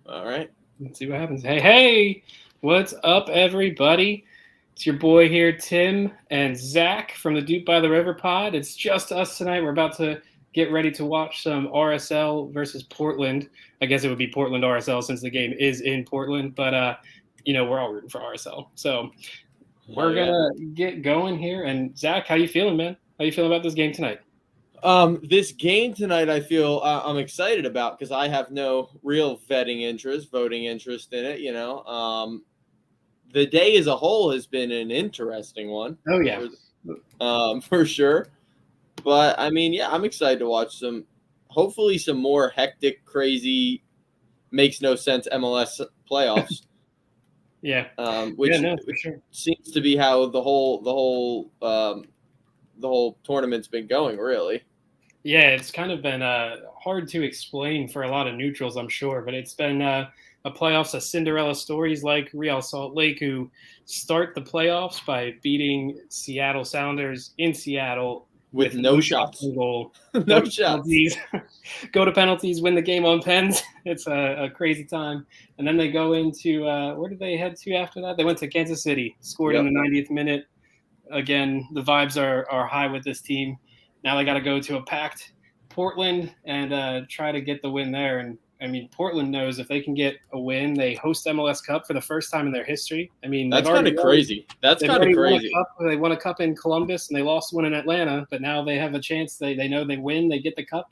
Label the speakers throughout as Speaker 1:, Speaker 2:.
Speaker 1: All right.
Speaker 2: Let's see what happens. Hey, what's up, everybody? It's your boy here, Tim and Zach from the Duke by the River Pod. It's just us tonight. We're about to get ready to watch some RSL versus Portland. I guess it would be Portland-RSL since the game is in Portland, but we're all rooting for RSL. So we're gonna get going here. And Zach, how you feeling, man? How you feeling about this game tonight?
Speaker 1: This game tonight, I feel I'm excited about because I have no real voting interest in it. The day as a whole has been an interesting one.
Speaker 2: Oh yeah,
Speaker 1: for sure. But I mean, yeah, I'm excited to watch hopefully some more hectic, crazy, makes no sense MLS playoffs.
Speaker 2: Yeah.
Speaker 1: Which
Speaker 2: for sure.
Speaker 1: seems to be how the whole tournament's been going, really.
Speaker 2: Yeah, it's kind of been hard to explain for a lot of neutrals, I'm sure, but it's been a playoffs of Cinderella stories like Real Salt Lake, who start the playoffs by beating Seattle Sounders in Seattle
Speaker 1: with no shots.
Speaker 2: Goal.
Speaker 1: No shots.
Speaker 2: Go to penalties, win the game on pens. It's a crazy time. And then they go into where did they head to after that? They went to Kansas City, scored in the 90th minute. Again, the vibes are high with this team. Now they got to go to a packed Portland and try to get the win there. And I mean, Portland knows if they can get a win, they host MLS Cup for the first time in their history. I mean,
Speaker 1: that's kind of crazy. They
Speaker 2: won a cup in Columbus and they lost one in Atlanta, but now they have a chance. They know they win, they get the cup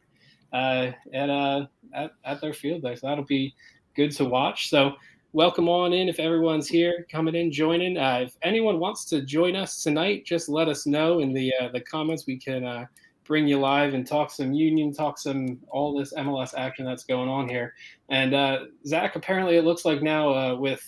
Speaker 2: at their field there. So that'll be good to watch. So welcome on in if everyone's here, coming in, joining. If anyone wants to join us tonight, just let us know in the comments. We can bring you live and talk some Union, talk some all this MLS action that's going on here. And Zach, apparently it looks like now with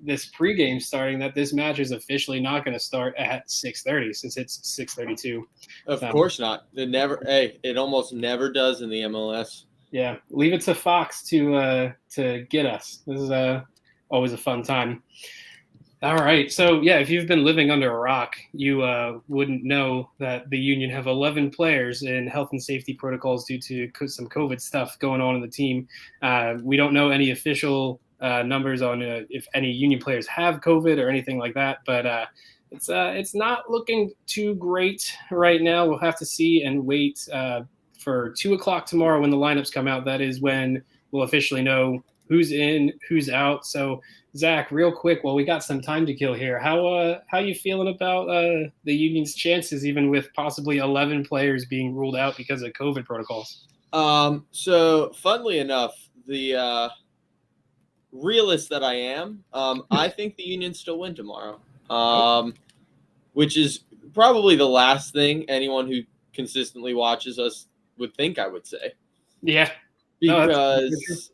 Speaker 2: this pregame starting that this match is officially not going to start at 6:30 since it's 6:32.
Speaker 1: Of course not. It almost never does in the MLS.
Speaker 2: Yeah, leave it to Fox to get us. This is always a fun time. All right, so yeah, if you've been living under a rock, you wouldn't know that the Union have 11 players in health and safety protocols due to some COVID stuff going on in the team. We don't know any official numbers on if any Union players have COVID or anything like that, but it's not looking too great right now. We'll have to see and wait for 2:00 tomorrow when the lineups come out. That is when we'll officially know who's in, who's out. So Zach, real quick, we got some time to kill here. How you feeling about the Union's chances, even with possibly 11 players being ruled out because of COVID protocols?
Speaker 1: So funnily enough, the realist that I am, I think the Union still win tomorrow. Which is probably the last thing anyone who consistently watches us would think I would say.
Speaker 2: Yeah.
Speaker 1: Because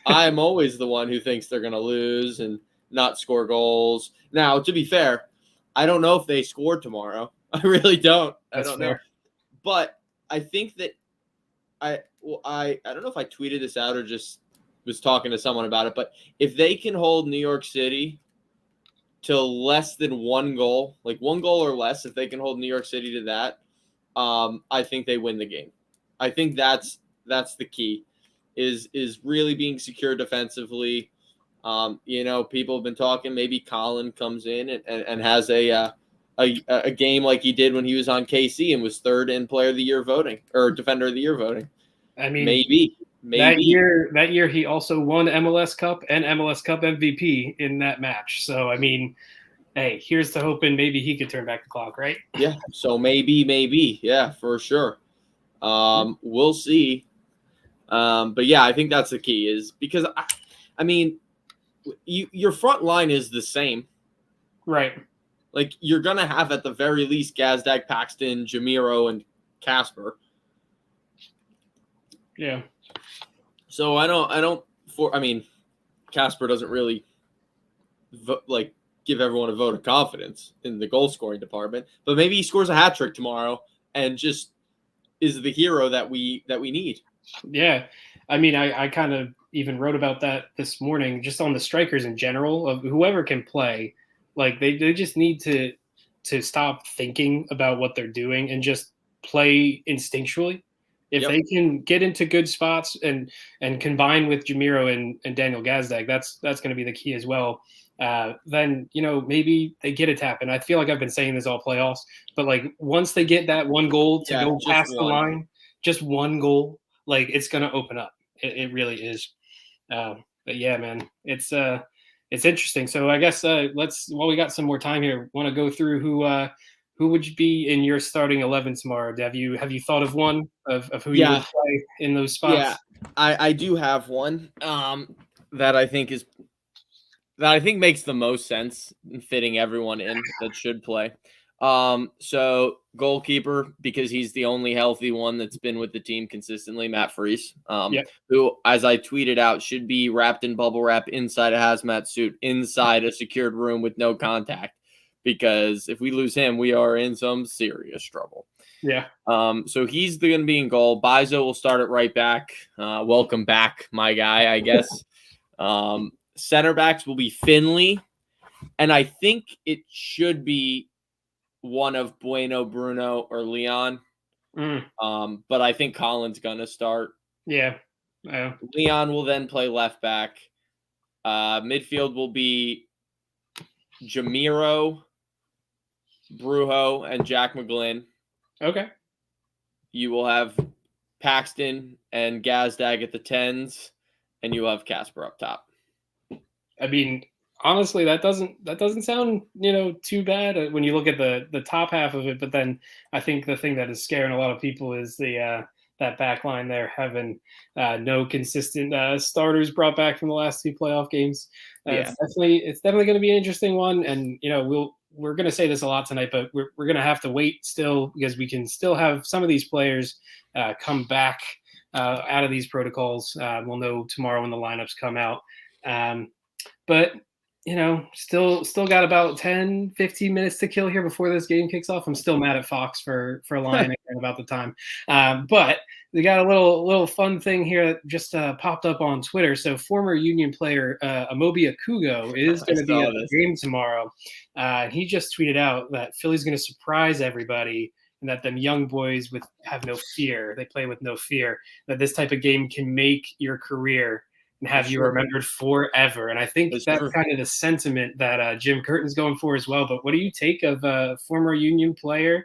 Speaker 1: I'm always the one who thinks they're going to lose and not score goals. Now, to be fair, I don't know if they score tomorrow. I really don't. I don't know. But I think that I don't know if I tweeted this out or just was talking to someone about it, but if they can hold New York City to less than one goal, like one goal or less, if they can hold New York City to that, I think they win the game. I think that's the key, is really being secure defensively. People have been talking, maybe Colin comes in and has a game like he did when he was on KC and was third in Player of the Year voting or Defender of the Year voting.
Speaker 2: I mean,
Speaker 1: maybe
Speaker 2: that year he also won MLS Cup and MLS Cup MVP in that match. So I mean, hey, here's to hoping maybe he could turn back the clock, right?
Speaker 1: Yeah. So maybe, yeah, for sure. We'll see. But yeah, I think that's the key, is because I mean, your front line is the same,
Speaker 2: right?
Speaker 1: Like you're gonna have at the very least Gazdag, Paxton, Jamiro, and Casper.
Speaker 2: Yeah.
Speaker 1: So I mean, Casper doesn't really give everyone a vote of confidence in the goal scoring department, but maybe he scores a hat trick tomorrow and just is the hero that we need.
Speaker 2: Yeah. I mean, I kind of even wrote about that this morning, just on the strikers in general, of whoever can play. Like they just need to stop thinking about what they're doing and just play instinctually. If they can get into good spots and combine with Jamiro and Daniel Gazdag, that's going to be the key as well. Then maybe they get a tap. And I feel like I've been saying this all playoffs, but like once they get that one goal to go past the line, just one goal, like it's going to open up. It really is. But yeah, man, it's interesting. So I guess while we got some more time here, want to go through who would you be in your starting 11 tomorrow? Have you thought of one of who you would play in those spots?
Speaker 1: Yeah, I do have one that I think makes the most sense in fitting everyone in that should play. So goalkeeper, because he's the only healthy one that's been with the team consistently, Matt Freese, who, as I tweeted out, should be wrapped in bubble wrap inside a hazmat suit, inside a secured room with no contact. Because if we lose him, we are in some serious trouble.
Speaker 2: Yeah.
Speaker 1: So he's going to be in goal. Bizo will start at right back. Welcome back, my guy, I guess. Center backs will be Finley. And I think it should be one of Bueno, Bruno, or Leon. But I think Colin's going to start.
Speaker 2: Yeah.
Speaker 1: Leon will then play left back. Midfield will be Jamiro, Brujo, and Jack McGlynn.
Speaker 2: Okay. You
Speaker 1: will have Paxton and Gazdag at the 10s, and you will have Casper up top.
Speaker 2: I mean, honestly, that doesn't sound too bad when you look at the top half of it. But then I think the thing that is scaring a lot of people is that back line there having no consistent starters brought back from the last 2 playoff games. It's definitely going to be an interesting one, and we're going to say this a lot tonight, but we're going to have to wait still because we can still have some of these players come back out of these protocols. We'll know tomorrow when the lineups come out. But still got about 10, 15 minutes to kill here before this game kicks off. I'm still mad at Fox for lying about the time. But we got a little fun thing here that just popped up on Twitter. So former Union player Amobi Akugo is going to be at the game tomorrow. He just tweeted out that Philly's going to surprise everybody and that them young boys have no fear. They play with no fear. That this type of game can make your career and have you remembered forever. And I think that's kind of the sentiment that Jim Curtin's going for as well. But what do you take of a former Union player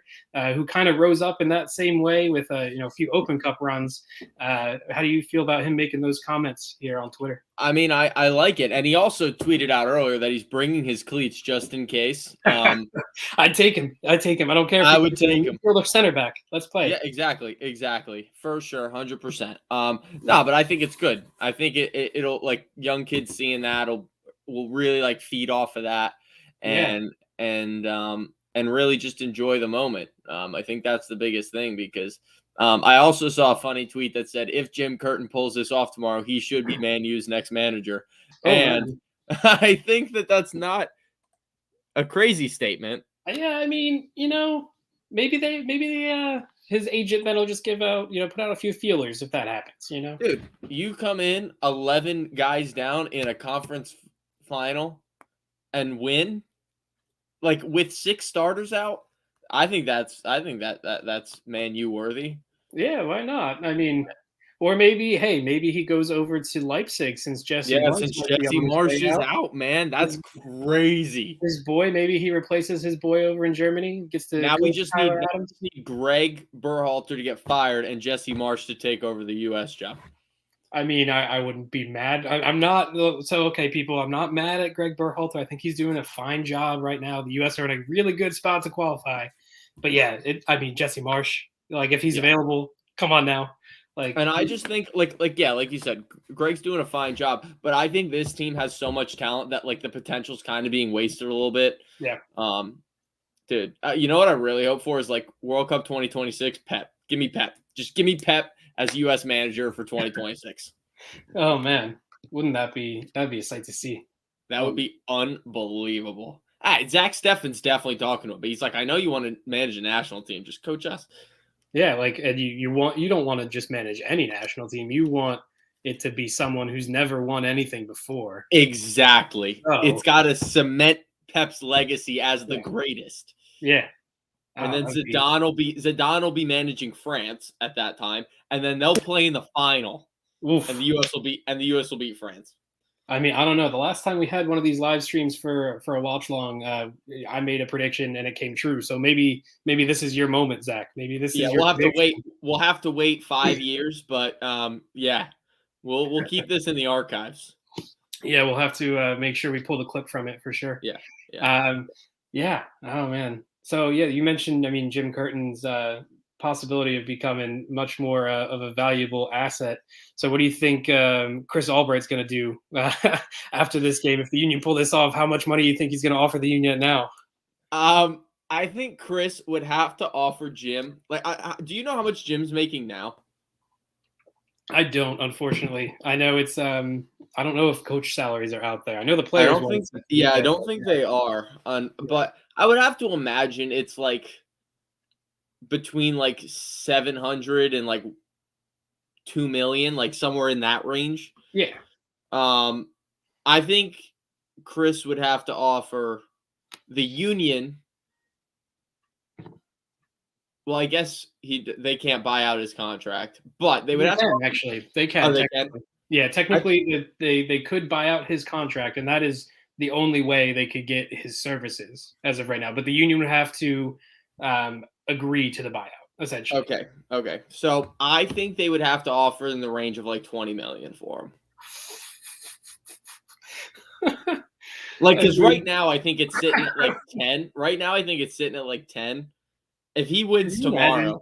Speaker 2: who kind of rose up in that same way with a few Open Cup runs? How do you feel about him making those comments here on Twitter?
Speaker 1: I mean, I like it. And he also tweeted out earlier that he's bringing his cleats just in case.
Speaker 2: I'd take him. I don't care.
Speaker 1: I would take him.
Speaker 2: For the center back. Let's play.
Speaker 1: Yeah, exactly. For sure, 100%. No, but I think it's good. I think it'll, like, young kids seeing that will really like feed off of that and really just enjoy the moment. I think that's the biggest thing because I also saw a funny tweet that said if Jim Curtin pulls this off tomorrow, he should be Man U's next manager. And I think that's not a crazy statement.
Speaker 2: Yeah, I mean, maybe his agent then will just give out, put out a few feelers if that happens,
Speaker 1: Dude, you come in 11 guys down in a conference final and win, like with 6 starters out. I think that's Man U worthy.
Speaker 2: Yeah, why not? I mean, or maybe he goes over to Leipzig since Jesse
Speaker 1: Marsch is out, man. That's crazy.
Speaker 2: His boy, maybe he replaces his boy over in Germany.
Speaker 1: Now we just need Greg Berhalter to get fired and Jesse Marsch to take over the U.S. job.
Speaker 2: I mean, I wouldn't be mad. I'm not. So, okay, people, I'm not mad at Greg Berhalter. I think he's doing a fine job right now. The U.S. are in a really good spot to qualify. But yeah, Jesse Marsch, like if he's available, come on now.
Speaker 1: And I just think like you said, Greg's doing a fine job, but I think this team has so much talent that like the potential's kind of being wasted a little bit.
Speaker 2: Yeah.
Speaker 1: Dude, you know what I really hope for is like World Cup 2026. Pep, give me Pep. Just give me Pep as U.S. manager for 2026.
Speaker 2: Oh man, that'd be a sight to see.
Speaker 1: That would be unbelievable. All right, Zach Steffen's definitely talking to him, but he's like, I know you want to manage a national team, just coach us.
Speaker 2: Yeah, like, and you don't want to just manage any national team. You want it to be someone who's never won anything before.
Speaker 1: Exactly. It's got to cement Pep's legacy as the greatest.
Speaker 2: Yeah.
Speaker 1: And
Speaker 2: Oh,
Speaker 1: then
Speaker 2: that'd be-
Speaker 1: Zidane will be managing France at that time, and then they'll play in the final,
Speaker 2: Oof.
Speaker 1: and the US will beat France.
Speaker 2: I mean, I don't know. The last time we had one of these live streams for a watch long, I made a prediction and it came true. So maybe this is your moment, Zach. Maybe this
Speaker 1: Yeah,
Speaker 2: is your prediction.
Speaker 1: We'll have to wait 5 years, but yeah, we'll keep this in the archives.
Speaker 2: Yeah, we'll have to make sure we pull the clip from it for sure.
Speaker 1: Yeah.
Speaker 2: Yeah. Oh man. So yeah, you mentioned, I mean, Jim Curtin's possibility of becoming much more of a valuable asset. So what do you think Chris Albright's going to do after this game? If the Union pull this off, how much money do you think he's going to offer the Union now?
Speaker 1: I think Chris would have to offer Jim. Like, do you know how much Jim's making now?
Speaker 2: I don't, unfortunately. I know it's I don't know if coach salaries are out there. I know the players.
Speaker 1: I don't think they are. But I would have to imagine it's like between like 700 and like 2 million, like somewhere in that range.
Speaker 2: Yeah.
Speaker 1: I think Chris would have to offer the Union. Well, I guess they can't buy out his contract, but they would have to
Speaker 2: actually. They can.
Speaker 1: Oh, they can?
Speaker 2: Yeah, technically they could buy out his contract, and that is the only way they could get his services as of right now. But the Union would have to agree to the buyout, essentially.
Speaker 1: Okay. So I think they would have to offer in the range of like 20 million for him. Like, because right now I think it's sitting at like 10. Right now I think it's sitting at like 10. If he wins tomorrow,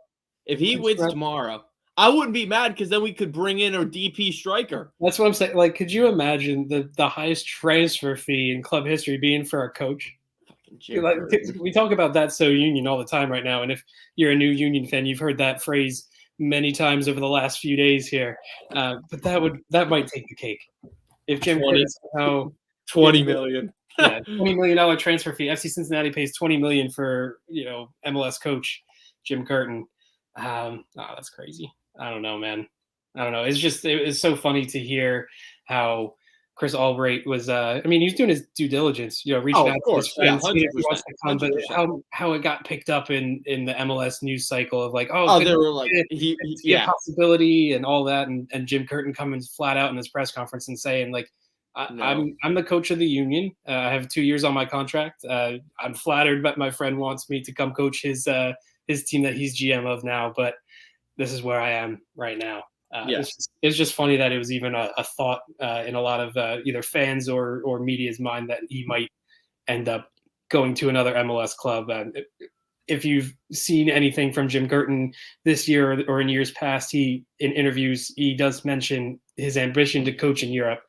Speaker 1: I wouldn't be mad because then we could bring in a DP striker.
Speaker 2: That's what I'm saying. Like, could you imagine the highest transfer fee in club history being for a coach? Like, we talk about that so Union all the time right now, and if you're a new Union fan, you've heard that phrase many times over the last few days here. But that might take the cake if Jim Curtin somehow
Speaker 1: 20 million.
Speaker 2: Yeah, $20 million transfer fee. FC Cincinnati pays $20 million for MLS coach Jim Curtin. That's crazy. I don't know, man. I don't know. It's so funny to hear how Chris Albright was. I mean, he was doing his due diligence. Reaching out to his friends, seeing if he wants to come. But how it got picked up in the MLS news cycle of like,
Speaker 1: they were like,
Speaker 2: a possibility and all that, and Jim Curtin coming flat out in his press conference and saying like, I'm the coach of the Union. I have 2 years on my contract. I'm flattered that my friend wants me to come coach his team that he's GM of now, but this is where I am right now. It's just funny that it was even a thought in a lot of either fans or media's mind that he might end up going to another MLS club. If you've seen anything from Jim Curtin this year or in years past, in interviews, he does mention his ambition to coach in Europe.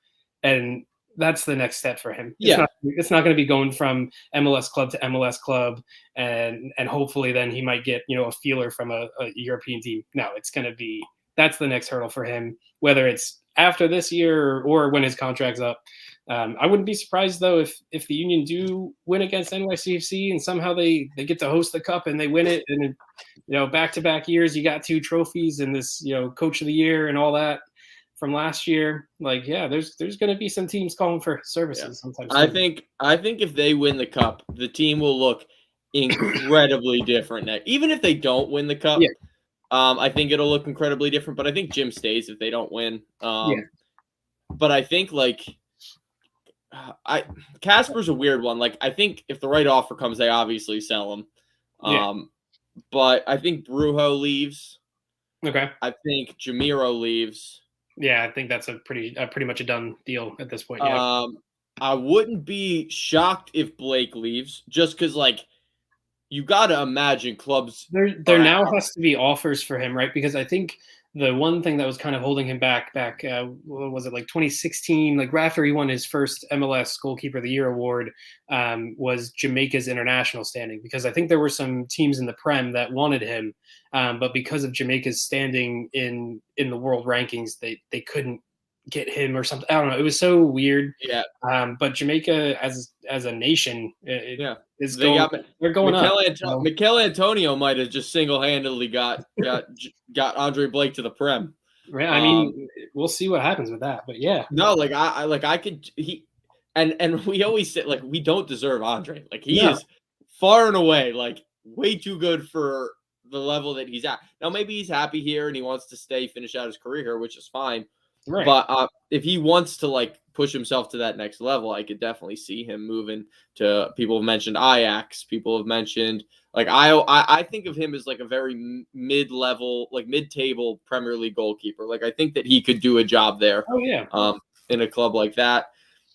Speaker 2: And that's the next step for him. It's not going to be going from MLS club to MLS club, and hopefully then he might get a feeler from a European team. No, it's going to be that's the next hurdle for him. Whether it's after this year or when his contract's up, I wouldn't be surprised though if the Union do win against NYCFC and somehow they get to host the cup and they win it, and back-to-back years you got 2 trophies and this coach of the year and all that from last year. Like, there's going to be some teams calling for services sometimes.
Speaker 1: I think if they win the cup, the team will look incredibly different. Even if they don't win the cup, I think it'll look incredibly different. But I think Jim stays if they don't win. But I think Casper's a weird one. Like, I think if the right offer comes, they obviously sell him. But I think Brujo leaves.
Speaker 2: Okay.
Speaker 1: I think Jamiro leaves.
Speaker 2: Yeah, I think that's a pretty much a done deal at this point.
Speaker 1: I wouldn't be shocked if Blake leaves, just because you got to imagine clubs.
Speaker 2: There now has to be offers for him, right? Because I think the one thing that was kind of holding him back, what was it, like 2016, like after he won his first MLS Goalkeeper of the Year award, was Jamaica's international standing. Because I think there were some teams in the Prem that wanted him, but because of Jamaica's standing in the world rankings, they couldn't get him or something. I don't know. It was so weird.
Speaker 1: Yeah.
Speaker 2: But Jamaica as a nation, they're going up.
Speaker 1: Mikel Antonio might have just single-handedly got Andre Blake to the Prem.
Speaker 2: Right. I mean, we'll see what happens with that. But yeah.
Speaker 1: No, I could and we always say we don't deserve Andre. He is far and away way too good for the level that he's at. Now, maybe he's happy here and he wants to stay, finish out his career here, which is fine.
Speaker 2: Right.
Speaker 1: But if he wants to like push himself to that next level, I could definitely see him moving to. People have mentioned Ajax. People have mentioned like I think of him as like a very mid-level, like mid-table Premier League goalkeeper. Like I think that he could do a job there.
Speaker 2: Oh yeah.
Speaker 1: In a club like that.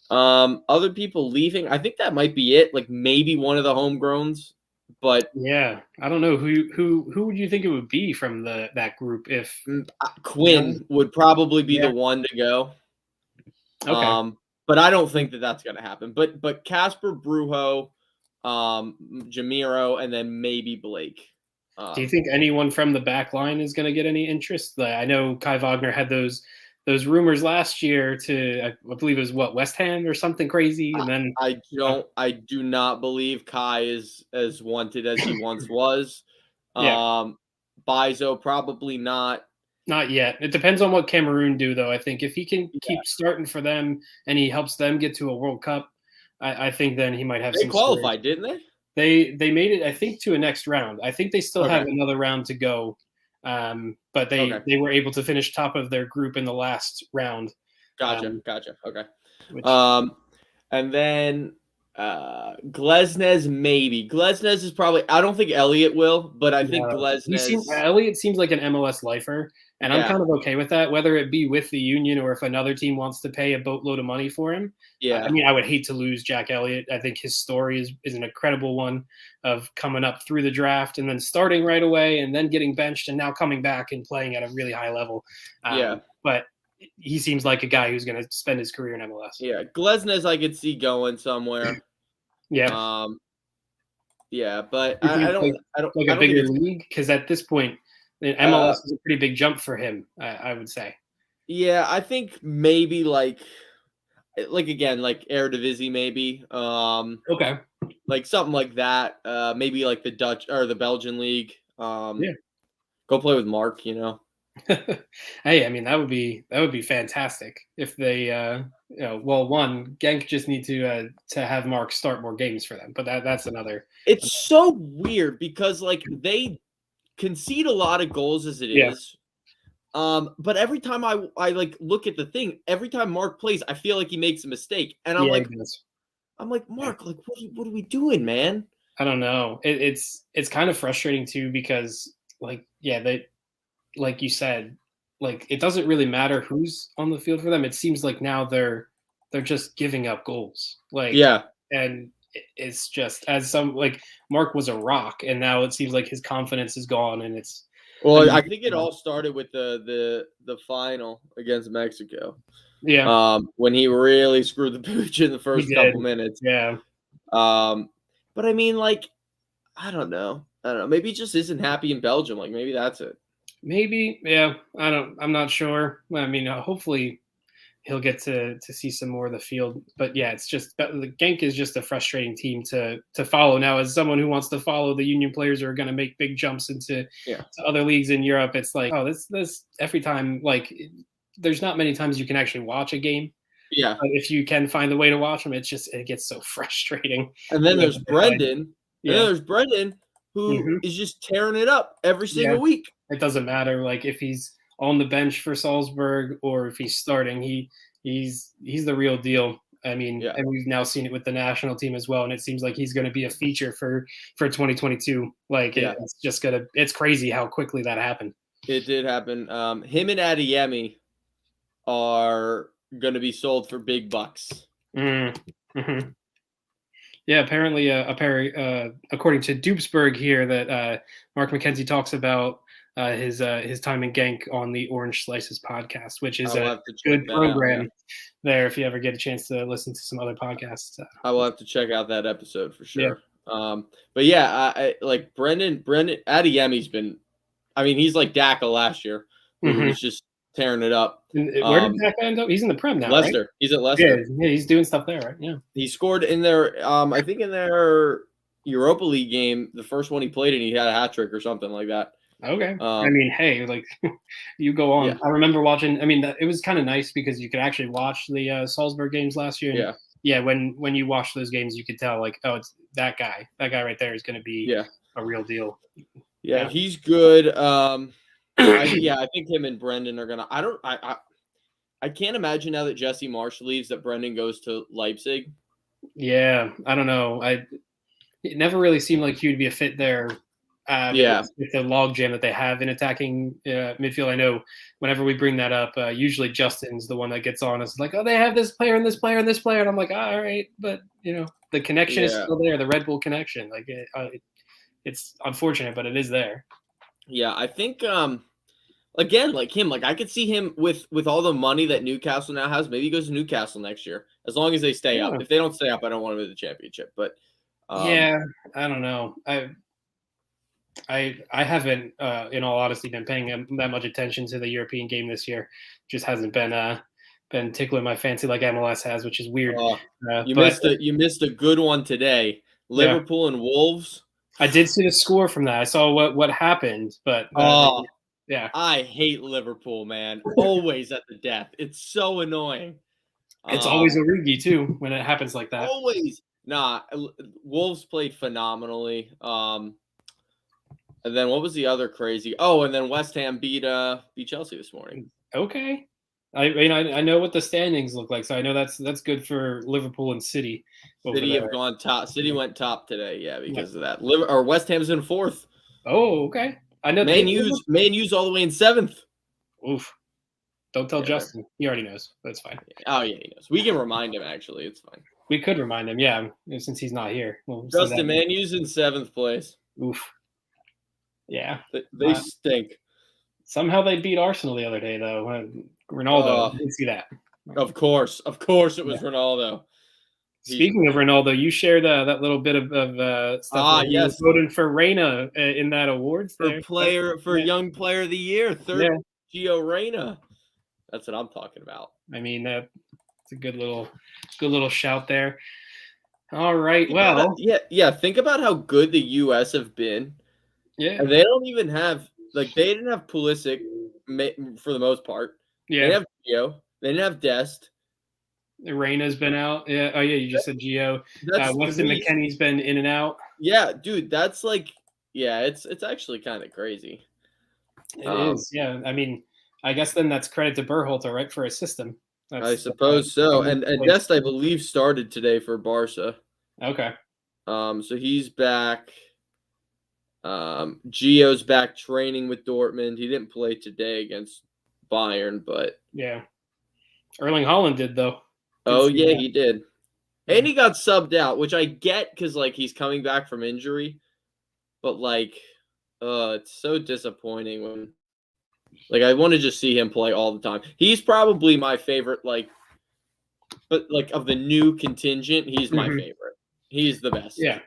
Speaker 1: Other people leaving, I think that might be it. Like maybe one of the homegrowns. But
Speaker 2: yeah, I don't know who would you think it would be from that group if
Speaker 1: Quinn would probably be the one to go.
Speaker 2: Okay.
Speaker 1: But I don't think that that's going to happen. But Casper, Brujo, Jamiro, and then maybe Blake.
Speaker 2: Do you think anyone from the back line is going to get any interest? I know Kai Wagner had those rumors last year to, I believe it was West Ham or something crazy, and then
Speaker 1: I do not believe Kai is as wanted as he once was.
Speaker 2: Yeah.
Speaker 1: Bizo probably not.
Speaker 2: Not yet. It depends on what Cameroon do, though. I think if he can keep starting for them and he helps them get to a World Cup, I think then he might have
Speaker 1: some. They qualified, didn't
Speaker 2: they? They made it, I think, to a next round. I think they still have another round to go. But they were able to finish top of their group in the last round.
Speaker 1: Gotcha. Okay. And then Glesnes maybe. Glesnes is probably. I don't think Elliott will, but I think Glesnes.
Speaker 2: Elliott seems like an MLS lifer, and I'm kind of okay with that. Whether it be with the Union or if another team wants to pay a boatload of money for him.
Speaker 1: Yeah.
Speaker 2: I mean, I would hate to lose Jack Elliott. I think his story is an incredible one of coming up through the draft and then starting right away and then getting benched and now coming back and playing at a really high level. But he seems like a guy who's going to spend his career in MLS.
Speaker 1: Yeah. Glesnes I could see going somewhere.
Speaker 2: Yeah.
Speaker 1: But I don't
Speaker 2: like a bigger league, because at this point, MLS is a pretty big jump for him, I would say.
Speaker 1: Yeah, I think maybe like again, like Eredivisie maybe.
Speaker 2: Okay.
Speaker 1: Like something like that. Maybe like the Dutch or the Belgian league. Go play with Mark,
Speaker 2: Hey, I mean that would be fantastic if they one, Genk just need to have Mark start more games for them, but that's another.
Speaker 1: It's so weird because like they concede a lot of goals as it is. But every time I like look at the thing, every time Mark plays, I feel like he makes a mistake, and I'm like, Mark, like what are we doing, man?
Speaker 2: I don't know. It's kind of frustrating too because they, like you said, like it doesn't really matter who's on the field for them. It seems like now they're just giving up goals. And it's just as some like Mark was a rock, and now it seems like his confidence is gone, and it's.
Speaker 1: Well, I think it all started with the final against Mexico.
Speaker 2: Yeah.
Speaker 1: When he really screwed the pooch in the first couple minutes.
Speaker 2: Yeah.
Speaker 1: But I mean, like, I don't know. Maybe he just isn't happy in Belgium. Like, maybe that's it.
Speaker 2: Maybe. Yeah. I'm not sure. I mean, hopefully he'll get to see some more of the field. But yeah, it's just the Genk is just a frustrating team to follow now. As someone who wants to follow the Union players who are going to make big jumps into to other leagues in Europe, it's like, oh, this every time, like, there's not many times you can actually watch a game.
Speaker 1: Yeah.
Speaker 2: But if you can find the way to watch them, it gets so frustrating.
Speaker 1: And then there's Brendan. Who is just tearing it up every single week.
Speaker 2: It doesn't matter, like if he's on the bench for Salzburg or if he's starting, he's the real deal. I mean, and we've now seen it with the national team as well, and it seems like he's going to be a feature for 2022. Like it's crazy how quickly that happened.
Speaker 1: It did happen. Him and Adeyemi are going to be sold for big bucks.
Speaker 2: Mm-hmm. Yeah, apparently, according to Dupsburg here, that Mark McKenzie talks about his time in Genk on the Orange Slices podcast, which is a good program there if you ever get a chance to listen to some other podcasts.
Speaker 1: I will have to check out that episode for sure. Yeah. But yeah, I like Brendan Adeyemi's been. I mean, he's like Daka last year, who was just tearing it up.
Speaker 2: Where did Daka end up? He's in the Prem now,
Speaker 1: Leicester.
Speaker 2: Right?
Speaker 1: He's at Leicester.
Speaker 2: Yeah, he's doing stuff there, right? Yeah.
Speaker 1: He scored in their, I think in their Europa League game, the first one he played in, he had a hat trick or something like that.
Speaker 2: Okay. I mean, hey, like you go on. Yeah. I remember watching. I mean, it was kind of nice because you could actually watch the Salzburg games last year.
Speaker 1: And,
Speaker 2: when you watch those games, you could tell like, oh, it's that guy. That guy right there is going to be a real deal.
Speaker 1: Yeah, he's good. I think him and Brendan are gonna. I can't imagine now that Jesse Marsh leaves that Brendan goes to Leipzig.
Speaker 2: Yeah, I don't know. It never really seemed like he would be a fit there. With the logjam that they have in attacking midfield. I know whenever we bring that up, usually Justin's the one that gets on us like, oh, they have this player and this player and this player, and I'm like, all right, but the connection is still there, the Red Bull connection. Like it's unfortunate, but it is there.
Speaker 1: Yeah, I think again, like him, like I could see him with all the money that Newcastle now has. Maybe he goes to Newcastle next year, as long as they stay up. If they don't stay up, I don't want him in the championship. But
Speaker 2: I don't know. I haven't, in all honesty, been paying that much attention to the European game this year. Just hasn't been tickling my fancy like MLS has, which is weird.
Speaker 1: You missed a good one today. Liverpool and Wolves.
Speaker 2: I did see the score from that. I saw what happened, but yeah.
Speaker 1: I hate Liverpool, man. Always at the death. It's so annoying.
Speaker 2: It's always Origi too when it happens like that.
Speaker 1: Always. Nah, Wolves played phenomenally. And then what was the other crazy? Oh, and then West Ham beat Chelsea this morning.
Speaker 2: Okay. I mean, I know what the standings look like, so I know that's good for Liverpool and City.
Speaker 1: City have gone top. City went top today, because of that. Or West Ham's in 4th.
Speaker 2: Oh, okay. I know.
Speaker 1: Man U's all the way in 7th.
Speaker 2: Oof. Don't tell Justin. He already knows. That's fine.
Speaker 1: Oh yeah, he knows. We can remind him. Actually, it's fine.
Speaker 2: We could remind him, since he's not here.
Speaker 1: Justin, Man U's in 7th place.
Speaker 2: Oof. Yeah,
Speaker 1: they stink.
Speaker 2: Somehow they beat Arsenal the other day, though. Ronaldo, didn't see that.
Speaker 1: Of course, it was Ronaldo.
Speaker 2: Speaking of Ronaldo, you shared that little bit of stuff.
Speaker 1: Yes,
Speaker 2: voting for Reyna in that awards
Speaker 1: for young player of the year, third Gio Reyna. That's what I'm talking about.
Speaker 2: I mean, it's a good little shout there. All right,
Speaker 1: Think about how good the U.S. have been.
Speaker 2: Yeah,
Speaker 1: and they don't even have they didn't have Pulisic for the most part.
Speaker 2: Yeah,
Speaker 1: they didn't have Gio. They didn't have Dest.
Speaker 2: Reyna's been out. Yeah. Oh yeah, you just said Gio. Weston McKennie's been in and out.
Speaker 1: Yeah, dude, that's it's actually kind of crazy.
Speaker 2: It is. Yeah, I mean, I guess then that's credit to Berhalter, right, for his system.
Speaker 1: I suppose so. And Dest, I believe, started today for Barca.
Speaker 2: Okay.
Speaker 1: So he's back. Gio's back training with Dortmund. He didn't play today against Bayern, but
Speaker 2: Erling Haaland did though.
Speaker 1: He did, and he got subbed out, which I get because he's coming back from injury, but it's so disappointing when I want to just see him play all the time. He's probably my favorite, of the new contingent, he's my favorite. He's the best.
Speaker 2: Yeah,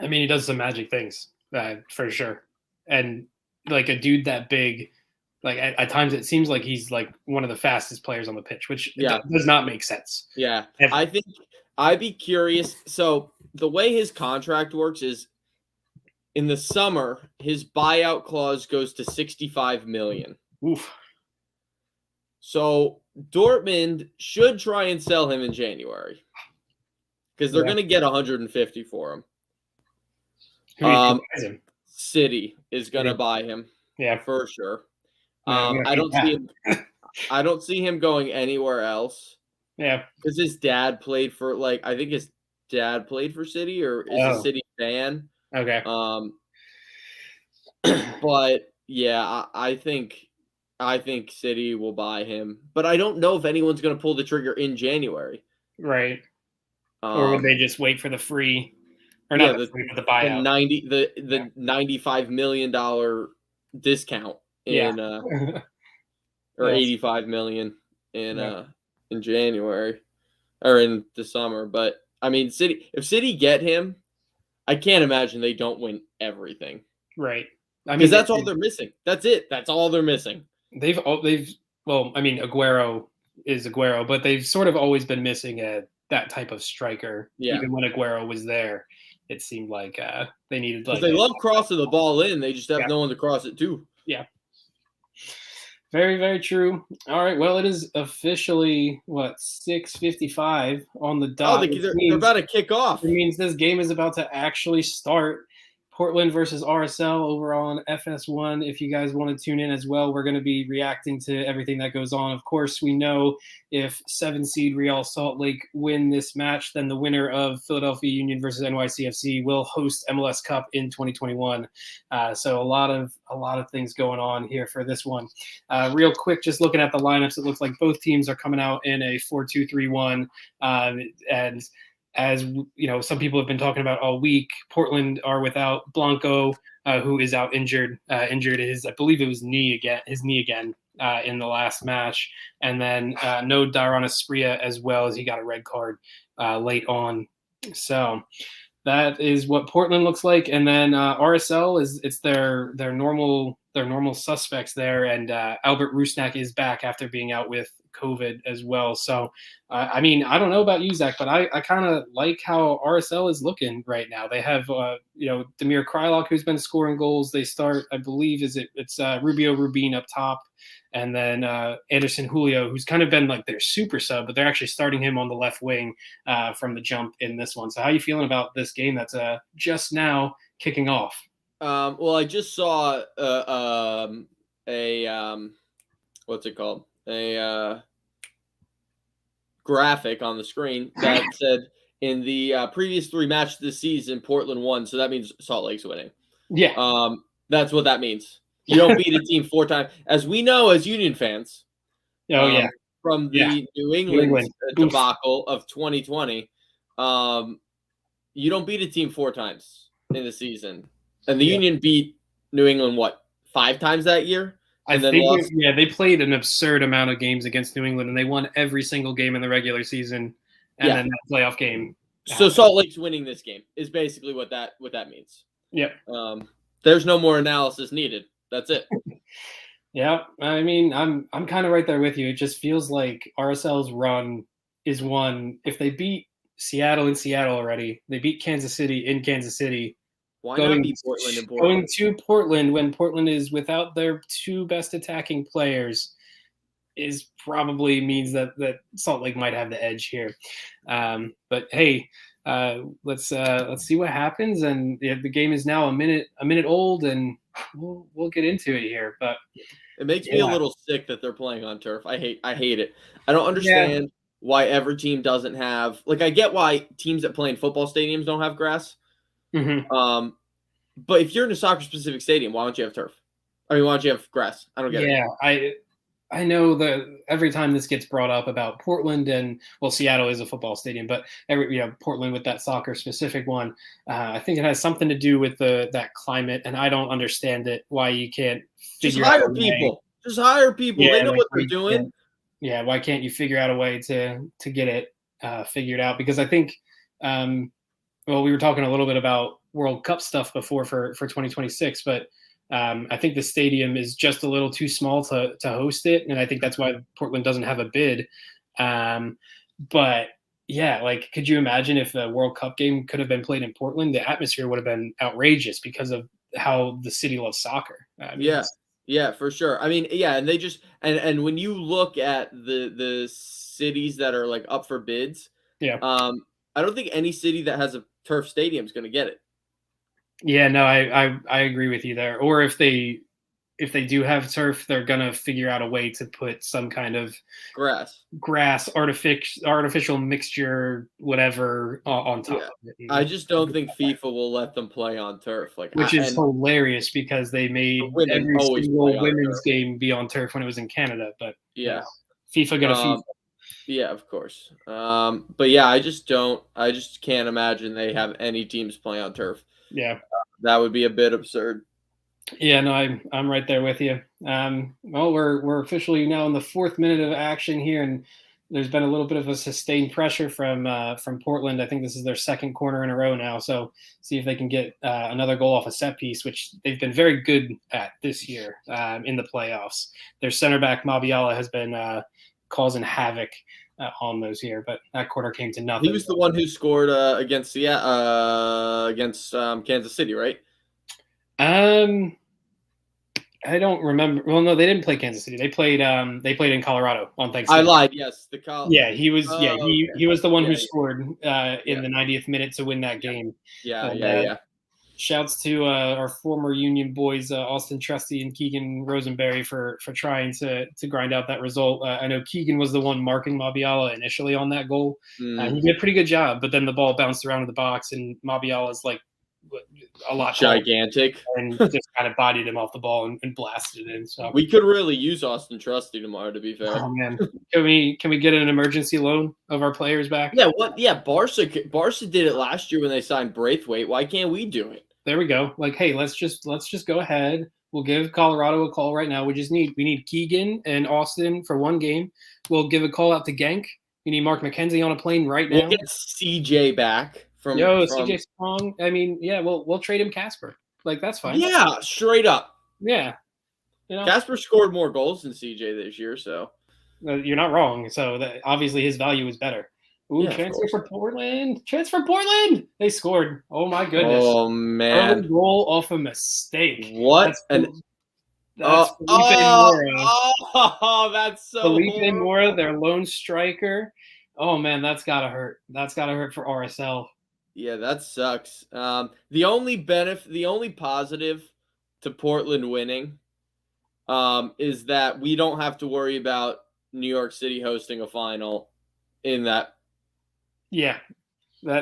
Speaker 2: I mean, he does some magic things. For sure. And a dude that big, at times it seems like he's one of the fastest players on the pitch, which does not make sense.
Speaker 1: Yeah. I think I'd be curious. So the way his contract works is in the summer, his buyout clause goes to $65 million.
Speaker 2: Oof.
Speaker 1: So Dortmund should try and sell him in January because they're going to get 150 for him. City is gonna buy him.
Speaker 2: Yeah,
Speaker 1: for sure. I don't see him going anywhere else.
Speaker 2: Yeah,
Speaker 1: because his dad played for I think his dad played for City or is a City fan.
Speaker 2: Okay.
Speaker 1: But yeah, I think City will buy him, but I don't know if anyone's gonna pull the trigger in January.
Speaker 2: Right. Or would they just wait for the free? Or not the buyout.
Speaker 1: The $95 million discount in or $85 million in January or in the summer. But I mean, if City get him, I can't imagine they don't win everything.
Speaker 2: Right.
Speaker 1: Because that's all they're missing. That's it. That's all they're missing.
Speaker 2: Aguero is Aguero, but they've sort of always been missing that type of striker.
Speaker 1: Yeah.
Speaker 2: Even when Aguero was there. It seemed like they needed
Speaker 1: they love crossing the ball in. They just have no one to cross it to.
Speaker 2: Yeah. Very, very true. All right. Well, it is officially 6:55 on the dot.
Speaker 1: Oh, they're about to kick off.
Speaker 2: It means this game is about to actually start. Portland versus RSL over on FS1. If you guys want to tune in as well, we're going to be reacting to everything that goes on. Of course, we know if 7-seed Real Salt Lake win this match, then the winner of Philadelphia Union versus NYCFC will host MLS Cup in 2021. So a lot of things going on here for this one. Real quick, just looking at the lineups, it looks like both teams are coming out in a 4-2-3-1, and as you know, some people have been talking about all week, Portland are without Blanco, who is out injured his, I believe it was knee again in the last match, and then no Dairon Asprilla as well, as he got a red card late on. So that is what Portland looks like, and then RSL it's their normal suspects there, and Albert Rusnak is back after being out with COVID as well. So I mean, I don't know about you, Zach, but I kind of like how RSL is looking right now. They have Damir Kreilach, who's been scoring goals. They start, I believe, it's Rubio Rubin up top, and then Anderson Julio, who's kind of been like their super sub, but they're actually starting him on the left wing from the jump in this one. So how are you feeling about this game that's just now kicking off?
Speaker 1: Well, I just saw what's it called? A graphic on the screen that said in the previous 3 matches this season, Portland won. So that means Salt Lake's winning.
Speaker 2: Yeah.
Speaker 1: That's what that means. You don't beat a team 4 times. As we know as Union fans, from the New England debacle of 2020, you don't beat a team 4 times in the season. And the Union beat New England, 5 times that year? And then lost.
Speaker 2: They played an absurd amount of games against New England, and they won every single game in the regular season, and then that playoff game.
Speaker 1: So Salt Lake's winning this game is basically what that means.
Speaker 2: Yep.
Speaker 1: There's no more analysis needed. That's it.
Speaker 2: Yeah, I mean, I'm kind of right there with you. It just feels like RSL's run is one. If they beat Seattle in Seattle already, they beat Kansas City in Kansas City.
Speaker 1: Why not beat Portland in Portland?
Speaker 2: Going to Portland when Portland is without their 2 best attacking players is probably means that Salt Lake might have the edge here. But hey, let's see what happens. And the game is now a minute old, and we'll get into it here. But
Speaker 1: it makes me a little sick that they're playing on turf. I hate it. I don't understand why every team doesn't have, like, I get why teams that play in football stadiums don't have grass.
Speaker 2: Mm-hmm.
Speaker 1: But if you're in a soccer specific stadium, why don't you have turf? I mean, why don't you have grass? I don't get it.
Speaker 2: Yeah, I know that every time this gets brought up about Portland, and Seattle is a football stadium, but Portland with that soccer specific one, I think it has something to do with that climate, and I don't understand it. Why you can't figure out a way.
Speaker 1: Just hire people. They know what they're doing.
Speaker 2: Yeah, why can't you figure out a way to get it figured out? Because I think, we were talking a little bit about World Cup stuff before for 2026, but I think the stadium is just a little too small to host it, and I think that's why Portland doesn't have a bid. But yeah, like, could you imagine if the World Cup game could have been played in Portland? The atmosphere would have been outrageous because of how the city loves soccer.
Speaker 1: Yeah, for sure. I mean, and they just and when you look at the cities that are like up for bids, I don't think any city that has a turf stadium is going to get it.
Speaker 2: Yeah, no, I agree with you there. Or if they do have turf, they're gonna figure out a way to put some kind of grass, artificial mixture, whatever on top of it.
Speaker 1: I just don't think FIFA will let them play on turf,
Speaker 2: which is hilarious because they made every single women's game be on turf when it was in Canada. But FIFA got a FIFA.
Speaker 1: Yeah, of course. But yeah, I just can't imagine they have any teams playing on turf.
Speaker 2: Yeah,
Speaker 1: that would be a bit absurd.
Speaker 2: Yeah, no, I'm right there with you. Well, we're officially now in the 4th minute of action here, and there's been a little bit of a sustained pressure from Portland. I think this is their 2nd corner in a row now. So see if they can get another goal off a set piece, which they've been very good at this year in the playoffs. Their center back Mabiala has been causing havoc on those here, but that quarter came to nothing.
Speaker 1: He was the one who scored against Kansas City, right?
Speaker 2: I don't remember. Well, no, they didn't play Kansas City. They played in Colorado on Thanksgiving.
Speaker 1: I lied. Yes,
Speaker 2: he was. He was the one who scored in the 90th minute to win that game.
Speaker 1: Yeah.
Speaker 2: Shouts to our former Union boys, Austin Trusty and Keegan Rosenberry, for trying to grind out that result. I know Keegan was the one marking Mabiala initially on that goal. He did a pretty good job, but then the ball bounced around in the box, and Mabiala is like a lot
Speaker 1: gigantic
Speaker 2: and just kind of bodied him off the ball and blasted it in. So
Speaker 1: we could really use Austin Trusty tomorrow, to be fair.
Speaker 2: Oh man, can we get an emergency loan of our players back?
Speaker 1: Yeah, Barca did it last year when they signed Braithwaite. Why can't we do it?
Speaker 2: There we go. Like, hey, let's just go ahead. We'll give Colorado a call right now. We need Keegan and Austin for one game. We'll give a call out to Genk. We need Mark McKenzie on a plane right now.
Speaker 1: We'll get CJ back from
Speaker 2: CJ Strong. I mean, yeah, we'll trade him Casper. Like, that's fine.
Speaker 1: Yeah, straight up.
Speaker 2: Yeah.
Speaker 1: Casper scored more goals than CJ this year, so
Speaker 2: you're not wrong. So obviously his value is better. Ooh, yeah, transfer for Portland. Transfer Portland. They scored. Oh, my goodness.
Speaker 1: Oh, man.
Speaker 2: Early goal off a mistake.
Speaker 1: What? That's
Speaker 2: Felipe Mora.
Speaker 1: Oh, that's so
Speaker 2: Felipe
Speaker 1: horrible.
Speaker 2: Mora, their lone striker. Oh, man, that's got to hurt. That's got to hurt for RSL.
Speaker 1: Yeah, that sucks. The only positive to Portland winning is that we don't have to worry about New York City hosting a final in that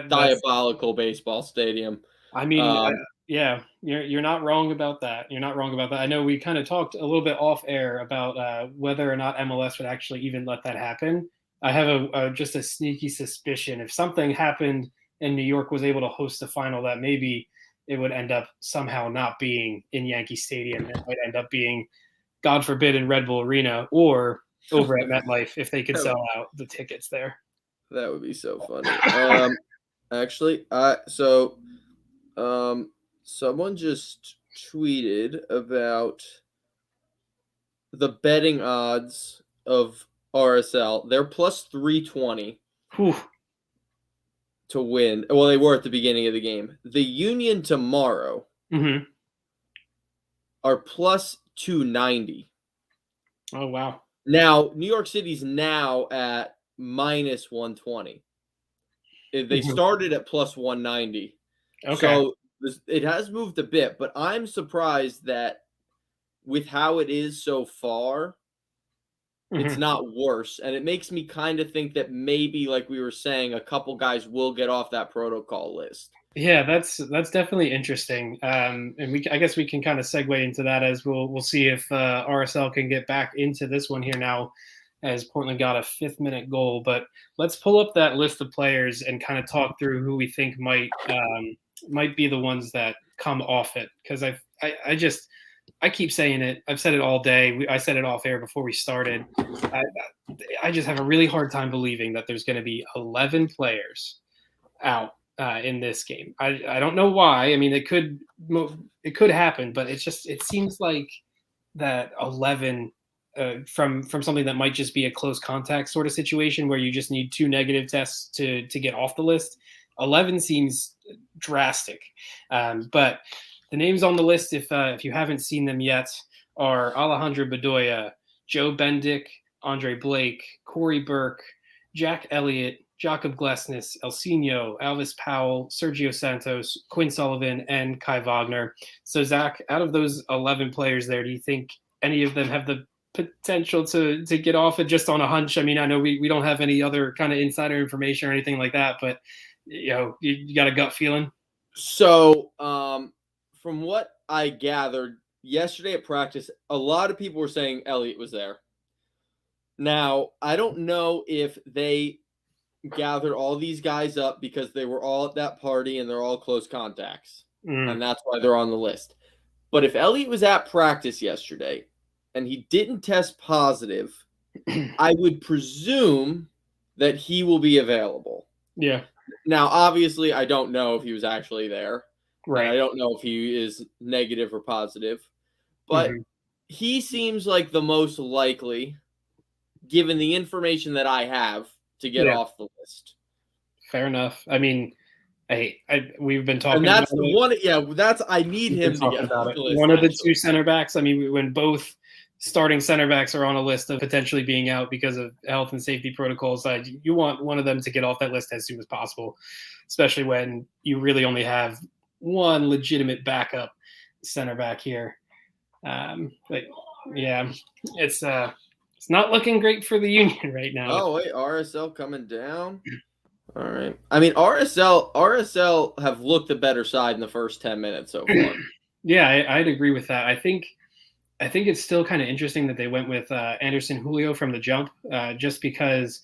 Speaker 1: diabolical baseball stadium.
Speaker 2: I mean, yeah, you're not wrong about that. You're not wrong about that. I know we kind of talked a little bit off air about whether or not MLS would actually even let that happen. I have just a sneaky suspicion if something happened and New York was able to host the final, that maybe it would end up somehow not being in Yankee Stadium. It might end up being, God forbid, in Red Bull Arena or over at MetLife if they could sell out the tickets there.
Speaker 1: That would be so funny. Actually, someone just tweeted about the betting odds of RSL. They're plus 320 to win. Well, they were at the beginning of the game. The Union tomorrow are plus 290.
Speaker 2: Oh, wow.
Speaker 1: Now, New York City's now at minus 120. They started at plus 190.
Speaker 2: Okay.
Speaker 1: So it has moved a bit, but I'm surprised that with how it is so far, it's not worse. And it makes me kind of think that maybe, like we were saying, a couple guys will get off that protocol list.
Speaker 2: Yeah, that's definitely interesting. And I guess we can kind of segue into that as we'll see if RSL can get back into this one here now, as Portland got a 5th-minute goal. But let's pull up that list of players and kind of talk through who we think might be the ones that come off it. Because I keep saying it. I've said it all day. I said it off air before we started. I just have a really hard time believing that there's going to be 11 players out in this game. I don't know why. I mean, it could happen, but it seems like that 11 from something that might just be a close contact sort of situation where you just need 2 negative tests to get off the list. 11 seems drastic, but the names on the list, if you haven't seen them yet, are Alejandro Bedoya, Joe Bendick, Andre Blake, Corey Burke, Jack Elliott, Jakob Glesnes, Elsinho, Alvis Powell, Sergio Santos, Quinn Sullivan, and Kai Wagner. So, Zach, out of those 11 players there, do you think any of them have the potential to get off it just on a hunch? I mean, I know we don't have any other kind of insider information or anything like that, but, you got a gut feeling?
Speaker 1: So, from what I gathered yesterday at practice, a lot of people were saying Elliott was there. Now, I don't know if they gathered all these guys up because they were all at that party and they're all close contacts. And that's why they're on the list. But if Elliott was at practice yesterday and he didn't test positive, I would presume that he will be available.
Speaker 2: Yeah.
Speaker 1: Now, obviously, I don't know if he was actually there.
Speaker 2: Right.
Speaker 1: I don't know if he is negative or positive. But he seems like the most likely, given the information that I have, to get off the list.
Speaker 2: Fair enough. I mean, we've been talking
Speaker 1: and that's
Speaker 2: about
Speaker 1: one. Yeah, I need him to get off the list.
Speaker 2: One of the 2 center backs. I mean, when both starting center backs are on a list of potentially being out because of health and safety protocols, you want one of them to get off that list as soon as possible, especially when you really only have one legitimate backup center back here. But yeah, it's not looking great for the Union right now.
Speaker 1: Oh wait, RSL coming down. All right. I mean, RSL have looked the better side in the first 10 minutes so far.
Speaker 2: Yeah, I'd agree with that. I think it's still kind of interesting that they went with Anderson Julio from the jump, just because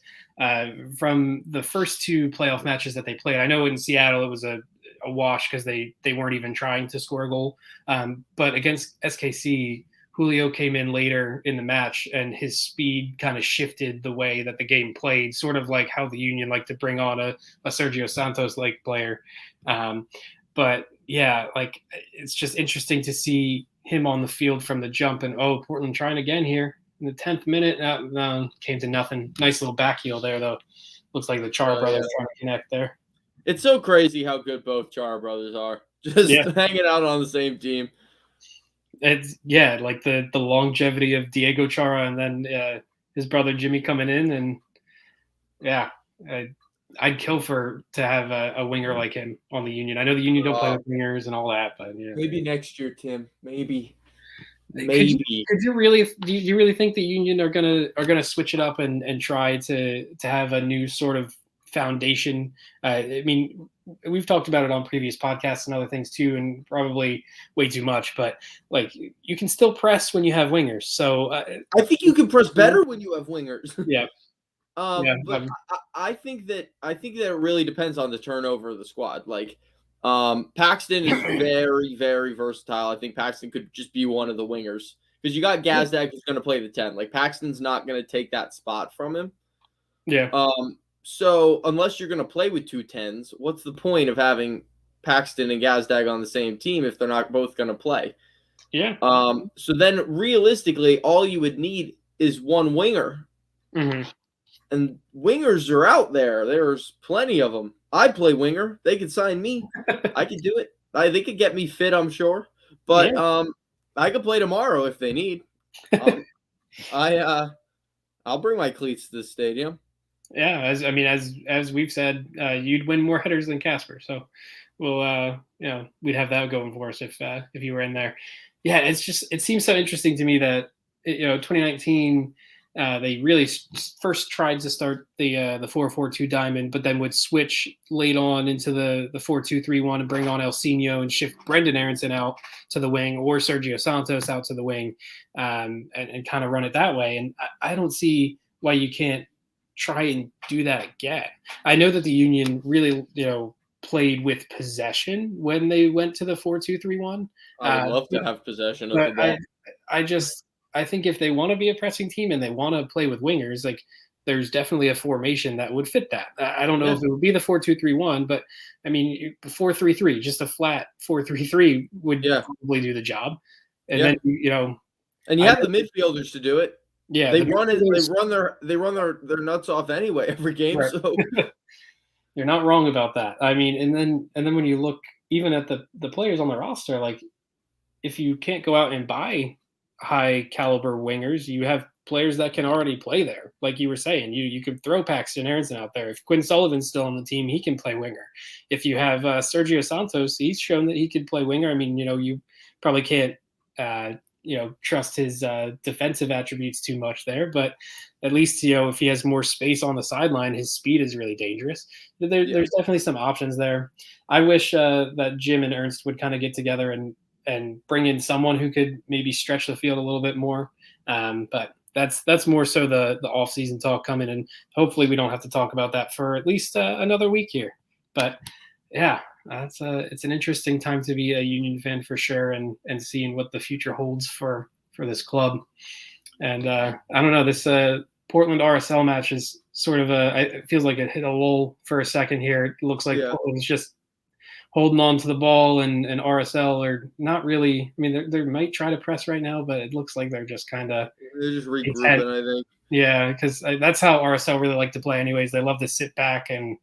Speaker 2: from the first two playoff matches that they played, I know in Seattle it was a wash because they weren't even trying to score a goal. But against SKC, Julio came in later in the match, and his speed kind of shifted the way that the game played, sort of like how the Union like to bring on a Sergio Santos-like player. But yeah, like it's just interesting to see him on the field from the jump, and Portland trying again here in the 10th minute. Came to nothing. Nice little back heel there, though. Looks like the Char brothers trying to connect there.
Speaker 1: It's so crazy how good both Char brothers are. Just hanging out on the same team.
Speaker 2: It's like the longevity of Diego Chara and then his brother Jimmy coming in, and I'd kill to have a winger like him on the Union. I know the Union don't play with wingers and all that, but yeah.
Speaker 1: Maybe next year, Tim. Maybe.
Speaker 2: Do you really think the Union are gonna switch it up and try to have a new sort of foundation? I mean, we've talked about it on previous podcasts and other things too, and probably way too much. But like, you can still press when you have wingers. So
Speaker 1: I think you can press better when you have wingers.
Speaker 2: Yeah.
Speaker 1: But I think that it really depends on the turnover of the squad. Like, Paxton is very, very versatile. I think Paxton could just be one of the wingers because you got Gazdag who's going to play the 10. Like, Paxton's not going to take that spot from him.
Speaker 2: Yeah.
Speaker 1: So unless you're going to play with 2 10s, what's the point of having Paxton and Gazdag on the same team if they're not both going to play?
Speaker 2: Yeah.
Speaker 1: So then realistically, all you would need is one winger.
Speaker 2: Mm-hmm.
Speaker 1: And wingers are out there. There's plenty of them. I play winger. They could sign me. I could do it. They could get me fit, I'm sure. But I could play tomorrow if they need. I'll bring my cleats to the stadium.
Speaker 2: Yeah, as we've said, you'd win more headers than Casper. So we'll we'd have that going for us if you were in there. Yeah, it seems so interesting to me that 2019. They really first tried to start the 4-4-2 diamond, but then would switch late on into the 4-2-3-1 and bring on Elsinho and shift Brendan Aronson out to the wing or Sergio Santos out to the wing, and kind of run it that way. And I don't see why you can't try and do that again. I know that the Union really played with possession when they went to the 4-2-3-1.
Speaker 1: I would love to have possession of the ball.
Speaker 2: I think if they want to be a pressing team and they want to play with wingers, like there's definitely a formation that would fit that. I don't know if it would be the 4-2-3-1, but I mean, 4-3-3, just a flat 4-3-3 would probably do the job. And then
Speaker 1: and you have the midfielders to do it.
Speaker 2: Yeah,
Speaker 1: they run their nuts off anyway every game. Right. So
Speaker 2: you're not wrong about that. I mean, and then when you look even at the players on the roster, like if you can't go out and buy high caliber wingers, you have players that can already play there. Like you were saying, you could throw Paxton Aronson out there. If Quinn Sullivan's still on the team, he can play winger. If you have Sergio Santos, he's shown that he could play winger. I mean, you probably can't trust his defensive attributes too much there, but at least if he has more space on the sideline, his speed is really dangerous. There's definitely some options there. I wish that Jim and Ernst would kind of get together and bring in someone who could maybe stretch the field a little bit more. But that's more so the off-season talk coming, and hopefully we don't have to talk about that for at least another week here. But yeah, it's an interesting time to be a Union fan for sure, and seeing what the future holds for this club. And I don't know, this Portland-RSL match is sort of it feels like it hit a lull for a second here. It looks like Portland's just holding on to the ball, and RSL are not really. I mean, they might try to press right now, but it looks like they're just kind of
Speaker 1: regrouping. I think.
Speaker 2: Yeah, because that's how RSL really like to play. Anyways, they love to sit back and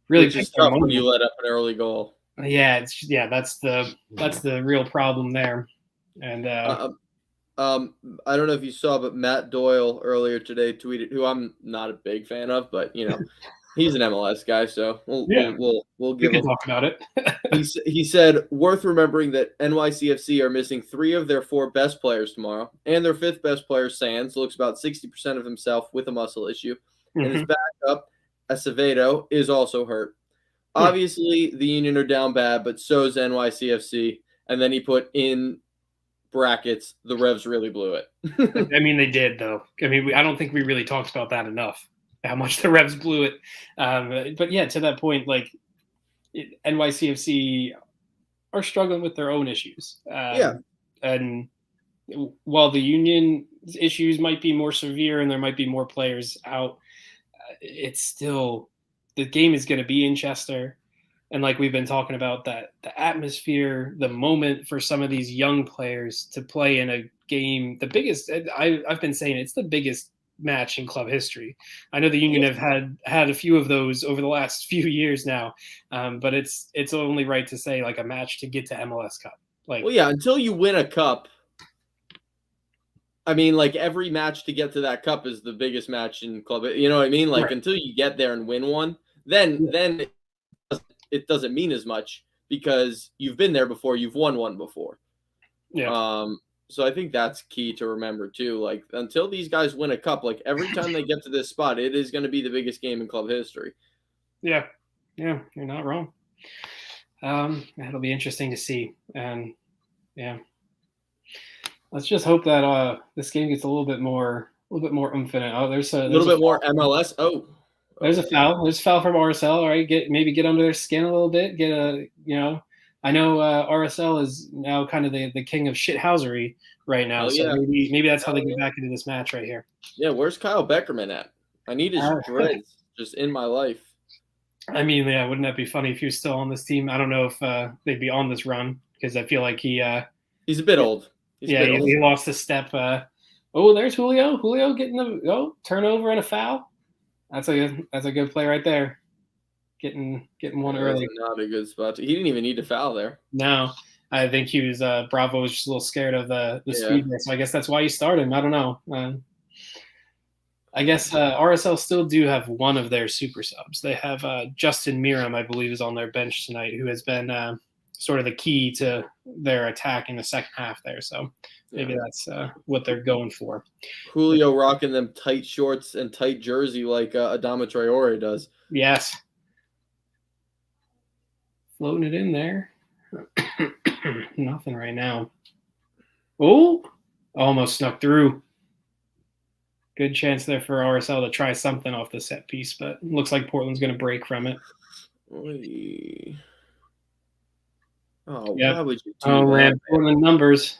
Speaker 2: really.
Speaker 1: It's just tough when you let up an early goal.
Speaker 2: Yeah, that's the real problem there. And
Speaker 1: I don't know if you saw, but Matt Doyle earlier today tweeted, who I'm not a big fan of, but He's an MLS guy, so we'll
Speaker 2: We
Speaker 1: give
Speaker 2: can
Speaker 1: him.
Speaker 2: talk about it.
Speaker 1: He said, worth remembering that NYCFC are missing 3 of their 4 best players tomorrow, and their 5th best player, Sands, looks about 60% of himself with a muscle issue, and his backup, Acevedo, is also hurt. Obviously, the Union are down bad, but so's NYCFC, and then he put in brackets, the Revs really blew it.
Speaker 2: I mean, they did, though. I mean, I don't think we really talked about that enough, how much the Revs blew it. But yeah, to that point, like, NYCFC are struggling with their own issues. And while the Union issues might be more severe and there might be more players out, it's still the game is going to be in Chester. And like we've been talking about, that the atmosphere, the moment for some of these young players to play in a game, the biggest, I've been saying it's the biggest match in club history. I know the Union have had a few of those over the last few years now, but it's only right to say like a match to get to MLS Cup. Like,
Speaker 1: well, yeah, until you win a cup. I mean, like every match to get to that cup is the biggest match in club. You know what I mean? Like
Speaker 2: right.
Speaker 1: Until you get there and win one, then it doesn't mean as much because you've been there before, you've won one before.
Speaker 2: Yeah.
Speaker 1: So I think that's key to remember too. Like until these guys win a cup, like every time they get to this spot, it is going to be the biggest game in club history.
Speaker 2: Yeah, you're not wrong. It'll be interesting to see, and yeah, let's just hope that this game gets a little bit more oomph in it. Oh, there's a
Speaker 1: little bit more MLS. Oh,
Speaker 2: there's a foul. There's a foul from RSL. All right, get under their skin a little bit. I know RSL is now kind of the king of shithousery right now. So maybe that's how they get back into this match right here.
Speaker 1: Yeah, where's Kyle Beckerman at? I need his dreads just in my life.
Speaker 2: I mean, yeah, wouldn't that be funny if he was still on this team? I don't know if they'd be on this run because I feel like he's
Speaker 1: a bit old.
Speaker 2: He lost a step. There's Julio. Julio getting the turnover and a foul. That's a good play right there. Getting one early.
Speaker 1: Not a good spot. He didn't even need to foul there.
Speaker 2: No, I think he was Bravo was just a little scared of the speed there, so I guess that's why he started him. I don't know. I guess RSL still do have one of their super subs. They have Justin Miram, I believe, is on their bench tonight, who has been sort of the key to their attack in the second half there. So maybe that's what they're going for.
Speaker 1: Julio rocking them tight shorts and tight jersey like Adama Traore does.
Speaker 2: Yes. Floating it in there. Nothing right now. Oh, almost snuck through. Good chance there for RSL to try something off the set piece, but it looks like Portland's going to break from it.
Speaker 1: Why would you do
Speaker 2: that? Man, Portland numbers.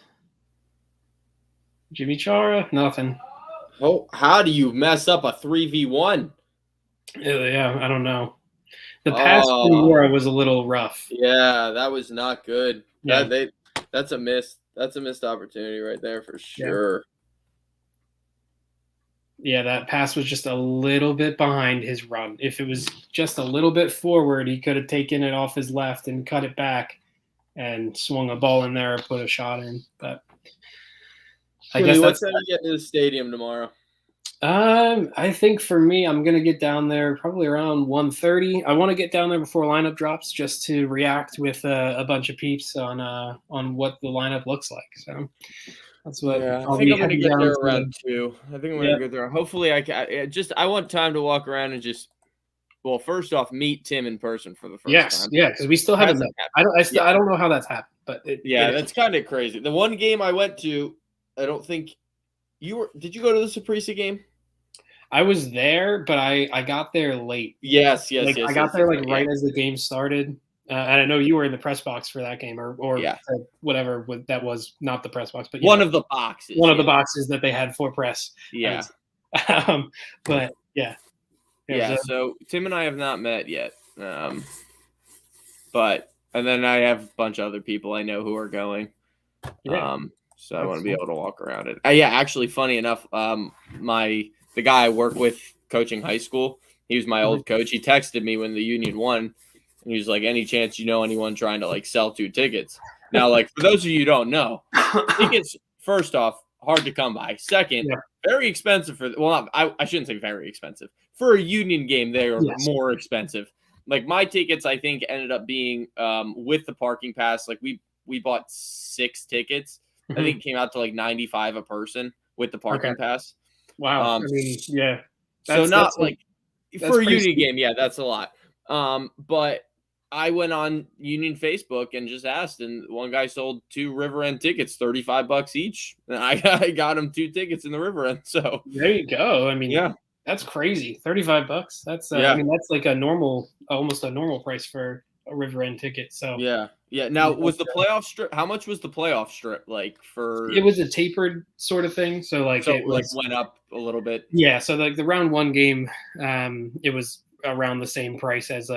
Speaker 2: Jimmy Chara, nothing.
Speaker 1: Oh, how do you mess up a 3v1?
Speaker 2: Yeah, I don't know. The pass from Mora was a little rough.
Speaker 1: Yeah, that was not good.
Speaker 2: Yeah.
Speaker 1: That's a missed opportunity right there for sure.
Speaker 2: Yeah, that pass was just a little bit behind his run. If it was just a little bit forward, he could have taken it off his left and cut it back and swung a ball in there or put a shot in. But I guess
Speaker 1: what time you get to the stadium tomorrow?
Speaker 2: I think for me, I'm going to get down there probably around 1:30. I want to get down there before lineup drops just to react with a bunch of peeps on what the lineup looks like. So that's what
Speaker 1: I think I'm going to get there around 2. I think I'm going to get there. Hopefully, I want time to walk around and just, well, first off, meet Tim in person for the first time.
Speaker 2: Yeah, because we still haven't met. I don't know how that's happened, but
Speaker 1: that's kind of crazy. The one game I went to, I don't think you were. Did you go to the Saprissa game?
Speaker 2: I was there, but I got there late.
Speaker 1: Yes.
Speaker 2: I got there right as the game started. And I know you were in the press box for that game, or whatever that was, not the press box, but
Speaker 1: one of the boxes.
Speaker 2: One of the boxes that they had for press.
Speaker 1: Yeah.
Speaker 2: But yeah.
Speaker 1: So Tim and I have not met yet. But and then I have a bunch of other people I know who are going.
Speaker 2: Yeah.
Speaker 1: So I want to be able to walk around it. Actually, funny enough, the guy I work with coaching high school, he was my old coach. He texted me when the Union won, and he was like, any chance you know anyone trying to sell 2 tickets? Now, for those of you who don't know, tickets, first off, hard to come by. Second, very expensive I shouldn't say very expensive. for a Union game, they are
Speaker 2: Yes.
Speaker 1: more expensive. Like my tickets, I think ended up being with the parking pass. Like we bought 6 tickets. I think it came out to like $95 a person with the parking pass.
Speaker 2: Wow. I mean, yeah.
Speaker 1: So not like for a Union
Speaker 2: steep.
Speaker 1: game, yeah, that's a lot. But I went on Union Facebook and just asked, and one guy sold 2 River End tickets, $35 each, and I got him 2 tickets in the River End. So
Speaker 2: there you go. I mean,
Speaker 1: yeah,
Speaker 2: that's crazy. $35. That's
Speaker 1: yeah.
Speaker 2: I mean, that's like almost a normal price for a River End ticket. So
Speaker 1: yeah. Now was the playoff strip? How much was the playoff strip like for?
Speaker 2: It was a tapered sort of thing. So like it was,
Speaker 1: went up a little bit.
Speaker 2: Yeah. So like the round 1 game, it was around the same price as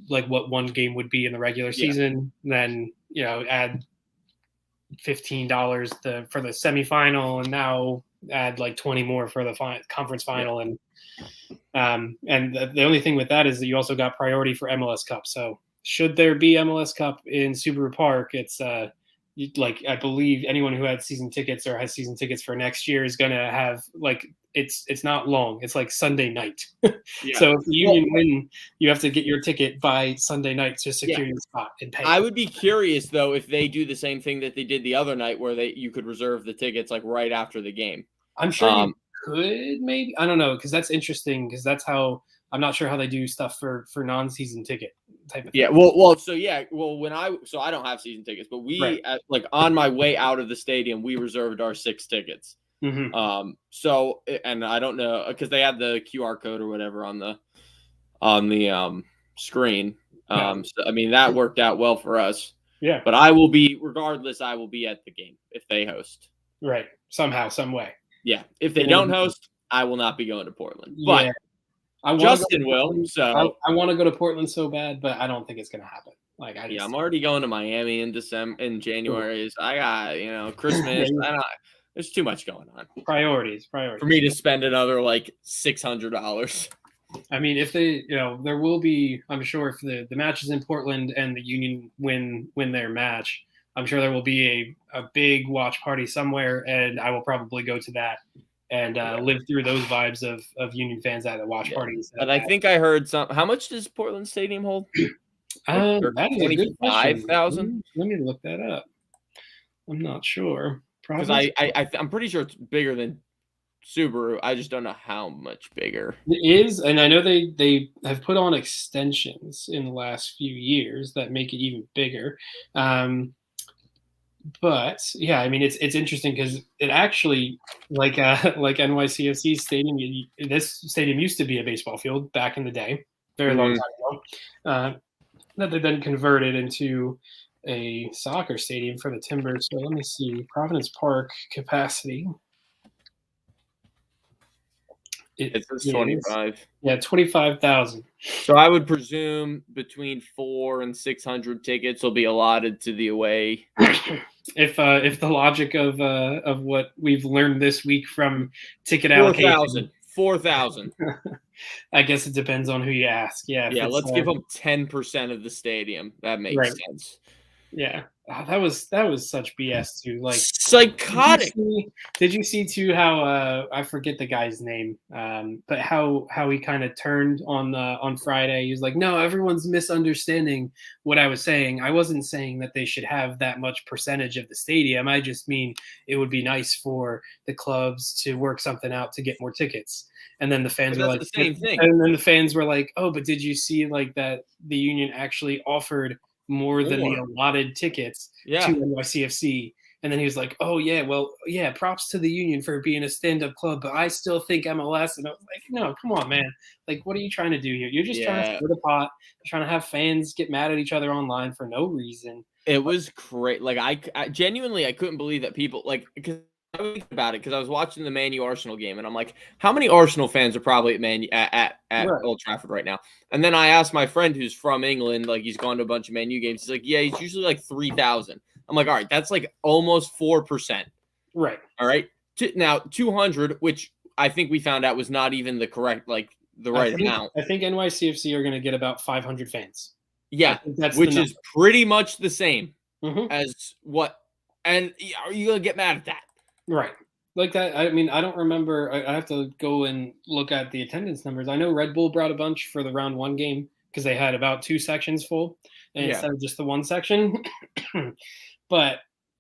Speaker 2: like what one game would be in the regular season. Then add $15 for the semifinal, and now add like 20 more for the conference final. And the only thing with that is that you also got priority for MLS Cup. So should there be MLS Cup in Subaru Park, it's I believe anyone who had season tickets or has season tickets for next year is going to have like it's not long. It's like Sunday night. So if the Union win, you have to get your ticket by Sunday night to secure your spot and pay.
Speaker 1: I would be curious though if they do the same thing that they did the other night, where you could reserve the tickets like right after the game.
Speaker 2: I'm sure you could, maybe. I don't know, because that's interesting. Because that's how I'm not sure how they do stuff for non-season ticket type of thing.
Speaker 1: Yeah, well, when I don't have season tickets, but like on my way out of the stadium, we reserved our 6 tickets. So, and I don't know because they had the QR code or whatever on the screen. So I mean that worked out well for us.
Speaker 2: Yeah,
Speaker 1: but I will be regardless. I will be at the game if they host.
Speaker 2: Right, somehow, some way.
Speaker 1: Yeah, if they don't host, I will not be going to Portland.
Speaker 2: But
Speaker 1: Justin will. So
Speaker 2: I want to go to Portland so bad, but I don't think it's going to happen. Like
Speaker 1: I'm already going to Miami in January. I got Christmas. There's too much going on.
Speaker 2: Priorities
Speaker 1: for me to spend another like $600.
Speaker 2: I mean, if they, there will be. I'm sure if the match is in Portland and the Union win their match, I'm sure there will be a big watch party somewhere, and I will probably go to that and live through those vibes of Union fans at the watch parties.
Speaker 1: And I think I heard how much does Portland Stadium hold?
Speaker 2: That is a good question.
Speaker 1: 25,000.
Speaker 2: Let me look that up. I'm not sure.
Speaker 1: Because I'm pretty sure it's bigger than Subaru. I just don't know how much bigger.
Speaker 2: It is, and I know they have put on extensions in the last few years that make it even bigger. But yeah, I mean it's interesting because it actually like NYCFC stadium. This stadium used to be a baseball field back in the day, very long time ago. That they then converted into a soccer stadium for the Timbers. So let me see, Providence Park capacity.
Speaker 1: It says 25.
Speaker 2: Yeah, 25,000.
Speaker 1: So I would presume between 400 and 600 tickets will be allotted to the away.
Speaker 2: If the logic of what we've learned this week from ticket allocation,
Speaker 1: 4,000.
Speaker 2: I guess it depends on who you ask. Yeah,
Speaker 1: let's give them 10% of the stadium. That makes sense.
Speaker 2: Yeah, that was such BS too. Like
Speaker 1: psychotic.
Speaker 2: Did you see too how I forget the guy's name, but how he kind of turned on Friday? He was like, "No, everyone's misunderstanding what I was saying. I wasn't saying that they should have that much percentage of the stadium. I just mean it would be nice for the clubs to work something out to get more tickets." And then the fans were like,
Speaker 1: the same thing.
Speaker 2: And then the fans were like, "Oh, but did you see like that the Union actually offered more than the allotted tickets to NYCFC?" And then he was like, "Oh yeah, well yeah, props to the Union for being a stand-up club, but I still think MLS." And I was like, "No, come on, man! Like, what are you trying to do here? You're just trying to stir the pot, trying to have fans get mad at each other online for no reason."
Speaker 1: It was great. Like I genuinely couldn't believe that people because. I was thinking about it because I was watching the Man U Arsenal game and I'm like, how many Arsenal fans are probably at Old Trafford right now? And then I asked my friend who's from England, like he's gone to a bunch of Man U games. He's like, yeah, he's usually like 3,000. I'm like, all right, that's like almost 4%.
Speaker 2: Right.
Speaker 1: All right. Now 200, which I think we found out was not even the correct, like the right amount.
Speaker 2: I think NYCFC are going to get about 500 fans.
Speaker 1: Yeah, which is pretty much the same as what. And are you going to get mad at that?
Speaker 2: Right. like that. I mean, I don't remember. I have to go and look at the attendance numbers. I know Red Bull brought a bunch for the round one game because they had about 2 sections full instead of just the one section. But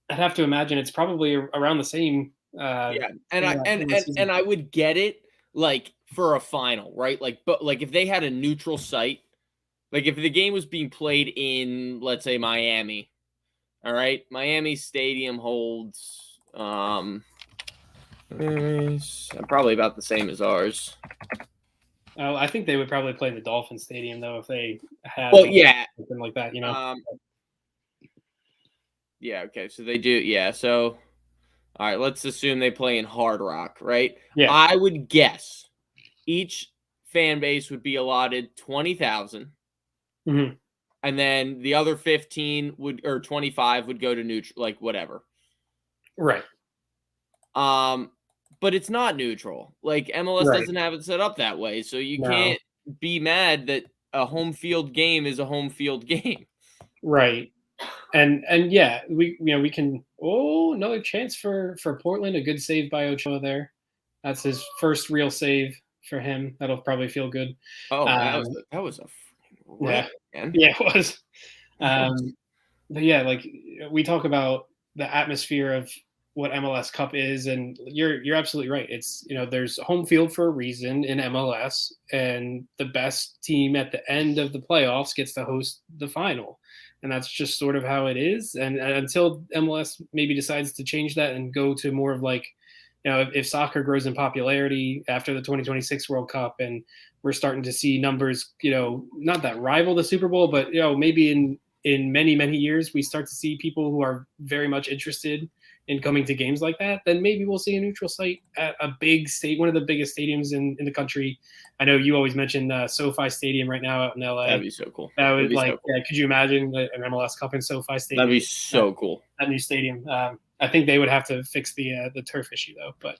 Speaker 2: I'd have to imagine it's probably around the same.
Speaker 1: Yeah, and
Speaker 2: in
Speaker 1: I
Speaker 2: that-
Speaker 1: and
Speaker 2: in the
Speaker 1: and
Speaker 2: season.
Speaker 1: and I would get it like for a final, right? Like, but like if they had a neutral site, like if the game was being played in, let's say, Miami, all right, Miami Stadium holds probably about the same as ours.
Speaker 2: Oh, I think they would probably play the Dolphin Stadium though if they had
Speaker 1: Well, yeah,
Speaker 2: something like that. You know.
Speaker 1: Yeah, okay, so they do, yeah, so all right, let's assume they play in Hard Rock, right?
Speaker 2: Yeah.
Speaker 1: I would guess each fan base would be allotted 20,000.
Speaker 2: Mm-hmm.
Speaker 1: And then the other 15 would, or 25 would go to neutral, like whatever.
Speaker 2: Right.
Speaker 1: But it's not neutral. Like MLS doesn't have it set up that way. So you can't be mad that a home field game is a home field game.
Speaker 2: Right. And yeah, we can. Oh, another chance for Portland. A good save by Ochoa there. That's his first real save for him. That'll probably feel good.
Speaker 1: Oh, that was a
Speaker 2: yeah,
Speaker 1: man.
Speaker 2: Yeah, it was. But yeah, like we talk about the atmosphere of what MLS Cup is, and you're absolutely right. It's there's home field for a reason in MLS, and the best team at the end of the playoffs gets to host the final. And that's just sort of how it is. And until MLS maybe decides to change that and go to more of like, if soccer grows in popularity after the 2026 World Cup, and we're starting to see numbers, not that rival the Super Bowl, but maybe in many, many years we start to see people who are very much interested in coming to games like that, then maybe we'll see a neutral site at a big state, one of the biggest stadiums in the country. I know you always mentioned SoFi Stadium right now out in LA.
Speaker 1: That'd be so cool.
Speaker 2: That would so cool. Yeah, could you imagine an MLS Cup in SoFi Stadium?
Speaker 1: That'd be so cool.
Speaker 2: That new stadium. I think they would have to fix the turf issue though, but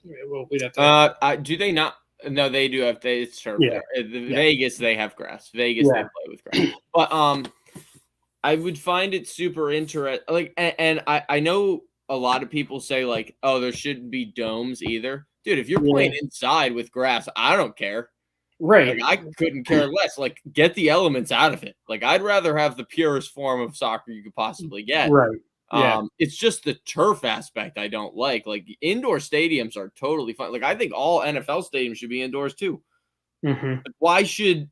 Speaker 2: we'd have to.
Speaker 1: Do they not? No, they do have. It's turf.
Speaker 2: Yeah.
Speaker 1: Vegas, they have grass. Vegas, they play with grass. But I would find it super interesting. Like, and I know a lot of people say like, oh, there shouldn't be domes either. Dude, if you're playing inside with grass, I don't care.
Speaker 2: Right.
Speaker 1: Like, I couldn't care less. Like, get the elements out of it. Like, I'd rather have the purest form of soccer you could possibly get.
Speaker 2: Right. Yeah.
Speaker 1: It's just the turf aspect I don't like. Like, indoor stadiums are totally fine. Like, I think all NFL stadiums should be indoors too.
Speaker 2: Mm-hmm.
Speaker 1: Like, why should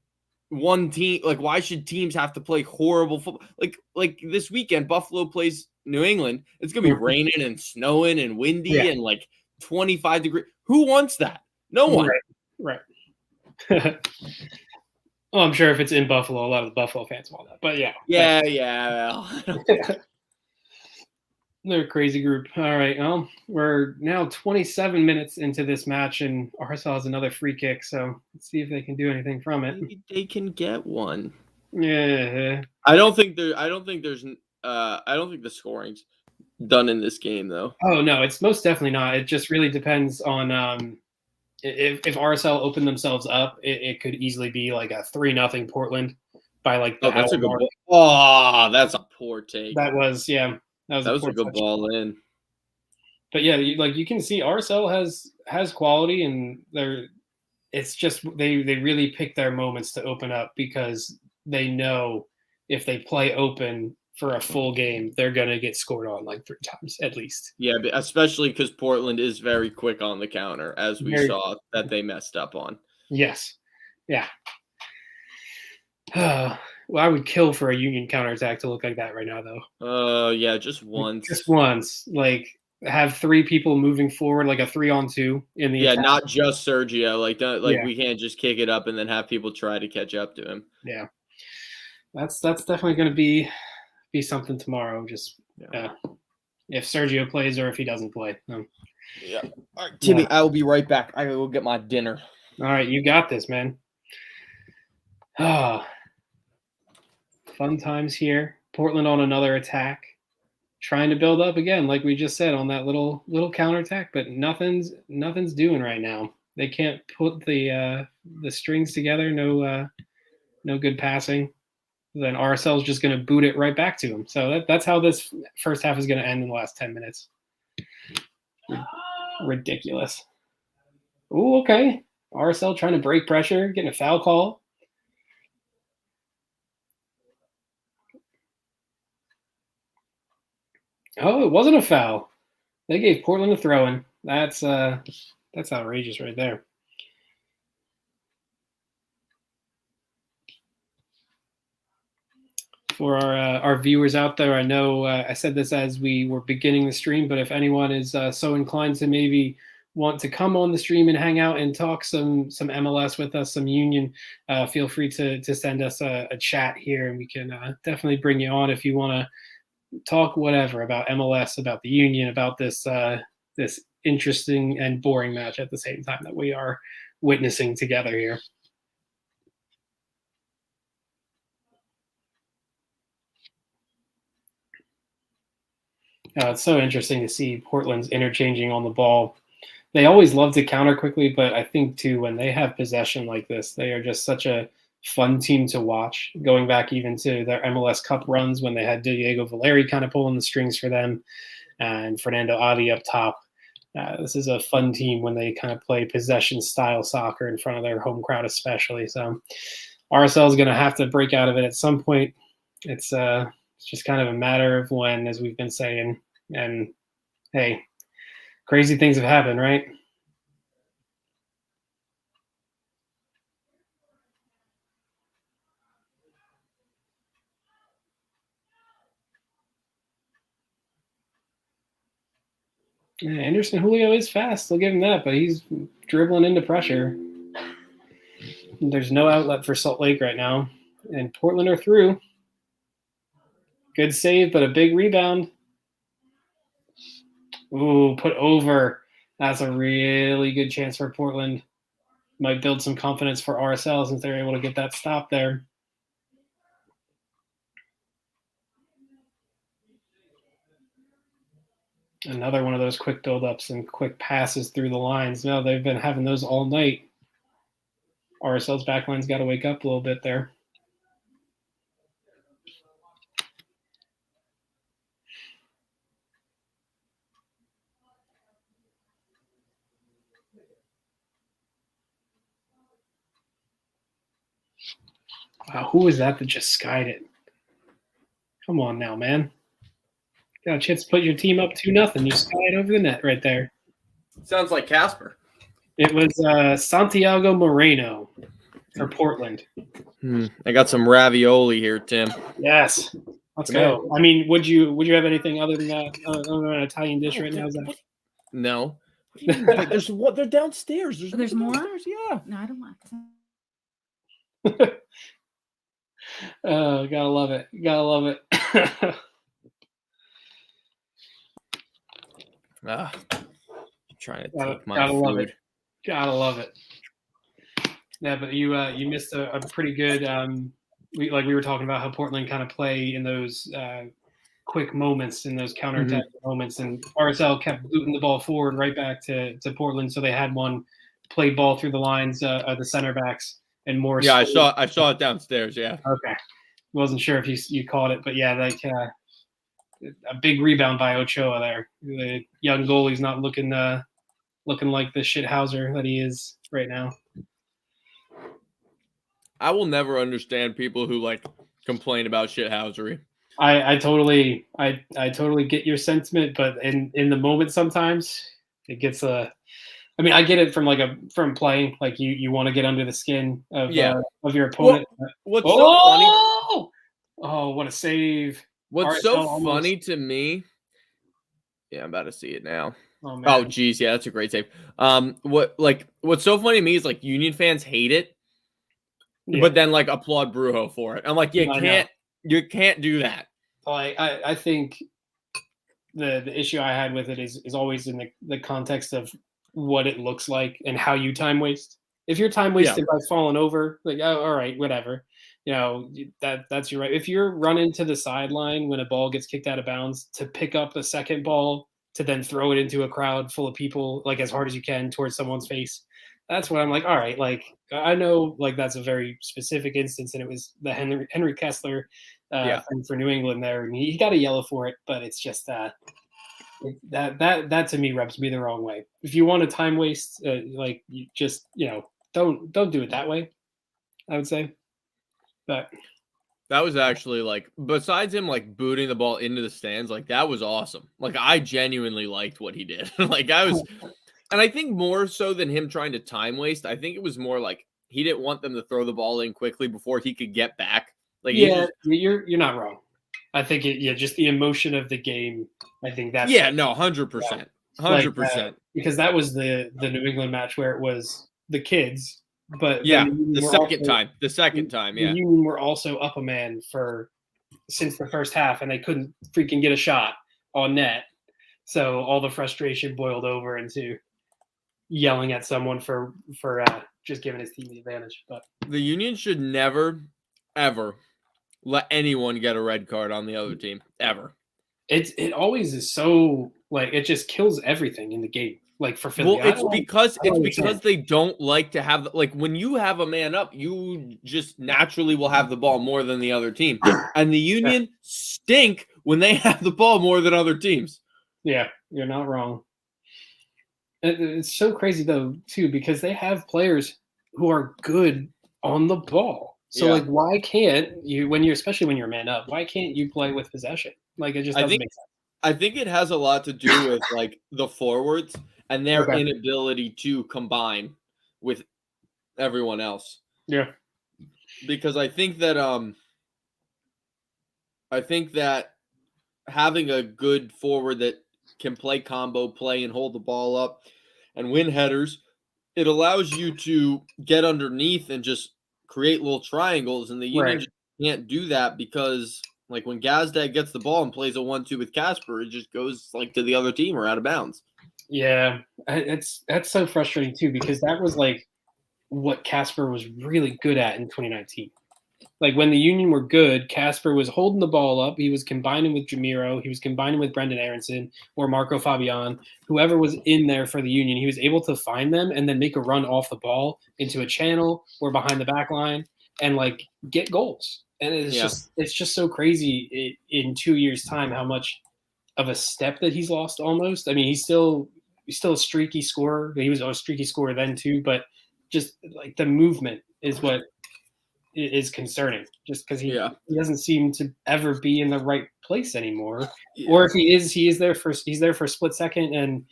Speaker 1: why should teams have to play horrible football? Like this weekend, Buffalo plays New England. It's gonna be raining and snowing and windy and like 25 degrees. Who wants that? No one.
Speaker 2: Right. Well, I'm sure if it's in Buffalo, a lot of the Buffalo fans want that. But
Speaker 1: yeah.
Speaker 2: They're a crazy group. All right. Well, we're now 27 minutes into this match, and RSL has another free kick. So let's see if they can do anything from it.
Speaker 1: Maybe they can get one.
Speaker 2: Yeah.
Speaker 1: I don't think the scoring's done in this game though.
Speaker 2: Oh no, it's most definitely not. It just really depends on if RSL open themselves up, it could easily be like a 3-0 Portland by like the
Speaker 1: that's a good ball. Oh, that's a poor take.
Speaker 2: That was That was a
Speaker 1: good ball in.
Speaker 2: But yeah, you can see RSL has quality, and it's just they really pick their moments to open up because they know if they play open for a full game, they're gonna get scored on like 3 times at least.
Speaker 1: Yeah, but especially because Portland is very quick on the counter, as we saw that they messed up on.
Speaker 2: Yes. Yeah. Well, I would kill for a Union counterattack to look like that right now, though.
Speaker 1: Yeah, just once.
Speaker 2: Just once. Like, have 3 people moving forward, like a 3-on-2 in the attack.
Speaker 1: Not just Sergio. We can't just kick it up and then have people try to catch up to him.
Speaker 2: Yeah. That's definitely going to be something tomorrow. Just if Sergio plays or if he doesn't play.
Speaker 1: Yeah. All right, Timmy, I will be right back. I will get my dinner.
Speaker 2: All right, you got this, man. Fun times here. Portland on another attack, trying to build up again, like we just said, on that little counterattack, but nothing's doing right now. They can't put the strings together. No good passing. Then RSL is just going to boot it right back to them. So that's how this first half is going to end in the last 10 minutes. Ridiculous. Ooh, okay. RSL trying to break pressure, getting a foul call. Oh, it wasn't a foul. They gave Portland a throw-in. That's outrageous right there. For our viewers out there, I know I said this as we were beginning the stream, but if anyone is so inclined to maybe want to come on the stream and hang out and talk some MLS with us, some Union, feel free to send us a chat here, and we can definitely bring you on if you want to talk whatever about MLS, about the Union, about this this interesting and boring match at the same time that we are witnessing together here. It's so interesting to see Portland's interchanging on the ball. They always love to counter quickly, but I think too when they have possession like this, they are just such a fun team to watch. Going back even to their MLS Cup runs when they had Diego Valeri kind of pulling the strings for them and Fernando Adi up top. This is a fun team when they kind of play possession style soccer in front of their home crowd, especially. So RSL is going to have to break out of it at some point. It's just kind of a matter of when, as we've been saying. And hey, crazy things have happened, right? Yeah, Anderson Julio is fast. I'll give him that, but he's dribbling into pressure. There's no outlet for Salt Lake right now. And Portland are through. Good save, but a big rebound. Ooh, put over. That's a really good chance for Portland. Might build some confidence for RSL since they're able to get that stop there. Another one of those quick build-ups and quick passes through the lines. No, they've been having those all night. RSL's backline's got to wake up a little bit there. Wow, who was that just skied it? Come on now, man. Got a chance to put your team up 2-0. You skied over the net right there.
Speaker 1: Sounds like Casper.
Speaker 2: It was Santiago Moreno for Portland.
Speaker 1: I got some ravioli here, Tim.
Speaker 2: Yes. Let's go. I mean, would you have anything other than that? Other than an Italian dish right now? Is that...
Speaker 1: No. There's what? They're downstairs.
Speaker 3: There's more?
Speaker 1: Downstairs. Yeah.
Speaker 3: No, I don't want.
Speaker 2: Oh, gotta love it. Gotta love it.
Speaker 1: Trying to take my
Speaker 2: gotta
Speaker 1: food.
Speaker 2: love it. Gotta love it. Yeah, but you missed a pretty good. We were talking about how Portland kind of play in those quick moments, in those counterattack moments, and RSL kept booting the ball forward right back to Portland. So they had one played ball through the lines of the center backs and more.
Speaker 1: Yeah, I saw it downstairs. Yeah.
Speaker 2: Okay. Wasn't sure if you caught it, but yeah, like a big rebound by Ochoa there. The young goalie's not looking like the shithouser that he is right now.
Speaker 1: I will never understand people who like complain about shithousery.
Speaker 2: I totally get your sentiment, but in the moment sometimes it gets I mean, I get it from playing. Like you want to get under the skin of your opponent.
Speaker 1: What's so funny?
Speaker 2: Oh, what a save!
Speaker 1: What's so funny to me? Yeah, I'm about to see it now. Oh, geez, yeah, that's a great save. What's so funny to me is like Union fans hate it, but then like applaud Brujo for it. I'm like, you can't do that.
Speaker 2: I think the issue I had with it is always in the context of what it looks like and how you time waste. If you're time wasted by falling over, like, oh, all right, whatever. You know, that's your right. If you're running to the sideline when a ball gets kicked out of bounds to pick up the second ball to then throw it into a crowd full of people, like as hard as you can towards someone's face, that's when I'm like, all right, like I know like that's a very specific instance, and it was the Henry Kessler thing for New England there, and he got a yellow for it, but it's just That to me rubs me the wrong way. If you want to time waste, like you just don't do it that way. I would say, but
Speaker 1: That was actually like, besides him like booting the ball into the stands, like that was awesome. Like I genuinely liked what he did. Like and I think more so than him trying to time waste, I think it was more like he didn't want them to throw the ball in quickly before he could get back. Like
Speaker 2: yeah, you're not wrong. I think just the emotion of the game. I think that's
Speaker 1: 100%, 100%.
Speaker 2: Because that was the New England match where it was the kids, but
Speaker 1: Yeah,
Speaker 2: then
Speaker 1: the second time,
Speaker 2: the
Speaker 1: yeah.
Speaker 2: Union were also up a man since the first half, and they couldn't freaking get a shot on net. So all the frustration boiled over into yelling at someone for just giving his team the advantage. But
Speaker 1: the Union should never, ever let anyone get a red card on the other team ever.
Speaker 2: It always is so like it just kills everything in the game. Like for Philly,
Speaker 1: well, it's because they don't like to have like when you have a man up, you just naturally will have the ball more than the other team, and the Union stink when they have the ball more than other teams.
Speaker 2: Yeah, you're not wrong. It's so crazy though too because they have players who are good on the ball. So like, why can't you especially when you're man up? Why can't you play with possession? Like it just doesn't make sense.
Speaker 1: I think it has a lot to do with like the forwards and their inability to combine with everyone else.
Speaker 2: Yeah,
Speaker 1: because I think that having a good forward that can play combo play and hold the ball up and win headers, it allows you to get underneath and just create little triangles, and the Union just can't do that because like when Gazdag gets the ball and plays a 1-2 with Casper, it just goes like to the other team or out of bounds.
Speaker 2: Yeah, that's so frustrating too because that was like what Casper was really good at in 2019. Like when the Union were good, Casper was holding the ball up. He was combining with Jamiro. He was combining with Brendan Aronson or Marco Fabian, whoever was in there for the Union. He was able to find them and then make a run off the ball into a channel or behind the back line and like get goals. And it's just so crazy in 2 years' time how much of a step that he's lost almost. I mean, he's still a streaky scorer. He was a streaky scorer then too, but just like the movement is what is concerning just because he doesn't seem to ever be in the right place anymore. Or if he is there for a split second and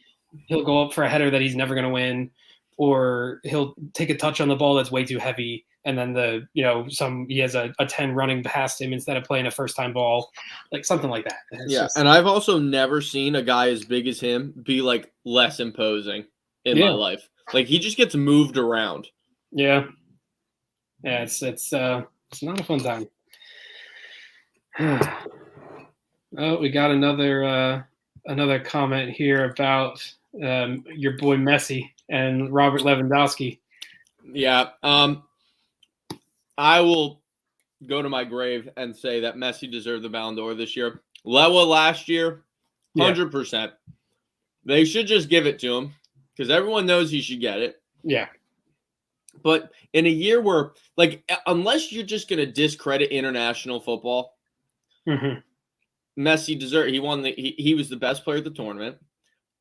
Speaker 2: he'll go up for a header that he's never going to win, or he'll take a touch on the ball that's way too heavy and then he has a 10 running past him instead of playing a first time ball, like something like that.
Speaker 1: And I've also never seen a guy as big as him be like less imposing in my life. Like he just gets moved around.
Speaker 2: Yeah, it's not a fun time. Oh, we got another comment here about your boy Messi and Robert Lewandowski.
Speaker 1: Yeah, I will go to my grave and say that Messi deserved the Ballon d'Or this year. Lewa last year, 100%. They should just give it to him because everyone knows he should get it.
Speaker 2: Yeah.
Speaker 1: But in a year where, like, unless you're just going to discredit international football, Messi deserved. He won he was the best player at the tournament.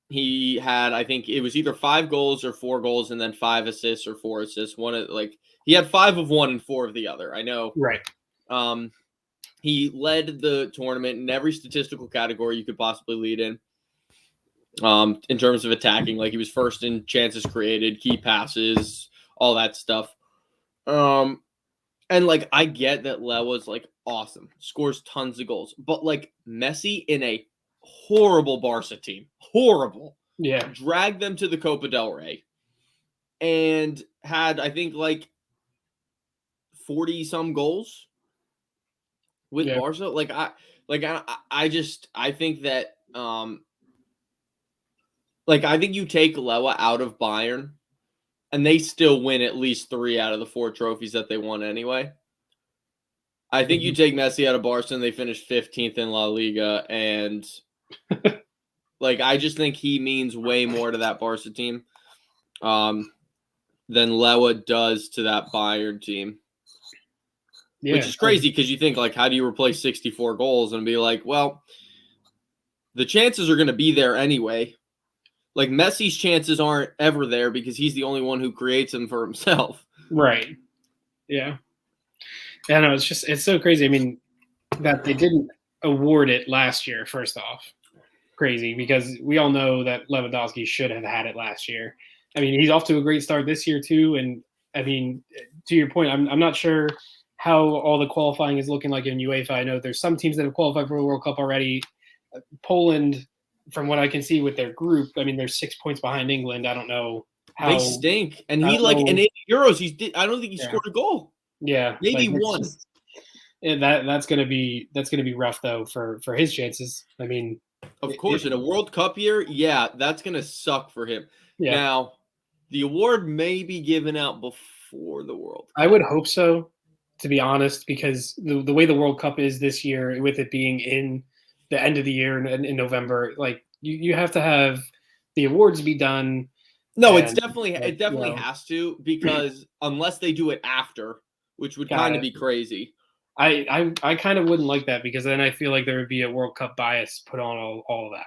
Speaker 1: He had, I think, it was either 5 goals or 4 goals, and then 5 assists or 4 assists. He had 5 of one and 4 of the other. I know.
Speaker 2: Right.
Speaker 1: He led the tournament in every statistical category you could possibly lead in terms of attacking. Like he was first in chances created, key passes, all that stuff. And like I get that Lewa's like awesome, scores tons of goals, but like Messi in a horrible Barca team, horrible.
Speaker 2: Yeah,
Speaker 1: dragged them to the Copa del Rey, and had I think like 40 some goals with Barca. I think that I think you take Lewa out of Bayern and they still win at least 3 out of the 4 trophies that they won anyway. I think you take Messi out of Barca and they finished 15th in La Liga, and I just think he means way more to that Barca team than Lewa does to that Bayern team. Yeah, which is crazy because you think, like, how do you replace 64 goals and be like, well, the chances are going to be there anyway. Like Messi's chances aren't ever there because he's the only one who creates them for himself.
Speaker 2: Right. Yeah. Yeah, no, it's so crazy. I mean, that they didn't award it last year, first off. Crazy, because we all know that Lewandowski should have had it last year. I mean, he's off to a great start this year too. And I mean, to your point, I'm not sure how all the qualifying is looking like in UEFA. I know there's some teams that have qualified for the World Cup already. Poland, from what I can see with their group, I mean, they're 6 points behind England. I don't know how
Speaker 1: they stink. And he and in Euros, I don't think he scored a goal.
Speaker 2: Yeah,
Speaker 1: maybe one.
Speaker 2: That's gonna be rough though for his chances. I mean,
Speaker 1: of course, in a World Cup year, yeah, that's gonna suck for him. Yeah. Now, the award may be given out before the World Cup.
Speaker 2: I would hope so, to be honest, because the way the World Cup is this year, with it being in the end of the year in November, like you have to have the awards be done.
Speaker 1: No, it definitely has to, because unless they do it after, which would kind of be crazy.
Speaker 2: I kind of wouldn't like that, because then I feel like there would be a World Cup bias put on all of that,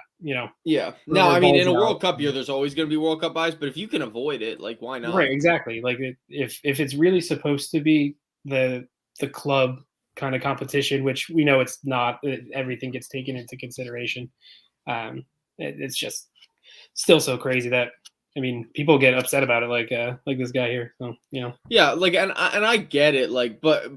Speaker 1: Yeah. Now, I mean, in a World Cup year, there's always going to be World Cup bias, but if you can avoid it, like, why not?
Speaker 2: Right, exactly. Like, if it's really supposed to be the club kind of competition, which we know it's not, everything gets taken into consideration. It's just still so crazy that, I mean, people get upset about it, like this guy here. So,
Speaker 1: Yeah, like, and I get it, like, but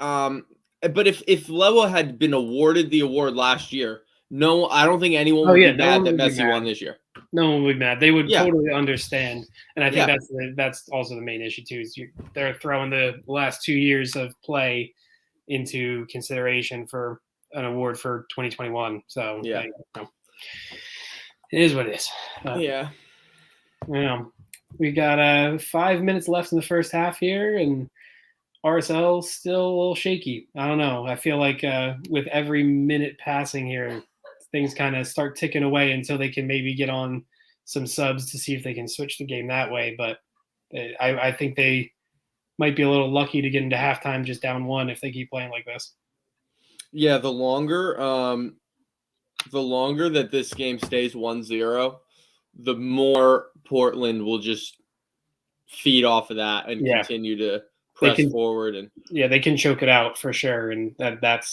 Speaker 1: if Lewa had been awarded the award last year, no, I don't think anyone would be mad that Messi won this year.
Speaker 2: No one would be mad. They would totally understand, and I think that's also the main issue too. Is they're throwing the last 2 years of play into consideration for an award for 2021. So
Speaker 1: yeah,
Speaker 2: it is what it is.
Speaker 1: Yeah.
Speaker 2: We got 5 minutes left in the first half here, and RSL still a little shaky. I don't know. I feel like with every minute passing here, things kind of start ticking away until they can maybe get on some subs to see if they can switch the game that way. But I think they might be a little lucky to get into halftime just down 1 if they keep playing like this.
Speaker 1: Yeah, the longer that this game stays 1-0, the more Portland will just feed off of that and continue to press forward. And
Speaker 2: they can choke it out for sure. And that's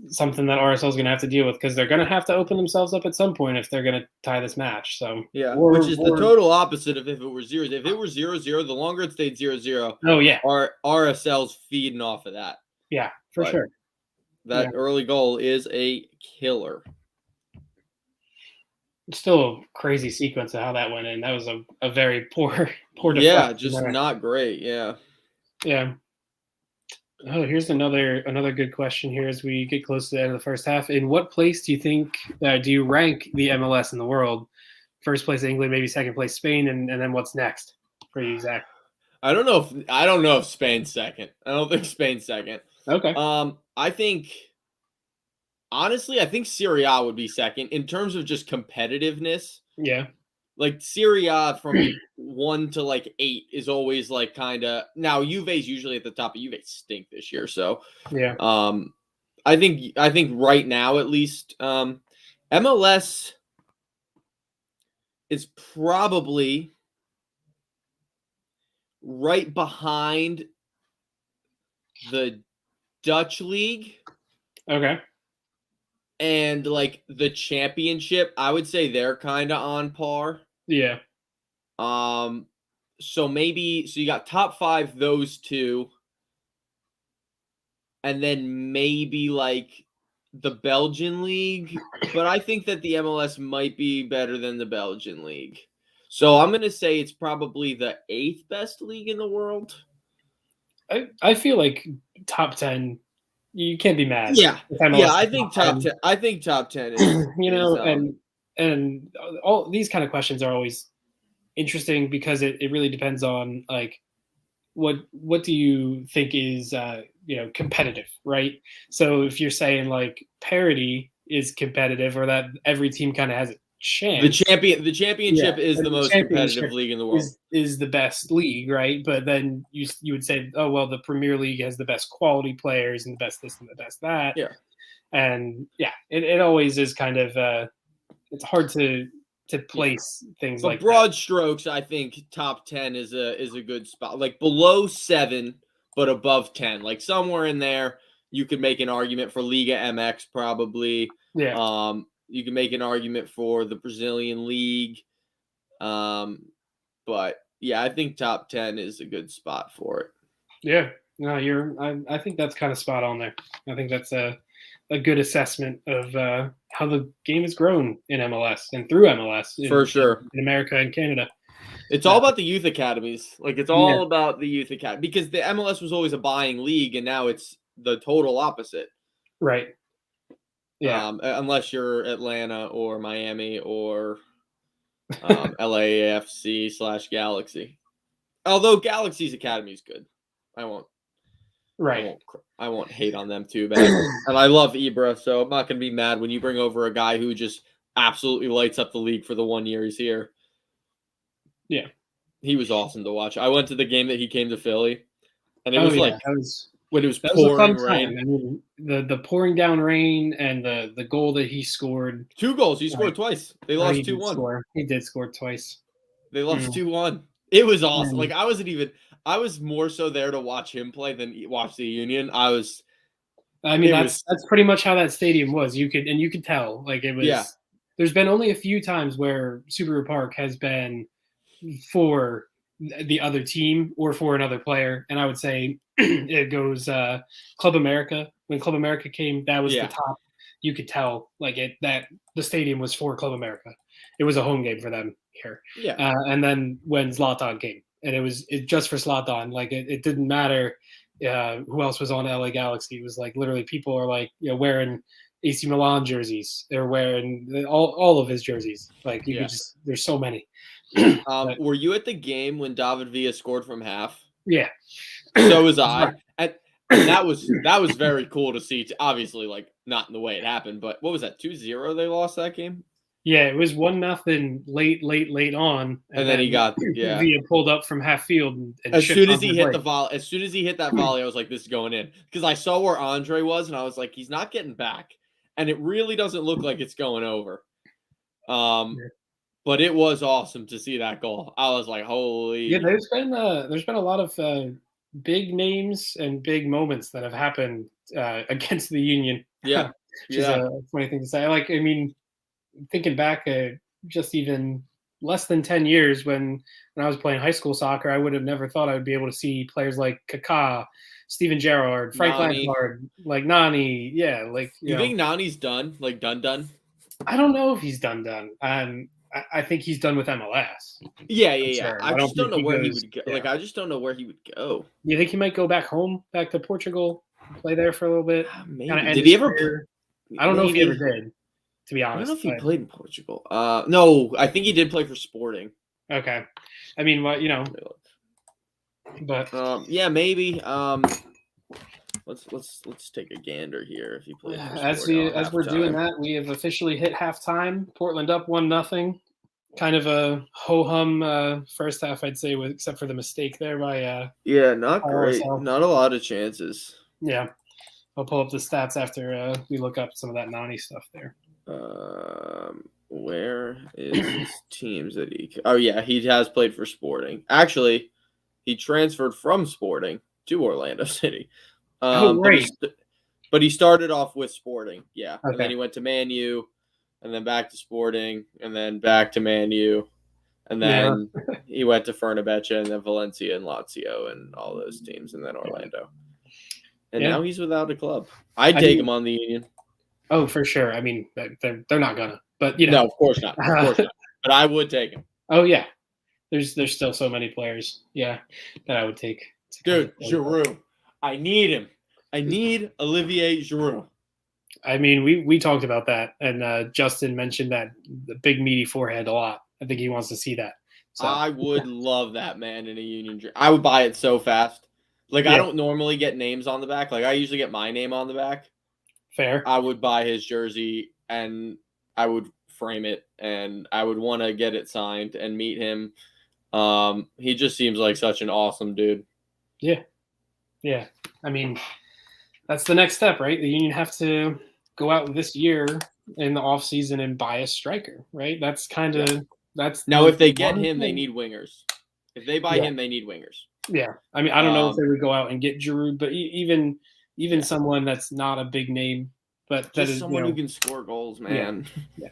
Speaker 2: something that RSL is going to have to deal with, because they're going to have to open themselves up at some point if they're going to tie this match. So
Speaker 1: which is the total opposite of if it were 0. If it were 0-0, the longer it stayed 0-0, RSL's feeding off of that.
Speaker 2: Yeah, for sure.
Speaker 1: That early goal is a killer.
Speaker 2: It's still a crazy sequence of how that went in. That was a very poor
Speaker 1: Yeah, just not great. Yeah.
Speaker 2: Oh, here's another good question here as we get close to the end of the first half. In what place do you think do you rank the MLS in the world? First place England, maybe second place Spain, and then what's next for you, Zach?
Speaker 1: I don't know if Spain's second. I don't think Spain's second.
Speaker 2: Okay.
Speaker 1: Honestly, I think Serie A would be second in terms of just competitiveness.
Speaker 2: Yeah.
Speaker 1: Like Serie A from 1 to like 8 is always like kind of, now Juve's usually at the top, but Juve stink this year. So I think right now at least MLS is probably right behind the Dutch league.
Speaker 2: Okay.
Speaker 1: And like the championship, I would say they're kind of on par.
Speaker 2: Yeah.
Speaker 1: So you got top 5, those two, and then maybe like the Belgian league, but I think that the MLS might be better than the Belgian league. So I'm going to say it's probably the 8th best league in the world.
Speaker 2: I feel like top 10, you can't be mad.
Speaker 1: Yeah. I think top 10. I think top 10 is,
Speaker 2: and all these kind of questions are always interesting, because it really depends on like what do you think is competitive, right? So if you're saying like parity is competitive, or that every team kind of has a chance,
Speaker 1: the championship is the most competitive league in the world,
Speaker 2: is the best league, right? But then you would say, oh well, the Premier League has the best quality players and the best this and the best that. And yeah, it always is kind of it's hard to place things
Speaker 1: But
Speaker 2: like
Speaker 1: broad strokes, I think top 10 is a good spot. Like below 7, but above 10, like somewhere in there, you could make an argument for Liga MX probably.
Speaker 2: that. Yeah.
Speaker 1: You can make an argument for the Brazilian League. But yeah, I think top 10 is a good spot for it.
Speaker 2: Yeah. No, I think that's kind of spot on there. I think that's a good assessment of how the game has grown in MLS and through MLS
Speaker 1: For sure.
Speaker 2: in America and Canada.
Speaker 1: It's all about the youth academies. Like it's all about the youth academy because the MLS was always a buying league and now it's the total opposite.
Speaker 2: Right. Yeah.
Speaker 1: Unless you're Atlanta or Miami or LAFC / Galaxy. Although Galaxy's academy is good. I won't hate on them too bad. And I love Ibra, so I'm not going to be mad when you bring over a guy who just absolutely lights up the league for the 1 year he's here.
Speaker 2: Yeah.
Speaker 1: He was awesome to watch. I went to the game that he came to Philly, and it was when it was pouring rain.
Speaker 2: I mean, the pouring down rain and the goal that he scored.
Speaker 1: 2 goals. He scored twice. They lost 2-1.
Speaker 2: He did score twice.
Speaker 1: They lost 2-1. It was awesome. Like I was more so there to watch him play than watch the Union. That's
Speaker 2: pretty much how that stadium was. You could tell like it was. Yeah. There's been only a few times where Subaru Park has been for the other team or for another player, and I would say it goes Club America. When Club America came, that was the top. You could tell that the stadium was for Club America. It was a home game for them here.
Speaker 1: Yeah.
Speaker 2: And then when Zlatan came, and it was just for Zlatan. Like it didn't matter who else was on LA Galaxy. It was like literally people are wearing AC Milan jerseys. They're wearing all of his jerseys. Like you could just there's so many.
Speaker 1: Were you at the game when David Villa scored from half?
Speaker 2: Yeah.
Speaker 1: So was I. And that was very cool to see. Obviously, like not in the way it happened, but what was that? 2-0 they lost that game?
Speaker 2: Yeah, it was 1-0 late on.
Speaker 1: And then he got
Speaker 2: Villa pulled up from half field and
Speaker 1: as soon as he hit that volley, I was like, this is going in. Because I saw where Andre was and I was like, he's not getting back. And it really doesn't look like it's going over. But it was awesome to see that goal. I was like, holy.
Speaker 2: Yeah, there's been a lot of big names and big moments that have happened against the Union.
Speaker 1: Yeah.
Speaker 2: Which is a funny thing to say. Like, I mean, thinking back just even less than 10 years when I was playing high school soccer, I would have never thought I would be able to see players like Kaká, Steven Gerrard, Frank Lampard, like Nani. Yeah, like
Speaker 1: you think Nani's done? Like done?
Speaker 2: I don't know if he's done. I think he's done with MLS.
Speaker 1: Yeah. Sure. I just don't know where he would go. Yeah. Like I just don't know where he would go.
Speaker 2: You think he might go back to Portugal, play there for a little bit?
Speaker 1: Maybe. Did he ever?
Speaker 2: I don't know if he ever did. To be honest,
Speaker 1: I don't know if he played in Portugal. No, I think he did play for Sporting.
Speaker 2: Okay, I mean, but
Speaker 1: yeah, maybe. Let's take a gander here. If he plays
Speaker 2: as we're doing that, we have officially hit halftime. Portland up 1-0. Kind of a ho hum first half, I'd say, except for the mistake there by
Speaker 1: not great. Not a lot of chances.
Speaker 2: Yeah, I'll pull up the stats after we look up some of that Nani stuff there.
Speaker 1: Where is his teams that he? Oh yeah, he has played for Sporting. Actually, he transferred from Sporting to Orlando City.
Speaker 2: Right.
Speaker 1: But he started off with Sporting, yeah,
Speaker 2: okay.
Speaker 1: And then he went to Man U, and then back to Sporting, and then back to Man U, and then he went to Fenerbahce, and then Valencia and Lazio, and all those teams, and then Orlando. And now he's without a club. I'd take him on the Union.
Speaker 2: Oh, for sure. I mean, they're not gonna, but
Speaker 1: no, of course not. But I would take him.
Speaker 2: Oh yeah, there's still so many players, that I would take.
Speaker 1: Dude, Giroud, I need him. I need Olivier Giroud.
Speaker 2: I mean, we talked about that, and Justin mentioned that the big meaty forehead a lot. I think he wants to see that. So.
Speaker 1: I would love that man in a Union jersey. I would buy it so fast. Like I don't normally get names on the back. Like I usually get my name on the back.
Speaker 2: Fair.
Speaker 1: I would buy his jersey and I would frame it and I would want to get it signed and meet him. He just seems like such an awesome dude.
Speaker 2: Yeah. I mean, that's the next step, right? The Union have to go out this year in the off season and buy a striker, right? That's kind of that's
Speaker 1: now
Speaker 2: the
Speaker 1: if they get him,
Speaker 2: thing.
Speaker 1: they need wingers. If they buy him, they need wingers.
Speaker 2: Yeah, I mean, I don't know if they would go out and get Giroud, but even someone that's not a big name, but that
Speaker 1: just
Speaker 2: is
Speaker 1: someone who can score goals, man.
Speaker 2: Yeah.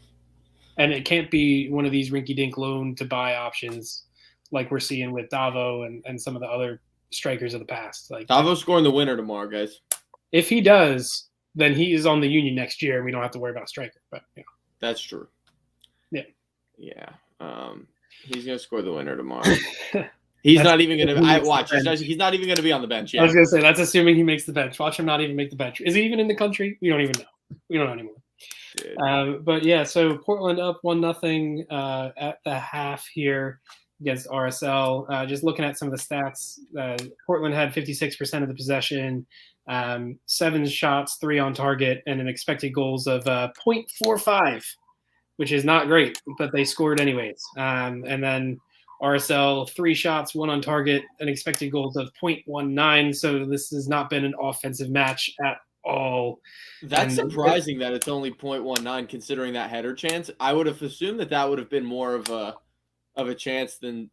Speaker 2: And it can't be one of these rinky-dink loan to buy options like we're seeing with Davo and some of the other strikers of the past. Like
Speaker 1: Davo's scoring the winner tomorrow, guys.
Speaker 2: If he does, then he is on the Union next year, and we don't have to worry about a striker. But
Speaker 1: that's true.
Speaker 2: Yeah.
Speaker 1: He's gonna score the winner tomorrow. He's not even gonna. I watch. He's not even gonna be on the bench yet.
Speaker 2: I was gonna say that's assuming he makes the bench. Watch him not even make the bench. Is he even in the country? We don't even know. We don't know anymore. But yeah, so Portland up 1-0 at the half here against RSL. Just looking at some of the stats, Portland had 56% of the possession, 7 shots, 3 on target, and an expected goals of 0.45, which is not great, but they scored anyways. And then RSL 3 shots, 1 on target, and expected goals of 0.19. So this has not been an offensive match at all.
Speaker 1: That's surprising that it's only 0.19 considering that header chance. I would have assumed that would have been more of a chance than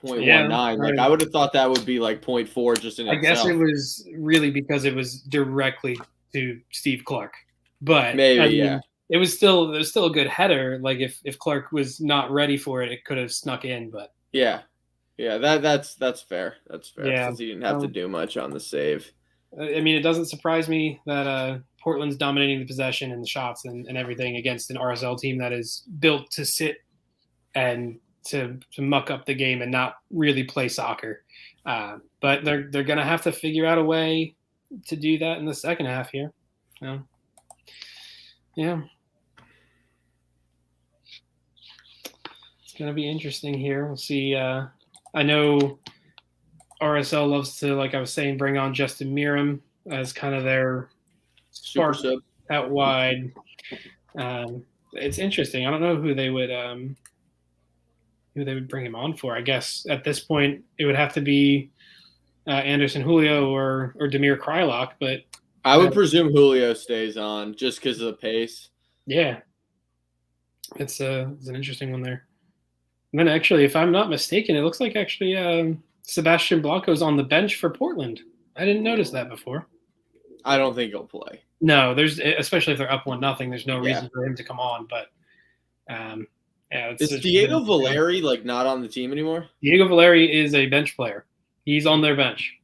Speaker 1: 0.19.
Speaker 2: Yeah,
Speaker 1: like I would have thought that would be like 0.4 just in itself.
Speaker 2: I guess it was really because it was directly to Steve Clark. But
Speaker 1: maybe yeah.
Speaker 2: It was still a good header. Like if Clark was not ready for it, it could have snuck in. But
Speaker 1: yeah, that's fair. That's fair.
Speaker 2: Yeah,
Speaker 1: since he didn't have to do much on the save.
Speaker 2: I mean, it doesn't surprise me that Portland's dominating the possession and the shots and everything against an RSL team that is built to sit and to muck up the game and not really play soccer. But they're going to have to figure out a way to do that in the second half here. Yeah. It's going to be interesting here. We'll see. I know RSL loves to, like I was saying, bring on Justin Meram as kind of their spark out wide. It's interesting. I don't know who they would bring him on for. I guess at this point it would have to be Anderson Julio or Damir Kreilach, but
Speaker 1: I would presume Julio stays on just because of the pace.
Speaker 2: Yeah, it's an interesting one there. And then actually, if I'm not mistaken, it looks like actually Sebastian Blanco's on the bench for Portland. I didn't notice that before.
Speaker 1: I don't think he'll play.
Speaker 2: No, especially if they're up 1-0, there's no reason for him to come on. But
Speaker 1: is Diego Valeri not on the team anymore?
Speaker 2: Diego Valeri is a bench player. He's on their bench.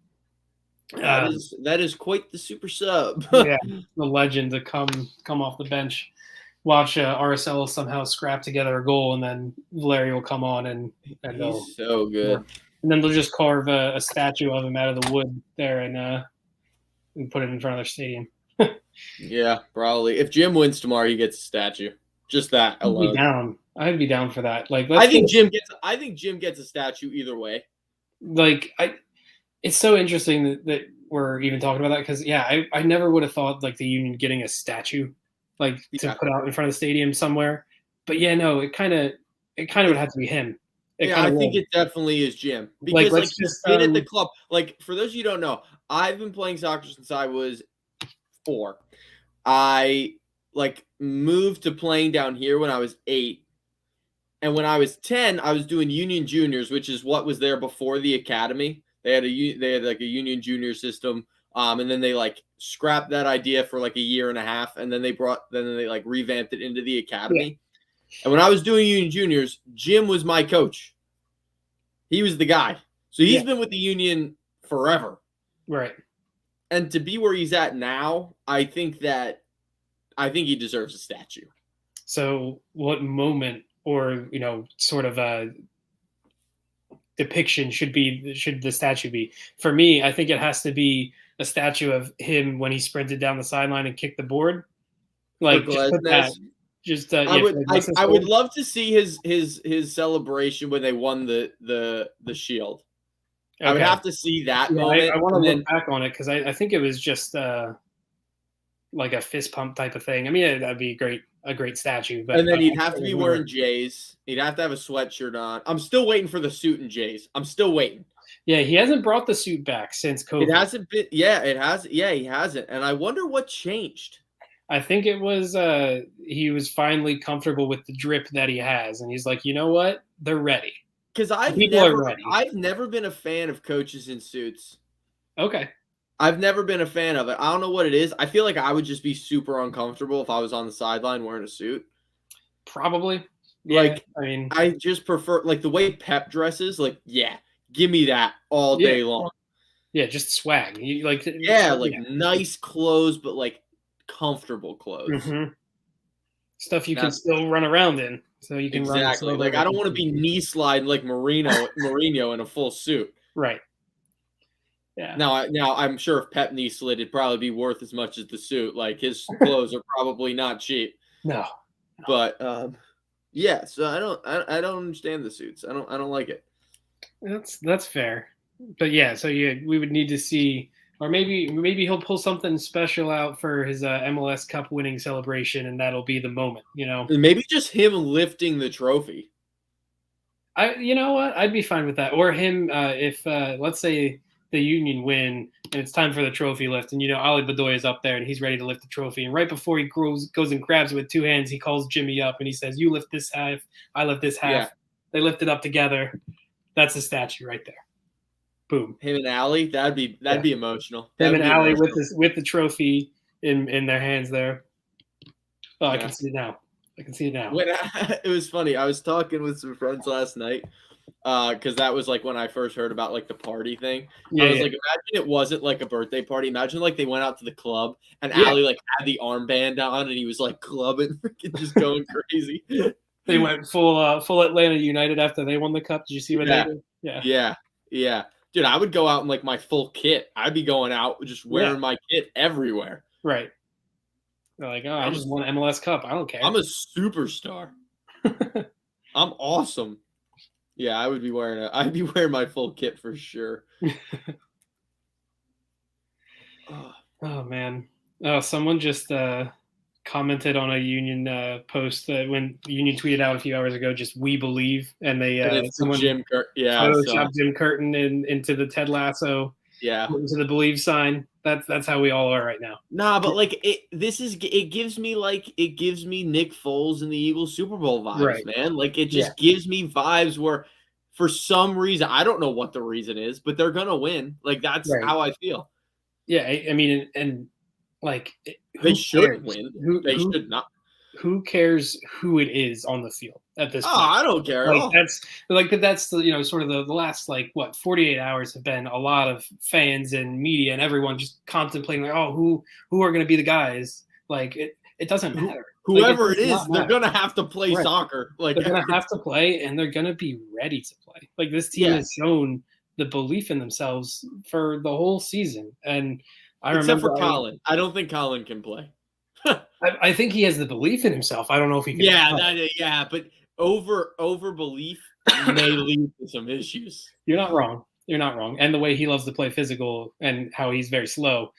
Speaker 1: That is quite the super sub.
Speaker 2: Yeah, the legend to come off the bench. Watch RSL somehow scrap together a goal, and then Valeri will come on and
Speaker 1: he's so good.
Speaker 2: Yeah. And then they'll just carve a statue of him out of the wood there and put it in front of their stadium.
Speaker 1: Yeah, probably. If Jim wins tomorrow, he gets a statue. Just that alone.
Speaker 2: I'd be down for that.
Speaker 1: I think Jim gets a statue either way.
Speaker 2: It's so interesting that we're even talking about that because I never would have thought the Union getting a statue to put out in front of the stadium somewhere. But it kind of would have to be him.
Speaker 1: I think it definitely is Jim because he's been at the club. For those of you who don't know, I've been playing soccer since I was 4. I moved to playing down here when I was 8. And when I was 10, I was doing Union Juniors, which is what was there before the academy. They had a Union Junior system, and then they scrapped that idea for a year and a half, and then they revamped it into the academy. Yeah. And when I was doing Union Juniors, Jim was my coach. He was the guy, so he's been with the Union forever,
Speaker 2: right?
Speaker 1: And to be where he's at now, I think he deserves a statue.
Speaker 2: So, what moment or sort of a depiction should the statue be? For me, I think it has to be a statue of him when he sprinted down the sideline and kicked the board.
Speaker 1: I would love to see his celebration when they won the shield. Okay. I would have to see that moment.
Speaker 2: I want to look back on it because I think it was just a fist pump type of thing. I mean, that'd be a great statue. But
Speaker 1: and then he'd have to be wearing J's. He'd have to have a sweatshirt on. I'm still waiting for the suit and J's. I'm still waiting.
Speaker 2: Yeah, he hasn't brought the suit back since COVID.
Speaker 1: It hasn't been. Yeah, it has. Yeah, he hasn't. And I wonder what changed.
Speaker 2: I think it was he was finally comfortable with the drip that he has, and he's like, you know what? They're ready.
Speaker 1: Because
Speaker 2: People are ready.
Speaker 1: I've never been a fan of coaches in suits.
Speaker 2: Okay.
Speaker 1: I've never been a fan of it. I don't know what it is. I feel like I would just be super uncomfortable if I was on the sideline wearing a suit.
Speaker 2: Probably. Yeah,
Speaker 1: Like,
Speaker 2: I mean,
Speaker 1: I just prefer like the way Pep dresses. Like, yeah, give me that all
Speaker 2: yeah.
Speaker 1: day long.
Speaker 2: Yeah, just swag. You like
Speaker 1: Nice clothes, but like comfortable clothes.
Speaker 2: Mm-hmm. Stuff you can still run around in, so you can
Speaker 1: exactly. Like I don't want to be knee sliding like Mourinho in a full suit.
Speaker 2: Right. Yeah.
Speaker 1: Now I'm sure if Pep knee slid, it'd probably be worth as much as the suit. Like his clothes are probably not cheap.
Speaker 2: No.
Speaker 1: But yeah. So I don't understand the suits. I don't like it.
Speaker 2: That's fair. But yeah, so we would need to see, or maybe he'll pull something special out for his MLS Cup winning celebration, and that'll be the moment.
Speaker 1: And maybe just him lifting the trophy.
Speaker 2: You know what? I'd be fine with that. Or him, if let's say the Union win and it's time for the trophy lift, and Ali Bedoya is up there and he's ready to lift the trophy, and right before he goes and grabs it with two hands, he calls Jimmy up and he says, "You lift this half, I lift this half." Yeah. They lift it up together. That's a statue right there. Boom.
Speaker 1: Him and Ali, that'd be emotional.
Speaker 2: Him and Ali with the trophy in their hands there. Oh, yeah. I can see it now.
Speaker 1: It was funny. I was talking with some friends last night because that was like when I first heard about like the party thing. Yeah, I was like, imagine it wasn't like a birthday party. Imagine like they went out to the club and Ali like had the armband on and he was like clubbing, freaking just going crazy.
Speaker 2: They went full Atlanta United after they won the cup. Did you see what they did?
Speaker 1: Yeah. Dude, I would go out in like my full kit. I'd be going out just wearing my kit everywhere.
Speaker 2: Right. They're like, oh, I just won MLS Cup. I don't care.
Speaker 1: I'm a superstar. I'm awesome. Yeah, I'd be wearing my full kit for sure.
Speaker 2: Oh man. Oh, someone just commented on a Union post when Union tweeted out a few hours ago, just "We believe," and someone photoshopped Jim Curtin into the Ted Lasso, into the believe sign. That's how we all are right now.
Speaker 1: Nah, but like it gives me Nick Foles and the Eagles Super Bowl vibes, man. Like it just gives me vibes where, for some reason, I don't know what the reason is, but they're gonna win. Like that's how I feel.
Speaker 2: Yeah, I mean, and like
Speaker 1: they should win. They should not.
Speaker 2: Who cares who it is on the field at this point?
Speaker 1: I don't care at all.
Speaker 2: That's sort of the last 48 hours have been a lot of fans and media and everyone just contemplating who are going to be the guys. Like it doesn't matter.
Speaker 1: Whoever it is, they're going to have to play soccer. Like
Speaker 2: they're going to have to play and they're going to be ready to play. Like this team has shown the belief in themselves for the whole season. And
Speaker 1: except for Colin. I don't think Colin can play.
Speaker 2: I think he has the belief in himself. I don't know if he can.
Speaker 1: But over belief may lead to some issues.
Speaker 2: You're not wrong. And the way he loves to play physical and how he's very slow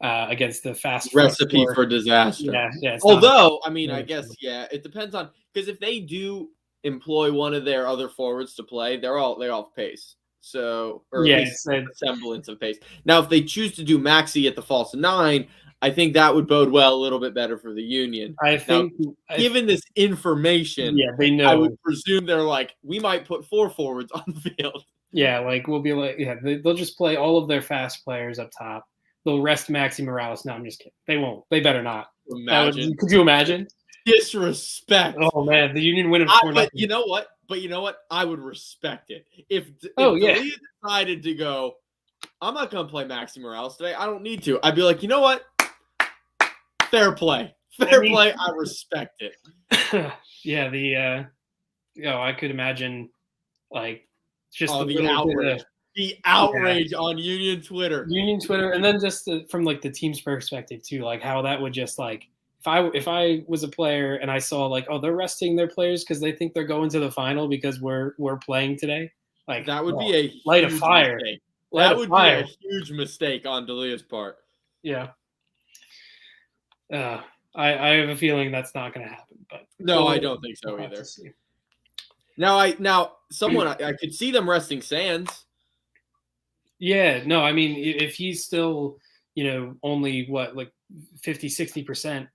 Speaker 2: against the fast
Speaker 1: recipe for disaster.
Speaker 2: Yeah.
Speaker 1: Although, I guess, it depends on, because if they do employ one of their other forwards to play, they're all off pace. So, or at least a semblance of pace. Now, if they choose to do Maxi at the false 9, I think that would bode well a little bit better for the Union. Given this information,
Speaker 2: they know.
Speaker 1: I would presume they're like, we might put 4 forwards on the field.
Speaker 2: Yeah, we'll be they'll just play all of their fast players up top. They'll rest Maxi Morales. No, I'm just kidding. They won't. They better not. Could you imagine?
Speaker 1: Disrespect.
Speaker 2: Oh man, the Union winning 4-0.
Speaker 1: But you know what? I would respect it if Delia decided to go, I'm not going to play Maxi Morales today. I don't need to. I'd be like, you know what? Fair play. I respect it.
Speaker 2: I could imagine just
Speaker 1: the outrage. The outrage on Union Twitter.
Speaker 2: And then just from the team's perspective too, how that would just if I was a player and I saw they're resting their players because they think they're going to the final because we're playing today.
Speaker 1: That would be a
Speaker 2: light a fire.
Speaker 1: Mistake. That would be a huge mistake on Delia's part.
Speaker 2: Yeah. I have a feeling that's not going to happen. But
Speaker 1: no, I don't think so either. Now, someone I could see them resting Sands.
Speaker 2: Yeah, no, I mean, if he's still, only 50, 60%,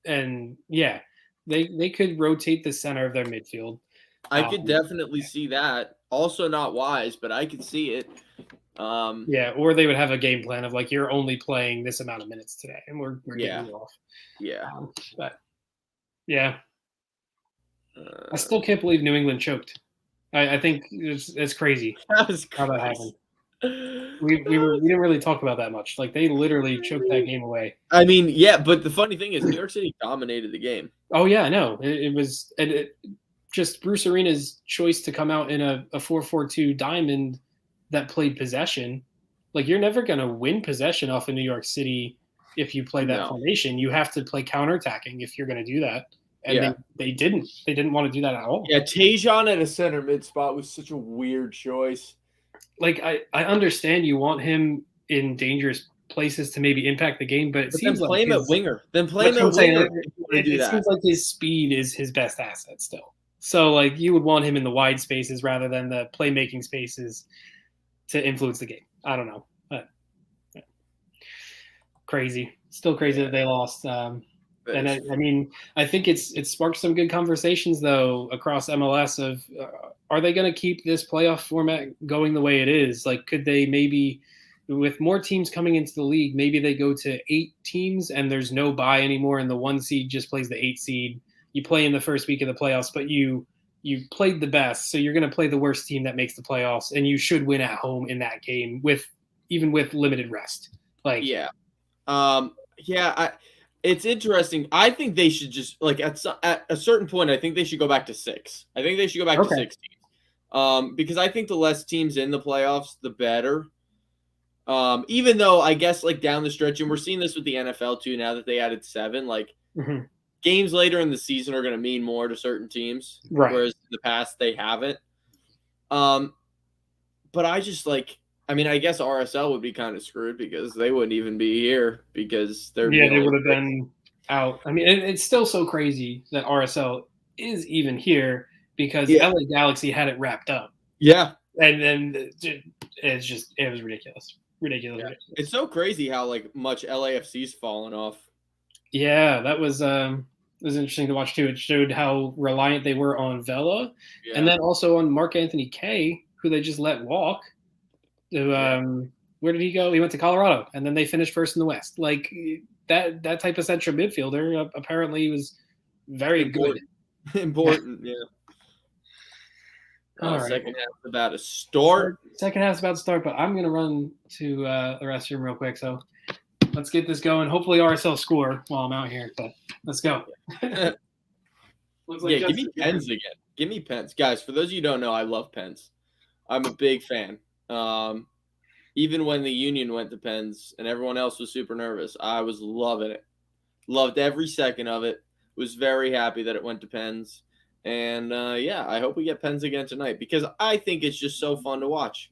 Speaker 2: and yeah, they could rotate the center of their midfield.
Speaker 1: I could definitely see that. Also not wise, but I could see it.
Speaker 2: Yeah, or they would have a game plan of like, you're only playing this amount of minutes today, and we're getting you off.
Speaker 1: Yeah.
Speaker 2: But yeah, I still can't believe New England choked. I think it's crazy
Speaker 1: that was
Speaker 2: how that happened. We didn't really talk about that much. Like, they literally choked that game away.
Speaker 1: I mean, yeah, but the funny thing is, New York City dominated the game.
Speaker 2: Oh yeah, no, it was just Bruce Arena's choice to come out in a 4-4-2 diamond that played possession. Like, you're never going to win possession off of New York City if you play that formation. You have to play counterattacking if you're going to do that. And they didn't. They didn't want to do that at all.
Speaker 1: Yeah, Tajon at a center mid spot was such a weird choice.
Speaker 2: Like, I understand you want him in dangerous places to maybe impact the game, but it seems
Speaker 1: play him
Speaker 2: like
Speaker 1: at winger. Then play him at winger.
Speaker 2: It seems like his speed is his best asset still. So, like, you would want him in the wide spaces rather than the playmaking spaces to influence the game. I don't know, but crazy. Still crazy that they lost. And I mean, I think it sparked some good conversations though across MLS of are they going to keep this playoff format going the way it is? Like, could they maybe, with more teams coming into the league, maybe they go to 8 teams and there's no bye anymore, and the 1 seed just plays the 8 seed. You play in the first week of the playoffs, but you played the best, so you're going to play the worst team that makes the playoffs, and you should win at home in that game even with limited rest. Like,
Speaker 1: it's interesting. I think they should just, like, at a certain point, I think they should go back to 6. I think they should go back to 6 teams. Because I think the less teams in the playoffs, the better. Even though I guess, like, down the stretch, and we're seeing this with the NFL too, now that they added 7, like, games later in the season are going to mean more to certain teams, whereas in the past they haven't. But I just, like, I mean, I guess RSL would be kind of screwed because they wouldn't even be here because they
Speaker 2: would have been out. I mean, it's still so crazy that RSL is even here because LA Galaxy had it wrapped up.
Speaker 1: Yeah.
Speaker 2: And then it was ridiculous. Ridiculous.
Speaker 1: It's so crazy how, like, much LAFC's fallen off.
Speaker 2: Yeah, that was interesting to watch too. It showed how reliant they were on Vela, and then also on Mark Anthony Kaye, who they just let walk. Where did he go? He went to Colorado, and then they finished first in the West. Like, that type of central midfielder apparently was very good.
Speaker 1: Important, yeah. Second half's about to start.
Speaker 2: Second half's about to start, but I'm gonna run to the restroom real quick. So let's get this going. Hopefully RSL score while I'm out here, but let's go.
Speaker 1: Looks like give me pens again. Give me pens. Guys, for those of you who don't know, I love pens. I'm a big fan. Even when the Union went to pens and everyone else was super nervous, I was loving it. Loved every second of it. Was very happy that it went to pens. And, I hope we get pens again tonight because I think it's just so fun to watch.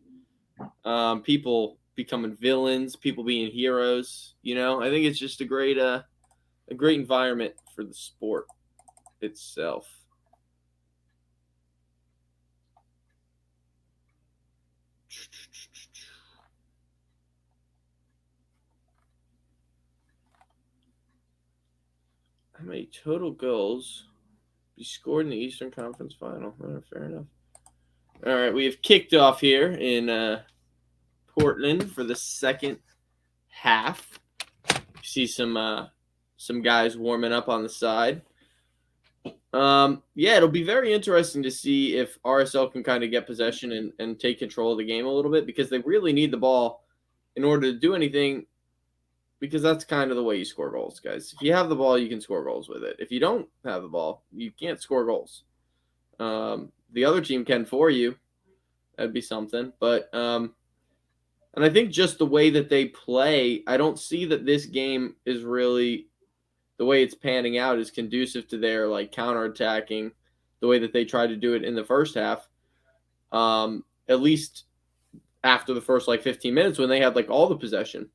Speaker 1: People becoming villains, people being heroes, you know? I think it's just a great environment for the sport itself. How many total goals be scored in the Eastern Conference Final? Fair enough. All right, we have kicked off here in Portland for the second half. You see some guys warming up on the side. It'll be very interesting to see if RSL can kind of get possession and take control of the game a little bit because they really need the ball in order to do anything. Because that's kind of the way you score goals, guys. If you have the ball, you can score goals with it. If you don't have the ball, you can't score goals. The other team can for you. That'd be something. But and I think just the way that they play, I don't see that this game is really the way it's panning out is conducive to their, like, counterattacking the way that they tried to do it in the first half. At least after the first, like, 15 minutes when they had, like, all the possession.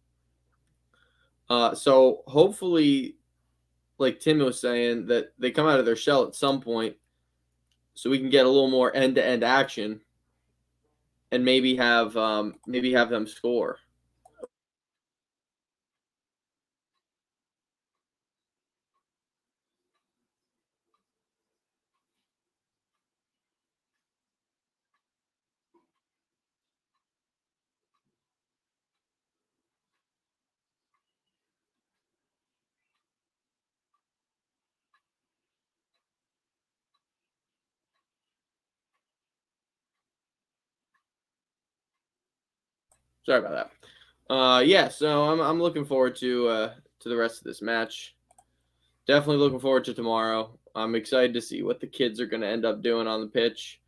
Speaker 1: So hopefully, like Tim was saying, that they come out of their shell at some point so we can get a little more end-to-end action and maybe have them score. Sorry about that. Yeah, so I'm looking forward to the rest of this match. Definitely looking forward to tomorrow. I'm excited to see what the kids are going to end up doing on the pitch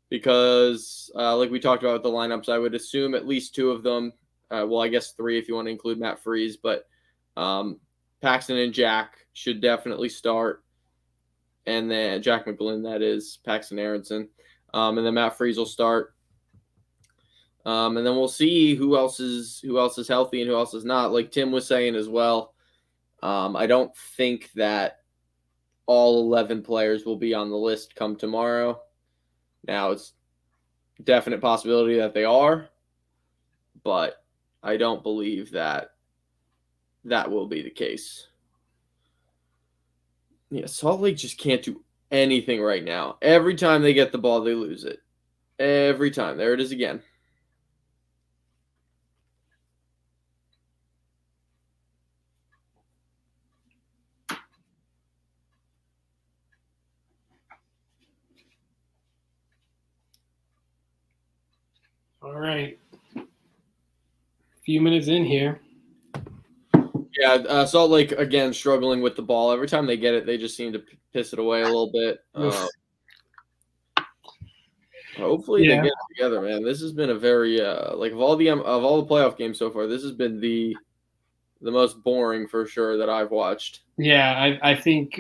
Speaker 1: because, like we talked about with the lineups, I would assume at least two of them. Well, I guess three if you want to include Matt Freese, but Paxton and Jack should definitely start, and then Jack McGlynn, that is Paxton Aronson, and then Matt Freese will start. And then we'll see who else is healthy and who else is not. Like Tim was saying as well, I don't think that all 11 players will be on the list come tomorrow. Now, it's a definite possibility that they are, but I don't believe that will be the case. Yeah, Salt Lake just can't do anything right now. Every time they get the ball, they lose it. Every time. There it is again.
Speaker 2: All right. A few minutes in here.
Speaker 1: Yeah, Salt Lake, again, struggling with the ball. Every time they get it, they just seem to piss it away a little bit. Hopefully they get it together, man. This has been a very like of all the playoff games so far, this has been the most boring for sure that I've watched.
Speaker 2: Yeah, I think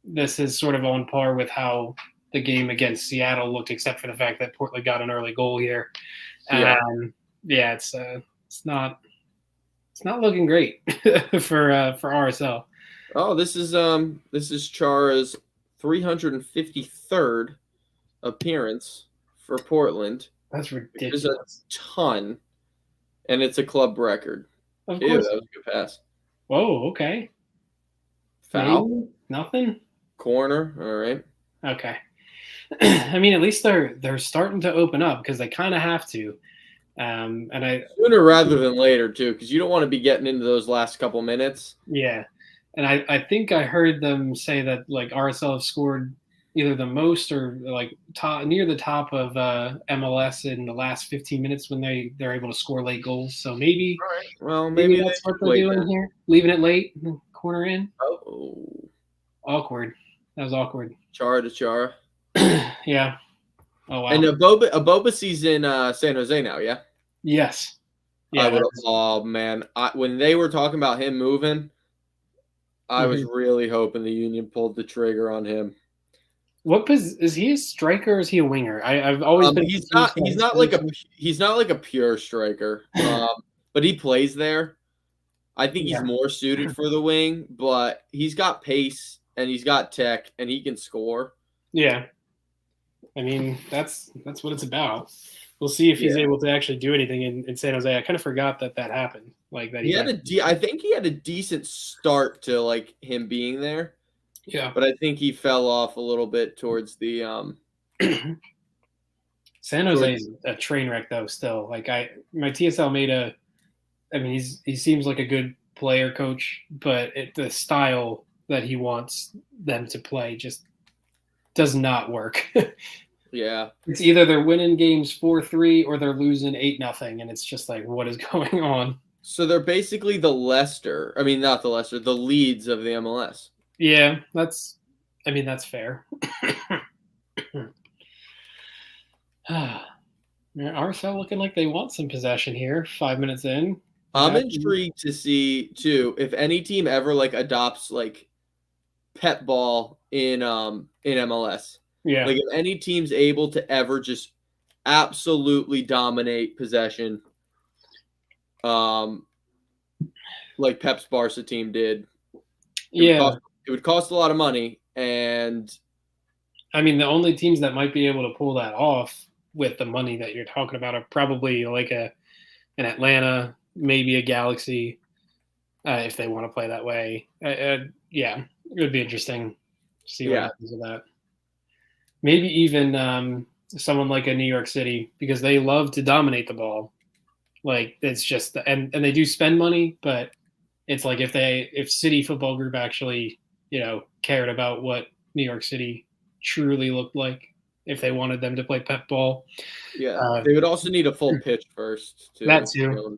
Speaker 2: this is sort of on par with how the game against Seattle looked, except for the fact that Portland got an early goal here.
Speaker 1: Yeah,
Speaker 2: It's not looking great for RSL.
Speaker 1: Oh, this is Chara's 353rd appearance for Portland.
Speaker 2: That's ridiculous.
Speaker 1: It's a ton, and it's a club record.
Speaker 2: Of course.
Speaker 1: That was a good pass.
Speaker 2: Whoa, okay.
Speaker 1: Foul?
Speaker 2: Maybe? Nothing?
Speaker 1: Corner, all right.
Speaker 2: Okay. I mean, at least they're starting to open up because they kind of have to.
Speaker 1: Sooner rather than later too, because you don't want to be getting into those last couple minutes.
Speaker 2: Yeah, and I think I heard them say that like RSL have scored either the most or like near the top of MLS in the last 15 minutes when they're able to score late goals. So maybe,
Speaker 1: all right. Well, maybe
Speaker 2: that's what they're doing here, leaving it late, corner in.
Speaker 1: Oh,
Speaker 2: awkward. That was awkward.
Speaker 1: Chara to Chara.
Speaker 2: Yeah. Oh wow.
Speaker 1: And Abobase's in San Jose now, yeah.
Speaker 2: Yes. Yeah.
Speaker 1: Oh man, when they were talking about him moving, I was really hoping the Union pulled the trigger on him.
Speaker 2: What is he a striker or is he a winger? I've always been.
Speaker 1: He's not like a pure striker, but he plays there. I think he's more suited for the wing, but he's got pace and he's got tech and he can score.
Speaker 2: Yeah. I mean, that's what it's about. We'll see if he's able to actually do anything in San Jose. I kind of forgot that happened. Like that.
Speaker 1: I think he had a decent start to like him being there.
Speaker 2: Yeah.
Speaker 1: But I think he fell off a little bit towards the
Speaker 2: San Jose is a train wreck though still. Like my TSL made he seems like a good player coach, but the style that he wants them to play just does not work.
Speaker 1: Yeah.
Speaker 2: It's either they're winning games 4-3 or they're losing 8-0, and it's just like, what is going on?
Speaker 1: So they're basically the Leeds of the MLS.
Speaker 2: Yeah, that's fair. RSL looking like they want some possession here. 5 minutes in.
Speaker 1: I'm intrigued to see too if any team ever like adopts like pep ball in MLS.
Speaker 2: Yeah.
Speaker 1: Like if any team's able to ever just absolutely dominate possession, like Pep's Barca team did. It would cost a lot of money, and
Speaker 2: I mean the only teams that might be able to pull that off with the money that you're talking about are probably like an Atlanta, maybe a Galaxy, if they want to play that way. It would be interesting to see what happens with that. Maybe even someone like a New York City, because they love to dominate the ball. Like it's just and they do spend money, but it's like if City Football Group actually cared about what New York City truly looked like, if they wanted them to play Pep ball.
Speaker 1: Yeah, they would also need a full pitch first.
Speaker 2: That too.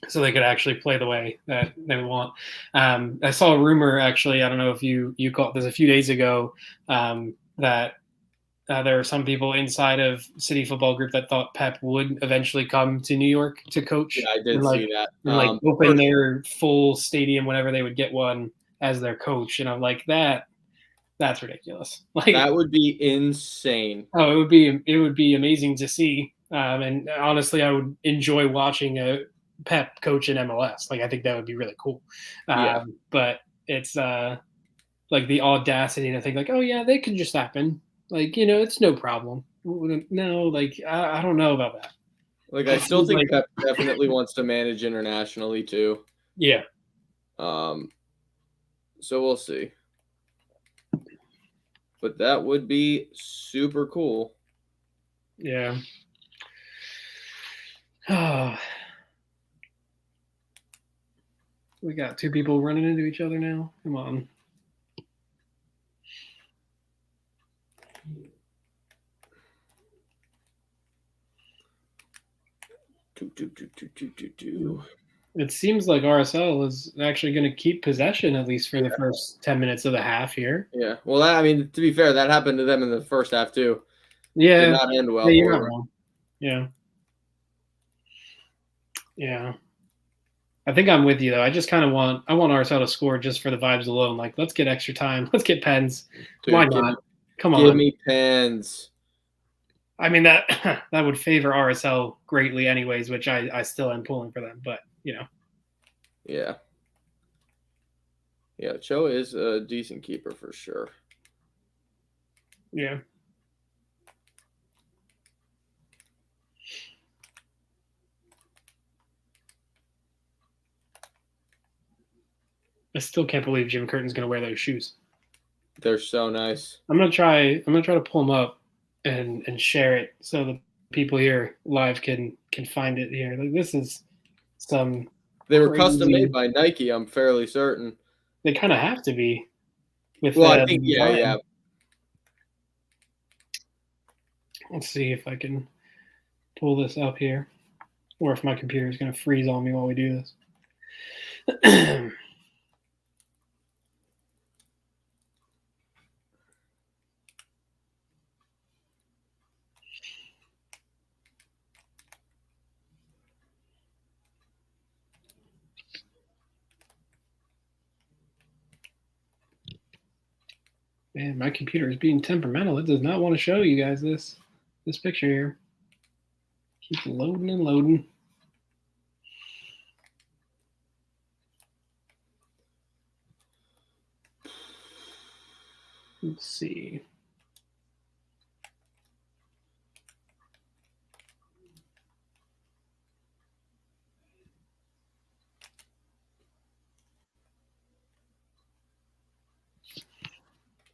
Speaker 2: So they could actually play the way that they want. I saw a rumor, actually, I don't know if you caught this a few days ago, that there are some people inside of City Football Group that thought Pep would eventually come to New York to coach.
Speaker 1: Yeah, I did see that.
Speaker 2: And open their full stadium whenever they would get one as their coach. And I'm like, that's ridiculous. Like,
Speaker 1: that would be insane.
Speaker 2: Oh, it would be amazing to see. And honestly, I would enjoy watching a Pep coach in MLS. Like, I think that would be really cool.
Speaker 1: Yeah.
Speaker 2: But it's like the audacity to think like, oh yeah, that could just happen. Like, it's no problem. No, like I don't know about that.
Speaker 1: Like, I still think Pep definitely wants to manage internationally too.
Speaker 2: Yeah.
Speaker 1: So we'll see. But that would be super cool.
Speaker 2: Yeah. We got two people running into each other now. Come on. It seems like RSL is actually going to keep possession at least for the first 10 minutes of the half here.
Speaker 1: Yeah. Well, I mean, to be fair, that happened to them in the first half too.
Speaker 2: Yeah.
Speaker 1: Did not end well.
Speaker 2: Yeah, you're not wrong. Yeah. Yeah. I think I'm with you though. I just kind of want RSL to score just for the vibes alone. Like, let's get extra time. Let's get pens.
Speaker 1: Dude,
Speaker 2: why not? Come on.
Speaker 1: Give me pens.
Speaker 2: I mean, that would favor RSL greatly anyways, which I still am pulling for them, but Yeah.
Speaker 1: Yeah, Cho is a decent keeper for sure.
Speaker 2: Yeah. I still can't believe Jim Curtin's going to wear those shoes.
Speaker 1: They're so nice.
Speaker 2: I'm gonna try to pull them up and share it so the people here live can find it here. Like, this is some.
Speaker 1: They were custom made by Nike. I'm fairly certain.
Speaker 2: They kind of have to be.
Speaker 1: I think yeah.
Speaker 2: Let's see if I can pull this up here, or if my computer is going to freeze on me while we do this. Man, my computer is being temperamental. It does not want to show you guys this picture here. Keeps loading and loading. Let's see.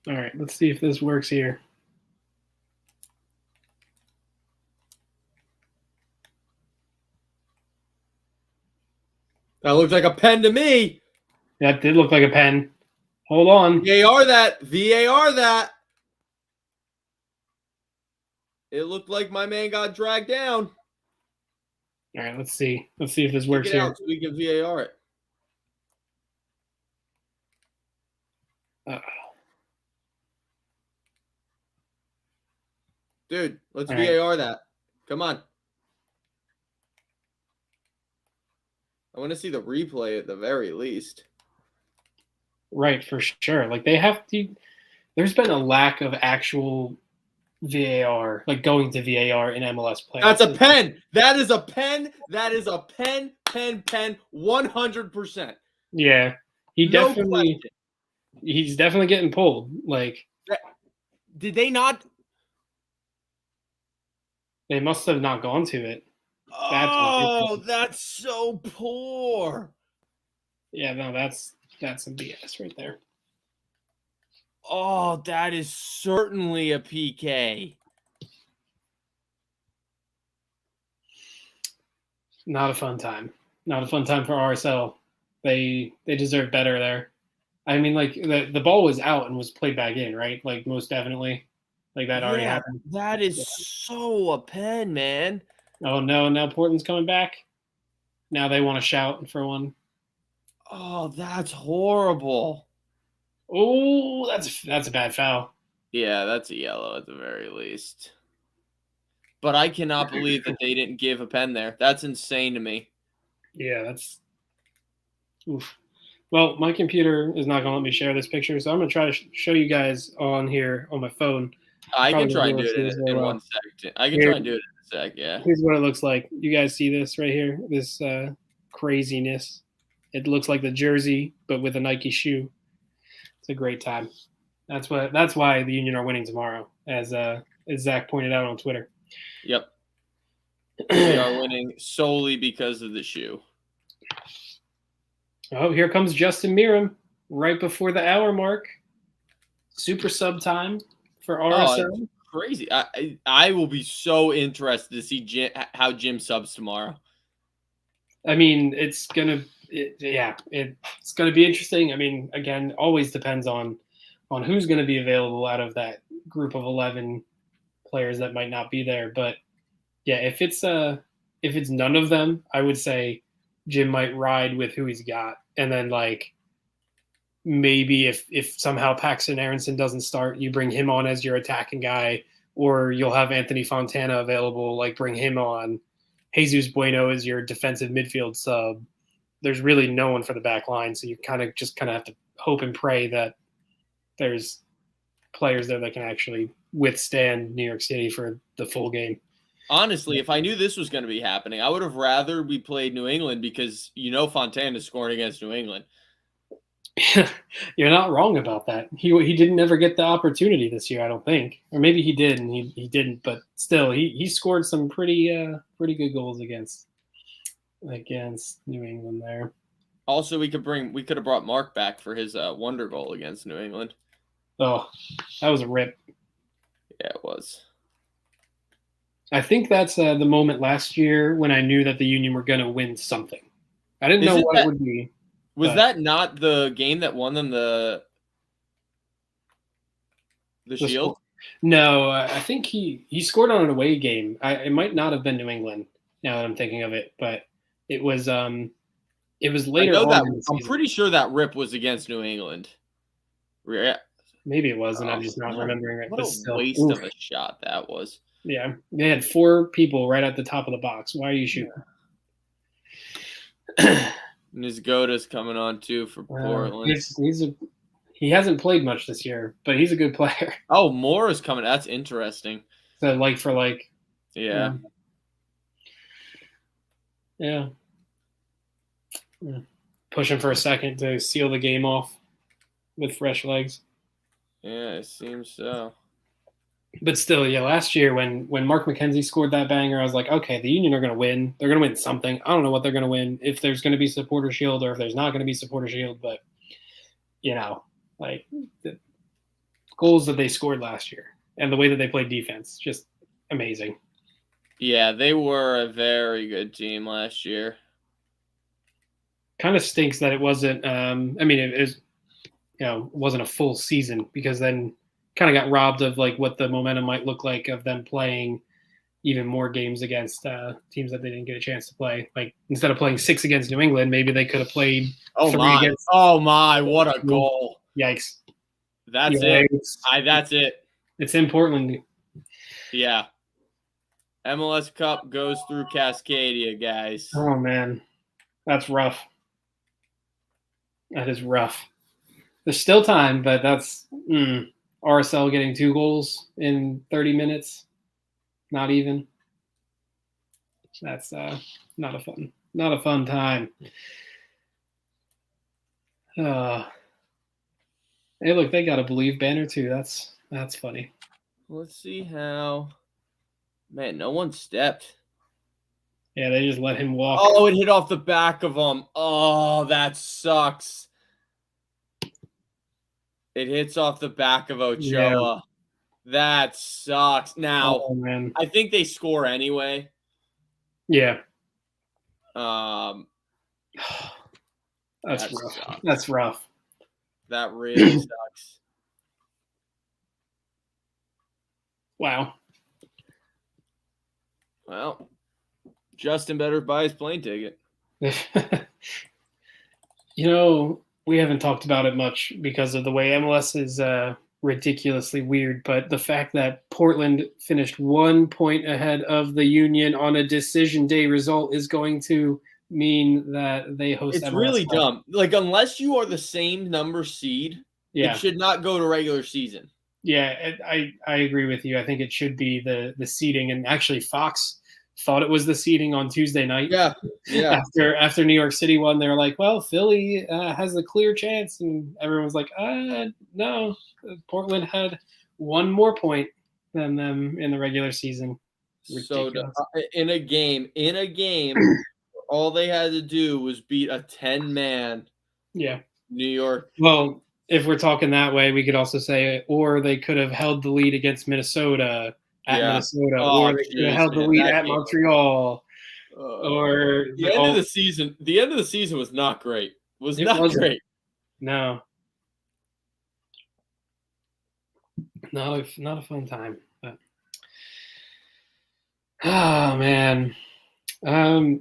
Speaker 2: All right, let's see if this works here.
Speaker 1: That looks like a pen to me.
Speaker 2: That did look like a pen. Hold on.
Speaker 1: VAR that. It looked like my man got dragged down.
Speaker 2: All right, let's see. Let's see if this works here.
Speaker 1: So we can VAR it. Dude, let's VAR that. Come on. I want to see the replay at the very least.
Speaker 2: Right, for sure. Like, they have to. There's been a lack of actual VAR, like going to VAR in MLS playoffs.
Speaker 1: That's a pen. That is a pen. That is a pen. 100%.
Speaker 2: Yeah, he's definitely getting pulled. Like,
Speaker 1: did they not?
Speaker 2: They must have not gone to it.
Speaker 1: That's so poor.
Speaker 2: Yeah, no, that's some BS right there.
Speaker 1: Oh, that is certainly a PK.
Speaker 2: Not a fun time. Not a fun time for RSL. They deserve better there. I mean, like, the ball was out and was played back in, right? Like, most definitely. Like that already
Speaker 1: Yeah,
Speaker 2: happened.
Speaker 1: that is so a pen, man.
Speaker 2: Oh no! Now Portland's coming back. Now they want to shout for one.
Speaker 1: Oh, that's horrible.
Speaker 2: Oh, that's a bad foul.
Speaker 1: Yeah, that's a yellow at the very least. But I cannot believe that they didn't give a pen there. That's insane to me.
Speaker 2: Yeah, that's. Oof. Well, my computer is not going to let me share this picture, so I'm going to try to show you guys on here on my phone.
Speaker 1: I can
Speaker 2: Probably
Speaker 1: try
Speaker 2: won't
Speaker 1: and
Speaker 2: be
Speaker 1: do
Speaker 2: able to see
Speaker 1: it
Speaker 2: this very
Speaker 1: in
Speaker 2: well.
Speaker 1: 1 second. I can
Speaker 2: Here.
Speaker 1: try and do it in a sec, yeah.
Speaker 2: Here's what it looks like. You guys see this right here? This craziness. It looks like the jersey, but with a Nike shoe. It's a great time. That's why the Union are winning tomorrow, as Zach pointed out on Twitter.
Speaker 1: Yep. They are winning solely because of the shoe.
Speaker 2: Oh, here comes Justin Meram right before the hour mark. Super sub time for RSL.
Speaker 1: Oh, crazy. I will be so interested to see how Jim subs tomorrow.
Speaker 2: I mean, it's gonna be interesting. I mean, again, always depends on who's going to be available out of that group of 11 players that might not be there. But yeah, if it's none of them, I would say Jim might ride with who he's got, and then like maybe if somehow Paxton Aronson doesn't start, you bring him on as your attacking guy, or you'll have Anthony Fontana available, like bring him on. Jesus Bueno is your defensive midfield sub. There's really no one for the back line, so you kind of have to hope and pray that there's players there that can actually withstand New York City for the full game.
Speaker 1: Honestly, if I knew this was going to be happening, I would have rather we played New England because Fontana is scoring against New England.
Speaker 2: You're not wrong about that. He didn't ever get the opportunity this year, I don't think, or maybe he did and he didn't. But still, he scored some pretty good goals against New England there.
Speaker 1: Also, we could have brought Mark back for his wonder goal against New England.
Speaker 2: Oh, that was a rip.
Speaker 1: Yeah, it was.
Speaker 2: I think that's the moment last year when I knew that the Union were going to win something. I didn't know what it would be.
Speaker 1: Was that not the game that won them the Shield?
Speaker 2: No, I think he scored on an away game. It might not have been New England now that I'm thinking of it, but it was later on.
Speaker 1: I'm pretty sure that rip was against New England. Yeah.
Speaker 2: Maybe it was, and I'm just not remembering it.
Speaker 1: What a waste of a shot that was.
Speaker 2: Yeah, they had 4 people right at the top of the box. Why are you shooting?
Speaker 1: Nizgoda's coming on too for Portland.
Speaker 2: He hasn't played much this year, but he's a good player.
Speaker 1: Oh, Moore is coming. That's interesting.
Speaker 2: So like for like.
Speaker 1: Yeah.
Speaker 2: Yeah. Pushing for a second to seal the game off with fresh legs.
Speaker 1: Yeah, it seems so.
Speaker 2: But still, yeah, last year when Mark McKenzie scored that banger, I was like, okay, the Union are going to win. They're going to win something. I don't know what they're going to win, if there's going to be supporter shield or if there's not going to be supporter shield. But, like the goals that they scored last year and the way that they played defense, just amazing.
Speaker 1: Yeah, they were a very good team last year.
Speaker 2: Kind of stinks that it wasn't it wasn't a full season, because then kind of got robbed of like what the momentum might look like of them playing even more games against teams that they didn't get a chance to play. Like instead of playing 6 against New England, maybe they could have played 3 against.
Speaker 1: Oh my! What a goal!
Speaker 2: Yikes!
Speaker 1: That's it. That's it.
Speaker 2: It's in Portland.
Speaker 1: Yeah. MLS Cup goes through Cascadia, guys.
Speaker 2: Oh man, that's rough. That is rough. There's still time, but that's RSL getting 2 goals in 30 minutes. Not even. That's not a fun time. Hey, look, they got a Believe banner too. That's funny.
Speaker 1: Let's see how. Man, no one stepped.
Speaker 2: Yeah, they just let him walk.
Speaker 1: Oh, it hit off the back of him. Oh, that sucks. It hits off the back of Ochoa. Yeah. That sucks. Now,
Speaker 2: man.
Speaker 1: I think they score anyway.
Speaker 2: Yeah.
Speaker 1: That's
Speaker 2: rough. Sucks. That's rough.
Speaker 1: That really sucks.
Speaker 2: Wow.
Speaker 1: Well, Justin better buy his plane ticket.
Speaker 2: We haven't talked about it much because of the way MLS is ridiculously weird, but the fact that Portland finished 1 point ahead of the Union on a decision day result is going to mean that they host
Speaker 1: It's
Speaker 2: MLS
Speaker 1: really
Speaker 2: Cup.
Speaker 1: dumb. Like, unless you are the same number seed,
Speaker 2: Yeah.
Speaker 1: it should not go to regular season.
Speaker 2: Yeah, I agree with you. I think it should be the seeding, and actually Fox thought it was the seeding on Tuesday night.
Speaker 1: Yeah.
Speaker 2: After New York City won, they were like, "Well, Philly has a clear chance," and everyone was like, "No, Portland had 1 more point than them in the regular season."
Speaker 1: Ridiculous. So in a game, all they had to do was beat a 10-man.
Speaker 2: Yeah,
Speaker 1: New York.
Speaker 2: Well, if we're talking that way, we could also say, or they could have held the lead against Minnesota Minnesota, or they could have held the lead at Montreal. Or
Speaker 1: the end of the season. The end of the season was not great. Great.
Speaker 2: No, not a fun time. But... Oh man. To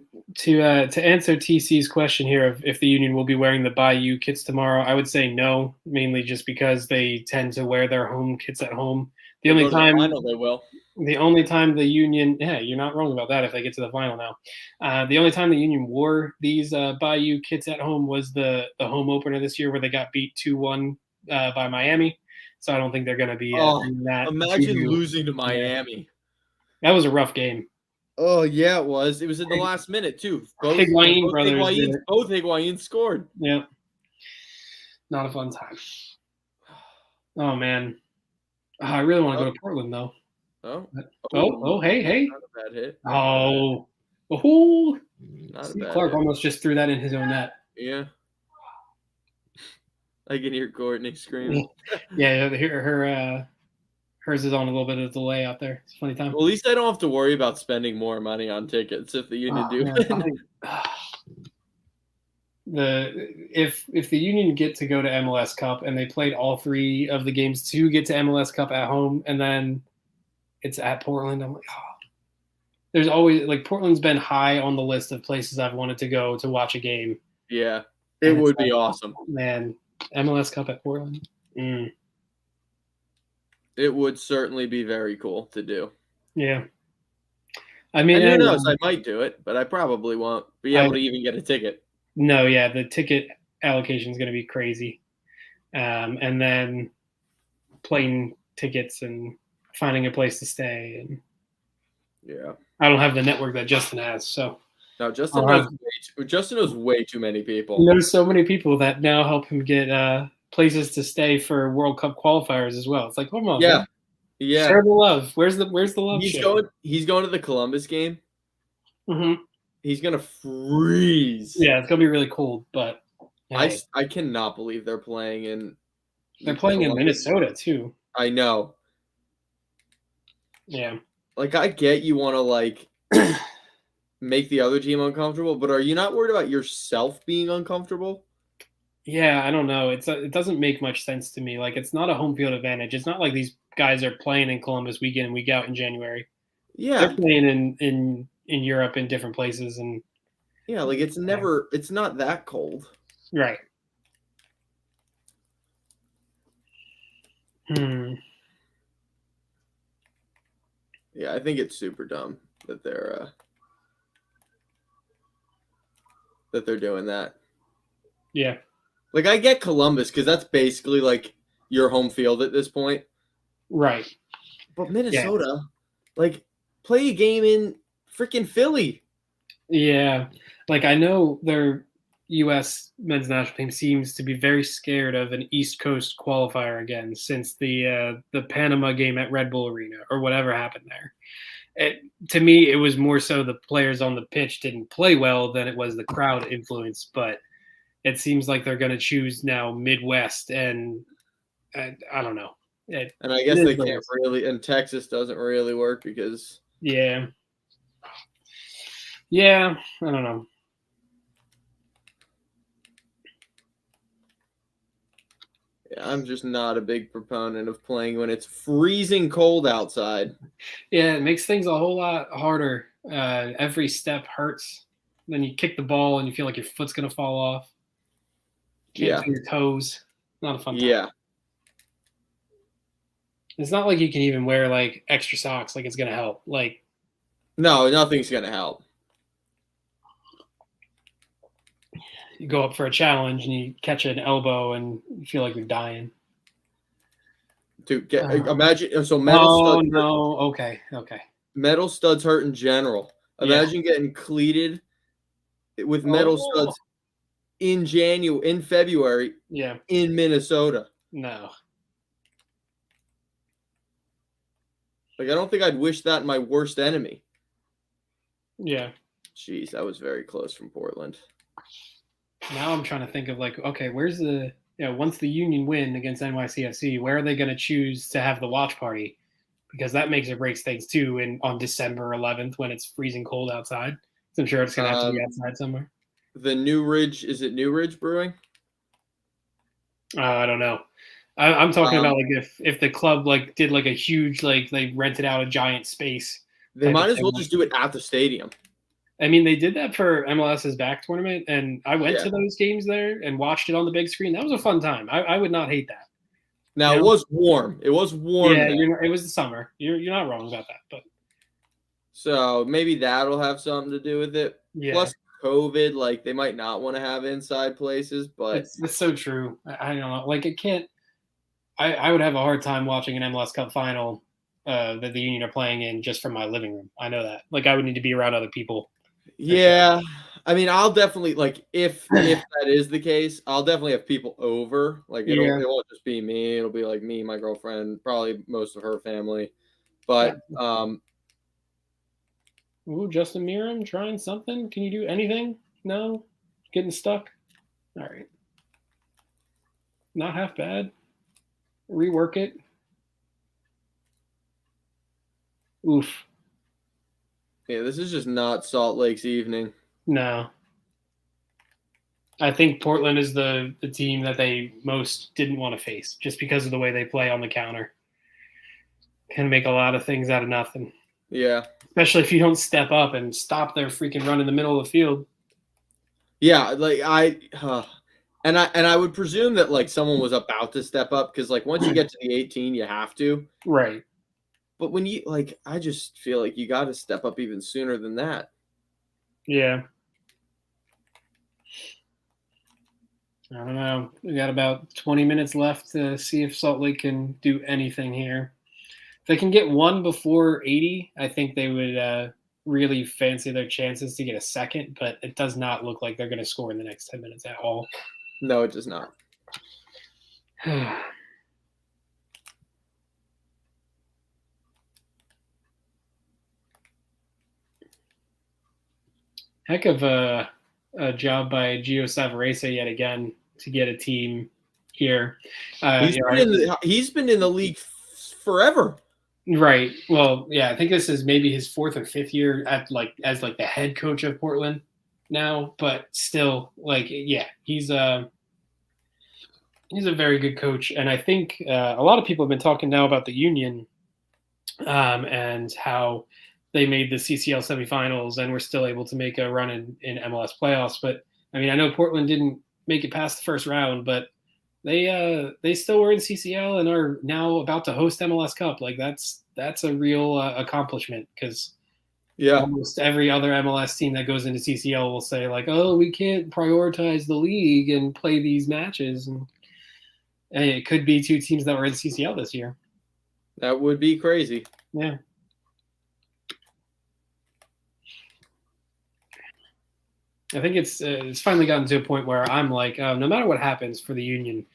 Speaker 2: answer TC's question here of if the Union will be wearing the Bayou kits tomorrow, I would say no, mainly just because they tend to wear their home kits at home. The only time
Speaker 1: they will.
Speaker 2: The only time the Union, you're not wrong about that if they get to the final now. The only time the Union wore these Bayou kits at home was the home opener this year where they got beat 2-1 by Miami. So I don't think they're going to be doing that.
Speaker 1: Imagine losing to Miami.
Speaker 2: That was a rough game.
Speaker 1: Oh, yeah, it was. It was in the last minute, too. Both Higuain scored.
Speaker 2: Yeah. Not a fun time. Oh, man. I really want to go to Portland, though. Hey.
Speaker 1: Not a bad hit.
Speaker 2: Oh. Steve Clark almost just threw that in his own net.
Speaker 1: Yeah. I can hear Courtney screaming.
Speaker 2: Yeah, hers is on a little bit of delay out there. It's a funny time.
Speaker 1: Well, at least I don't have to worry about spending more money on tickets if the Union do.
Speaker 2: If the Union get to go to MLS Cup and they played all 3 of the games to get to MLS Cup at home and then it's at Portland, I'm like, there's always Portland's been high on the list of places I've wanted to go to watch a game.
Speaker 1: Yeah, it would be awesome,
Speaker 2: man. MLS Cup at Portland.
Speaker 1: It would certainly be very cool to do.
Speaker 2: Yeah. I mean,
Speaker 1: who knows? I might do it, but I probably won't be able to even get a ticket.
Speaker 2: No, yeah, the ticket allocation is going to be crazy. And then plane tickets and finding a place to stay. And
Speaker 1: yeah.
Speaker 2: I don't have the network that Justin has, so.
Speaker 1: No, Justin knows way too many people.
Speaker 2: He knows so many people that now help him get places to stay for World Cup qualifiers as well. It's like, come on, man.
Speaker 1: Yeah.
Speaker 2: Share the love. Where's the love?
Speaker 1: He's going to the Columbus game.
Speaker 2: Mm-hmm.
Speaker 1: He's gonna freeze.
Speaker 2: Yeah, it's gonna be really cold, but
Speaker 1: hey. I cannot believe they're playing in.
Speaker 2: They're playing in Minnesota too.
Speaker 1: I know.
Speaker 2: Yeah.
Speaker 1: I get you want to make the other team uncomfortable, but are you not worried about yourself being uncomfortable?
Speaker 2: Yeah, I don't know. It doesn't make much sense to me. It's not a home field advantage. It's not like these guys are playing in Columbus week in and week out in January.
Speaker 1: Yeah,
Speaker 2: they're playing in Europe in different places, and
Speaker 1: it's not that cold,
Speaker 2: right?
Speaker 1: Yeah, I think it's super dumb that they're doing that.
Speaker 2: Yeah.
Speaker 1: I get Columbus because that's basically your home field at this point.
Speaker 2: Right.
Speaker 1: But Minnesota, play a game in freaking Philly.
Speaker 2: Yeah. I know their U.S. men's national team seems to be very scared of an East Coast qualifier again since the Panama game at Red Bull Arena or whatever happened there. To me, it was more so the players on the pitch didn't play well than it was the crowd influence, but it seems like they're going to choose now Midwest, and I don't know.
Speaker 1: And I guess they can't really, and Texas doesn't really work because.
Speaker 2: Yeah, I don't know.
Speaker 1: I'm just not a big proponent of playing when it's freezing cold outside.
Speaker 2: Yeah, it makes things a whole lot harder. Every step hurts. Then you kick the ball and you feel like your foot's gonna fall off. Can't feel your toes. Not a fun time.
Speaker 1: Yeah.
Speaker 2: It's not like you can even wear like extra socks. Like it's gonna help. Like
Speaker 1: No, nothing's gonna help.
Speaker 2: you go up for a challenge and you catch an elbow and you feel like you're dying.
Speaker 1: Dude, imagine metal studs.
Speaker 2: No, okay.
Speaker 1: Metal studs hurt in general. Imagine getting cleated with metal studs in February.
Speaker 2: Yeah.
Speaker 1: In Minnesota.
Speaker 2: No.
Speaker 1: Like, I don't think I'd wish that in my worst enemy.
Speaker 2: Yeah.
Speaker 1: Jeez, that was very close from Portland.
Speaker 2: Now I'm trying to think of like, okay, where's the once the Union win against NYCFC, where are they going to choose to have the watch party? Because that makes or breaks things too. And on December 11th, when it's freezing cold outside, so I'm sure it's going to have to be outside somewhere.
Speaker 1: The New Ridge, is it New Ridge Brewing?
Speaker 2: I don't know. I'm talking about like if the club like did like a huge like they rented out a giant space.
Speaker 1: They might as well just do it at the stadium.
Speaker 2: I mean, they did that for MLS's back tournament, and I went to those games there and watched it on the big screen. That was a fun time. I would not hate that.
Speaker 1: Now, it was warm. It was warm.
Speaker 2: Yeah, it was the summer. You're not wrong about that. But
Speaker 1: so maybe that'll have something to do with it.
Speaker 2: Yeah.
Speaker 1: Plus COVID, like they might not want to have inside places, but
Speaker 2: it's so true. I don't know. Like it can't. I would have a hard time watching an MLS Cup final that the Union are playing in just from my living room. I know that. Like I would need to be around other people.
Speaker 1: Yeah. I mean, I'll definitely like if that is the case, I'll definitely have people over. Like it won't just be me. It'll be like me, my girlfriend, probably most of her family. But
Speaker 2: Ooh, Justin Miram trying something. Can you do anything? No? Getting stuck? All right. Not half bad. Rework it. Oof.
Speaker 1: Yeah, this is just not Salt Lake's evening.
Speaker 2: No. I think Portland is the team that they most didn't want to face just because of the way they play on the counter. Can make a lot of things out of nothing.
Speaker 1: Yeah.
Speaker 2: Especially if you don't step up and stop their freaking run in the middle of the field.
Speaker 1: Yeah, like I would presume that like someone was about to step up because like once you get to the 18, you have to.
Speaker 2: Right.
Speaker 1: But when you like, I just feel like you got to step up even sooner than that.
Speaker 2: Yeah. I don't know. We got about 20 minutes left to see if Salt Lake can do anything here. If they can get one before 80, I think they would really fancy their chances to get a second, but it does not look like they're going to score in the next 10 minutes at all.
Speaker 1: No, it does not.
Speaker 2: Heck of a job by Gio Savarese yet again to get a team here.
Speaker 1: He's been in the league forever.
Speaker 2: Right. Well, yeah, I think this is maybe his fourth or fifth year as the head coach of Portland now, but still, like, yeah, he's a very good coach, and I think a lot of people have been talking now about the Union and how they made the CCL semifinals and were still able to make a run in MLS playoffs. But I mean, I know Portland didn't make it past the first round, but they still were in CCL and are now about to host MLS Cup. Like that's a real accomplishment because almost every other MLS team that goes into CCL will say like, oh, we can't prioritize the league and play these matches. And it could be two teams that were in CCL this year.
Speaker 1: That would be crazy.
Speaker 2: Yeah. I think it's finally gotten to a point where I'm like, no matter what happens for the Union,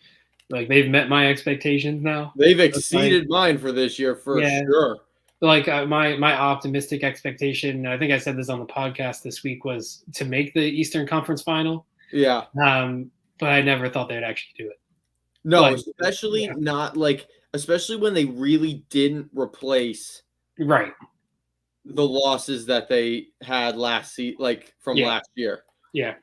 Speaker 2: like they've met my expectations now.
Speaker 1: They've exceeded mine for this year for sure.
Speaker 2: Like my optimistic expectation, I think I said this on the podcast this week, was to make the Eastern Conference Final.
Speaker 1: Yeah.
Speaker 2: But I never thought they'd actually do it.
Speaker 1: No, especially when they really didn't replace the losses that they had last year.
Speaker 2: Yeah.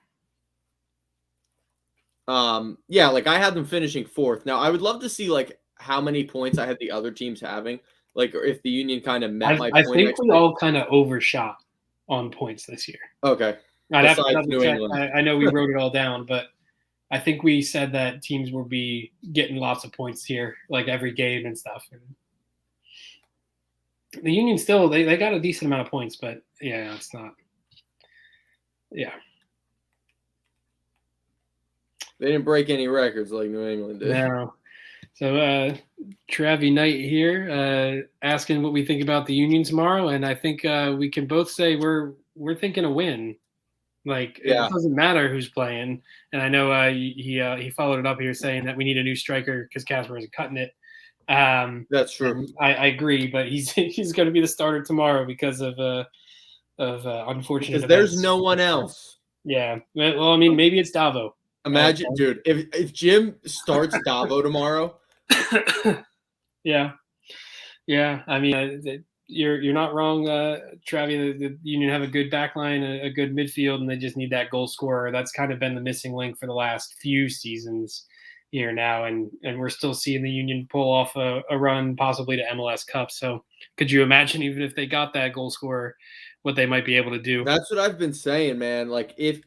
Speaker 1: Yeah, like I had them finishing 4th. Now I would love to see like how many points I had the other teams having, like or if the Union kind of met my
Speaker 2: I
Speaker 1: point
Speaker 2: think we
Speaker 1: expectation.
Speaker 2: all kind of overshot on points this year.
Speaker 1: Okay.
Speaker 2: I'd have to
Speaker 1: Besides
Speaker 2: double
Speaker 1: New
Speaker 2: check.
Speaker 1: England.
Speaker 2: I know we wrote it all down, but I think we said that teams will be getting lots of points here, like every game and stuff. And the Union still they got a decent amount of points, but yeah, it's not. Yeah.
Speaker 1: They didn't break any records like New England did.
Speaker 2: No. So Travi Knight here asking what we think about the Union tomorrow, and I think we can both say we're thinking a win. Like it doesn't matter who's playing, and I know he followed it up here saying that we need a new striker because Casper isn't cutting it.
Speaker 1: That's true.
Speaker 2: I agree, but he's going to be the starter tomorrow because of unfortunate.
Speaker 1: Because there's no one else.
Speaker 2: Yeah. Well, I mean, maybe it's Davo.
Speaker 1: Imagine, dude, if Jim starts Davo tomorrow.
Speaker 2: Yeah. I mean, you're not wrong, Travi. The Union have a good back line, a good midfield, and they just need that goal scorer. That's kind of been the missing link for the last few seasons here now, and we're still seeing the Union pull off a run possibly to MLS Cup. So could you imagine, even if they got that goal scorer, what they might be able to do?
Speaker 1: That's what I've been saying, man. Like if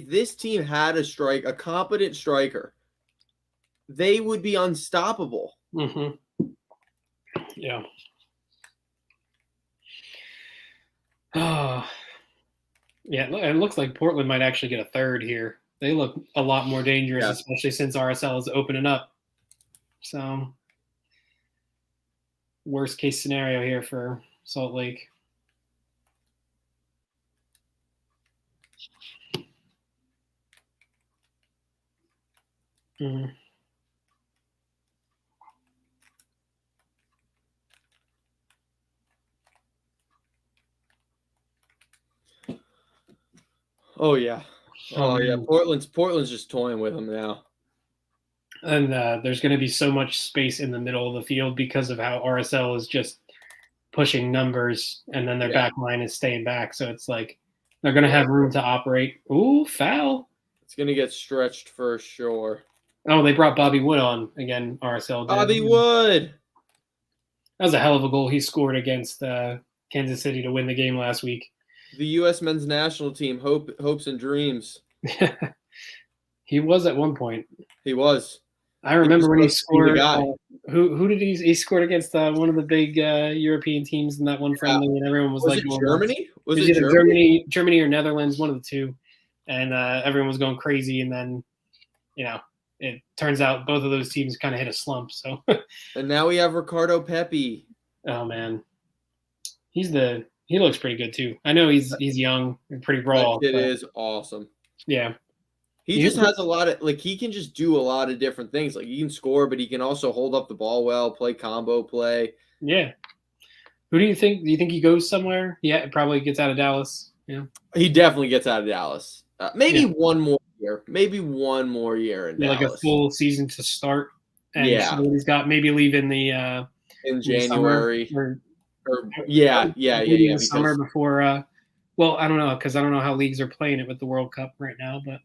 Speaker 1: this team had a competent striker, they would be unstoppable.
Speaker 2: Mm-hmm. Yeah. Oh, yeah. It looks like Portland might actually get a third here. They look a lot more dangerous, especially since RSL is opening up. So, worst case scenario here for Salt Lake. Mm-hmm.
Speaker 1: Oh yeah. Portland's just toying with them now.
Speaker 2: And there's going to be so much space in the middle of the field because of how RSL is just pushing numbers, and then their back line is staying back. So it's like they're going to have room to operate. Ooh, foul.
Speaker 1: It's going to get stretched for sure.
Speaker 2: Oh, they brought Bobby Wood on again, RSL did.
Speaker 1: Bobby Wood.
Speaker 2: That was a hell of a goal he scored against Kansas City to win the game last week.
Speaker 1: The U.S. men's national team, hopes and dreams.
Speaker 2: He was at one point.
Speaker 1: He was.
Speaker 2: I remember when he scored. Who did he scored against one of the big European teams in that one friendly, and everyone was like,
Speaker 1: it Germany?
Speaker 2: Was it either Germany or Netherlands, one of the two, and everyone was going crazy. And then, it turns out both of those teams kind of hit a slump. So.
Speaker 1: And now we have Ricardo Pepi.
Speaker 2: Oh man, he looks pretty good too. I know he's young and pretty raw.
Speaker 1: It is awesome.
Speaker 2: Yeah.
Speaker 1: He just has a lot of he can just do a lot of different things. Like he can score, but he can also hold up the ball well, play combo play.
Speaker 2: Yeah. Who do you think? Do you think he goes somewhere? Yeah, probably gets out of Dallas. Yeah.
Speaker 1: He definitely gets out of Dallas. Maybe one more year. Maybe one more year in Dallas.
Speaker 2: Like a full season to start. And he's got maybe leaving
Speaker 1: in January.
Speaker 2: Or
Speaker 1: Summer
Speaker 2: before. Well, I don't know because I don't know how leagues are playing it with the World Cup right now, but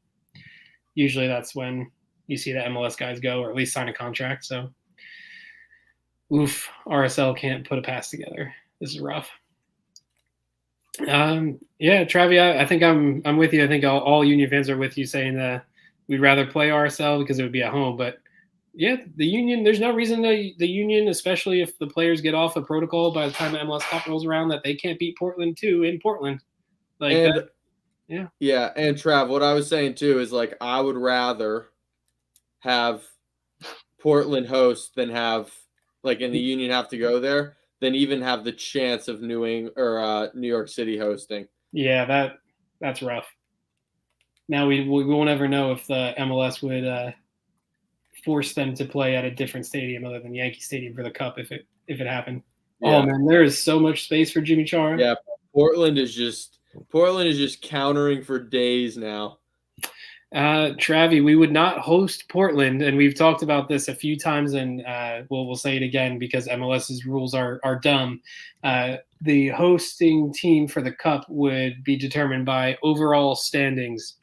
Speaker 2: usually that's when you see the MLS guys go, or at least sign a contract. So, RSL can't put a pass together. This is rough. Travi, I think I'm with you. I think all Union fans are with you saying that we'd rather play RSL because it would be at home. But yeah, the Union, there's no reason the Union, especially if the players get off a protocol by the time the MLS Cup rolls around, that they can't beat Portland too in Portland.
Speaker 1: And Trav, what I was saying too is I would rather have Portland host than have and the Union have to go there than even have the chance of New York City hosting.
Speaker 2: Yeah, that's rough. Now we won't ever know if the MLS would force them to play at a different stadium other than Yankee Stadium for the Cup if it happened. Yeah. Oh man, there is so much space for Jimmy Chara.
Speaker 1: Yeah, Portland is just countering for days now.
Speaker 2: Travi, we would not host Portland, and we've talked about this a few times, and we'll say it again because MLS's rules are dumb. The hosting team for the Cup would be determined by overall standings,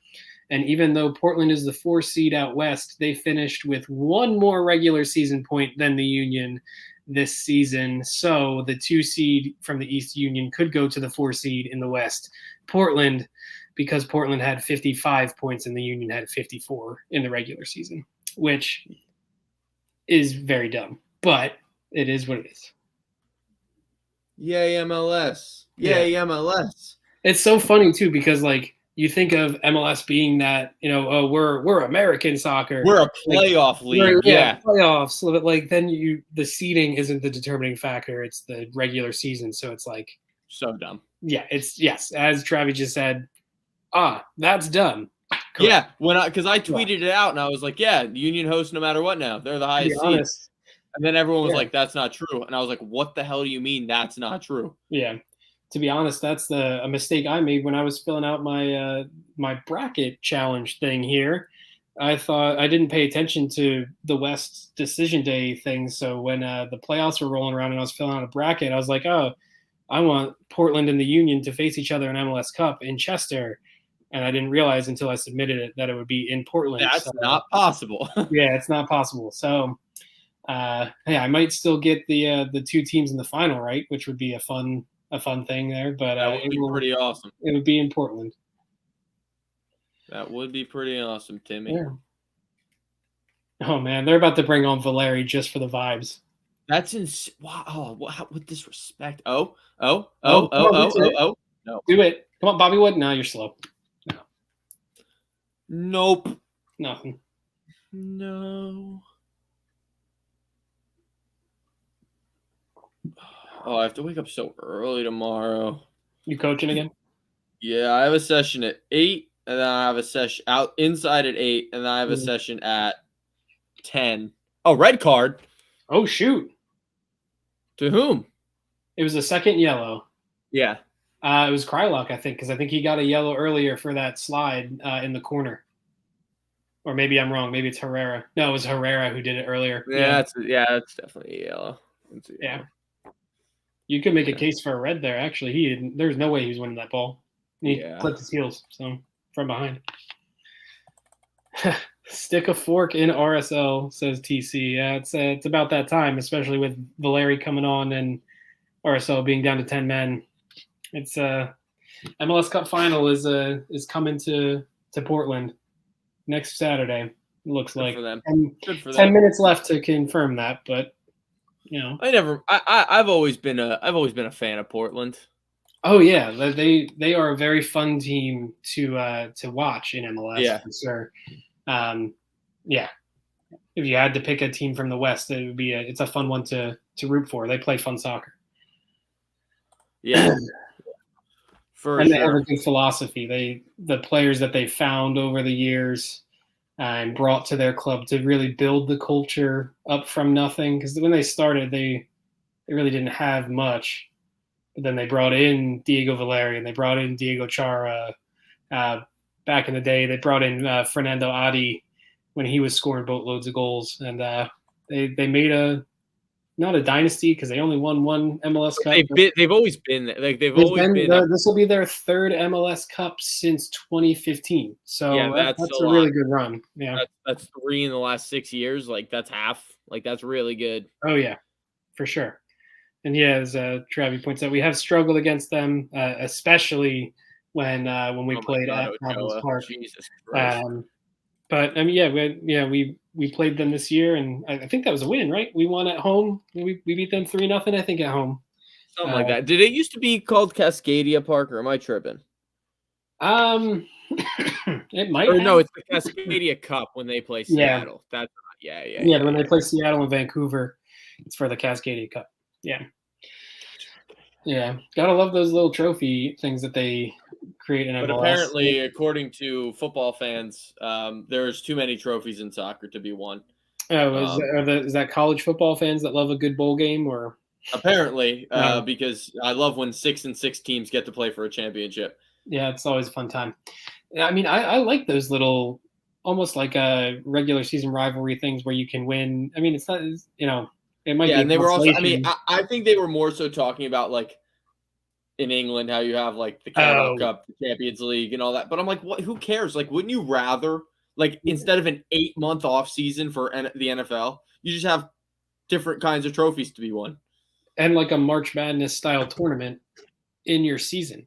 Speaker 2: And even though Portland is the 4 seed out west, they finished with one more regular season point than the Union this season. So the 2 seed from the East, Union, could go to the 4 seed in the West, Portland, because Portland had 55 points and the Union had 54 in the regular season, which is very dumb, but it is what it is.
Speaker 1: Yay, MLS. Yay, MLS.
Speaker 2: It's so funny, too, because, like, you think of MLS being that, oh, we're American soccer.
Speaker 1: We're a playoff league.
Speaker 2: Playoffs. But like then the seeding isn't the determining factor. It's the regular season. So it's like
Speaker 1: so dumb.
Speaker 2: Yeah, yes, as Travis just said. That's dumb.
Speaker 1: Correct. Yeah, because I tweeted it out and I was like, yeah, the Union hosts no matter what now. They're the highest seed. And then everyone was like, that's not true. And I was like, what the hell do you mean that's not true?
Speaker 2: Yeah. To be honest, that's a mistake I made when I was filling out my my bracket challenge thing here. I thought I didn't pay attention to the West Decision Day thing. So when the playoffs were rolling around and I was filling out a bracket, I was like, oh, I want Portland and the Union to face each other in MLS Cup in Chester. And I didn't realize until I submitted it that it would be in Portland.
Speaker 1: That's not possible.
Speaker 2: Yeah, it's not possible. So, hey, I might still get the 2 teams in the final, right? Which would be a fun thing there, but
Speaker 1: that would be pretty awesome.
Speaker 2: It would be in Portland.
Speaker 1: That would be pretty awesome, Timmy.
Speaker 2: Yeah. Oh man, they're about to bring on Valeri just for the vibes.
Speaker 1: That's insane. Wow, with disrespect. No.
Speaker 2: Do it. Come on, Bobby Wood. No, you're slow. No.
Speaker 1: Nope.
Speaker 2: Nothing.
Speaker 1: No. Oh, I have to wake up so early tomorrow.
Speaker 2: You coaching again?
Speaker 1: Yeah, I have a session at 8, and then I have a session out inside at 8, and then I have a session at 10. Oh, red card.
Speaker 2: Oh, shoot.
Speaker 1: To whom?
Speaker 2: It was a second yellow.
Speaker 1: Yeah.
Speaker 2: It was Krylock, I think, because I think he got a yellow earlier for that slide in the corner. Or maybe I'm wrong. Maybe it's Herrera. No, it was Herrera who did it earlier.
Speaker 1: Yeah, that's definitely a yellow.
Speaker 2: Yeah. You could make a case for a red there. Actually, there's no way he was winning that ball. He clipped his heels, so from behind. Stick a fork in RSL, says TC. Yeah, it's about that time, especially with Valeri coming on and RSL being down to 10 men. It's MLS Cup final is coming to Portland next Saturday. It looks like.
Speaker 1: Good for them.
Speaker 2: 10 minutes left to confirm that, but
Speaker 1: I've always been a fan of Portland.
Speaker 2: Oh yeah, they are a very fun team to watch in MLS.
Speaker 1: Yeah,
Speaker 2: for sure. Yeah, if you had to pick a team from the West, it would be it's a fun one to root for. They play fun soccer.
Speaker 1: Yeah,
Speaker 2: they have a good philosophy. The players that they found over the years and brought to their club to really build the culture up from nothing. Because when they started, they really didn't have much. But then they brought in Diego Valeri and they brought in Diego Chara. Back in the day, they brought in Fernando Adi when he was scoring boatloads of goals. And they made not a dynasty because they only won one MLS Cup.
Speaker 1: They've always been like they've always been.
Speaker 2: This will be their 3rd MLS Cup since 2015. So
Speaker 1: yeah, that's
Speaker 2: a really good run. Yeah,
Speaker 1: that's 3 in the last 6 years. Like that's half. Like that's really good.
Speaker 2: Oh yeah, for sure. And yeah, as Travi points out, we have struggled against them, especially when we played at Providence Park.
Speaker 1: Jesus Christ.
Speaker 2: But I mean, we played them this year, and I think that was a win, right? We won at home. We beat them 3-0, I think, at home.
Speaker 1: Something like that. Did it used to be called Cascadia Park, or am I tripping?
Speaker 2: It might.
Speaker 1: No, it's the Cascadia Cup when they play Seattle. Yeah. That's
Speaker 2: yeah. When they play Seattle and Vancouver, it's for the Cascadia Cup. Yeah. Yeah, gotta love those little trophy things that they create in MLS.
Speaker 1: But apparently, according to football fans, there's too many trophies in soccer to be won.
Speaker 2: Oh, is that college football fans that love a good bowl game, or?
Speaker 1: Apparently, because I love when 6-6 teams get to play for a championship.
Speaker 2: Yeah, it's always a fun time. I mean, I like those little, almost like a regular season rivalry things where you can win. I mean, it's not, it might be.
Speaker 1: And they were also. I mean, I think they were more so talking about like in England, how you have like the Carabao
Speaker 2: Oh.
Speaker 1: Cup, the Champions League, and all that. But I'm like, what? Who cares? Like, wouldn't you rather, like, instead of an 8-month off season for the NFL, you just have different kinds of trophies to be won?
Speaker 2: And like a March Madness style tournament in your season.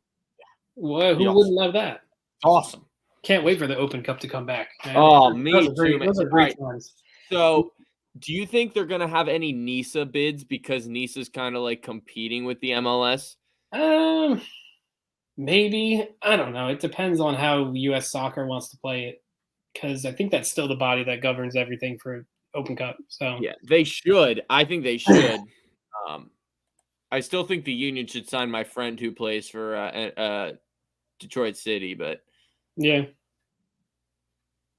Speaker 2: Well, who
Speaker 1: Awesome.
Speaker 2: wouldn't love that?
Speaker 1: Awesome.
Speaker 2: Can't wait for the Open Cup to come back. Man.
Speaker 1: Oh, me too, man.
Speaker 2: Those are great times.
Speaker 1: So, do you think they're going to have any NISA bids because NISA's kind of like competing with the MLS?
Speaker 2: Maybe. I don't know. It depends on how U.S. Soccer wants to play it, because I think that's still the body that governs everything for Open Cup. So
Speaker 1: yeah, they should. I think they should. I still think the Union should sign my friend who plays for Detroit City, but
Speaker 2: yeah.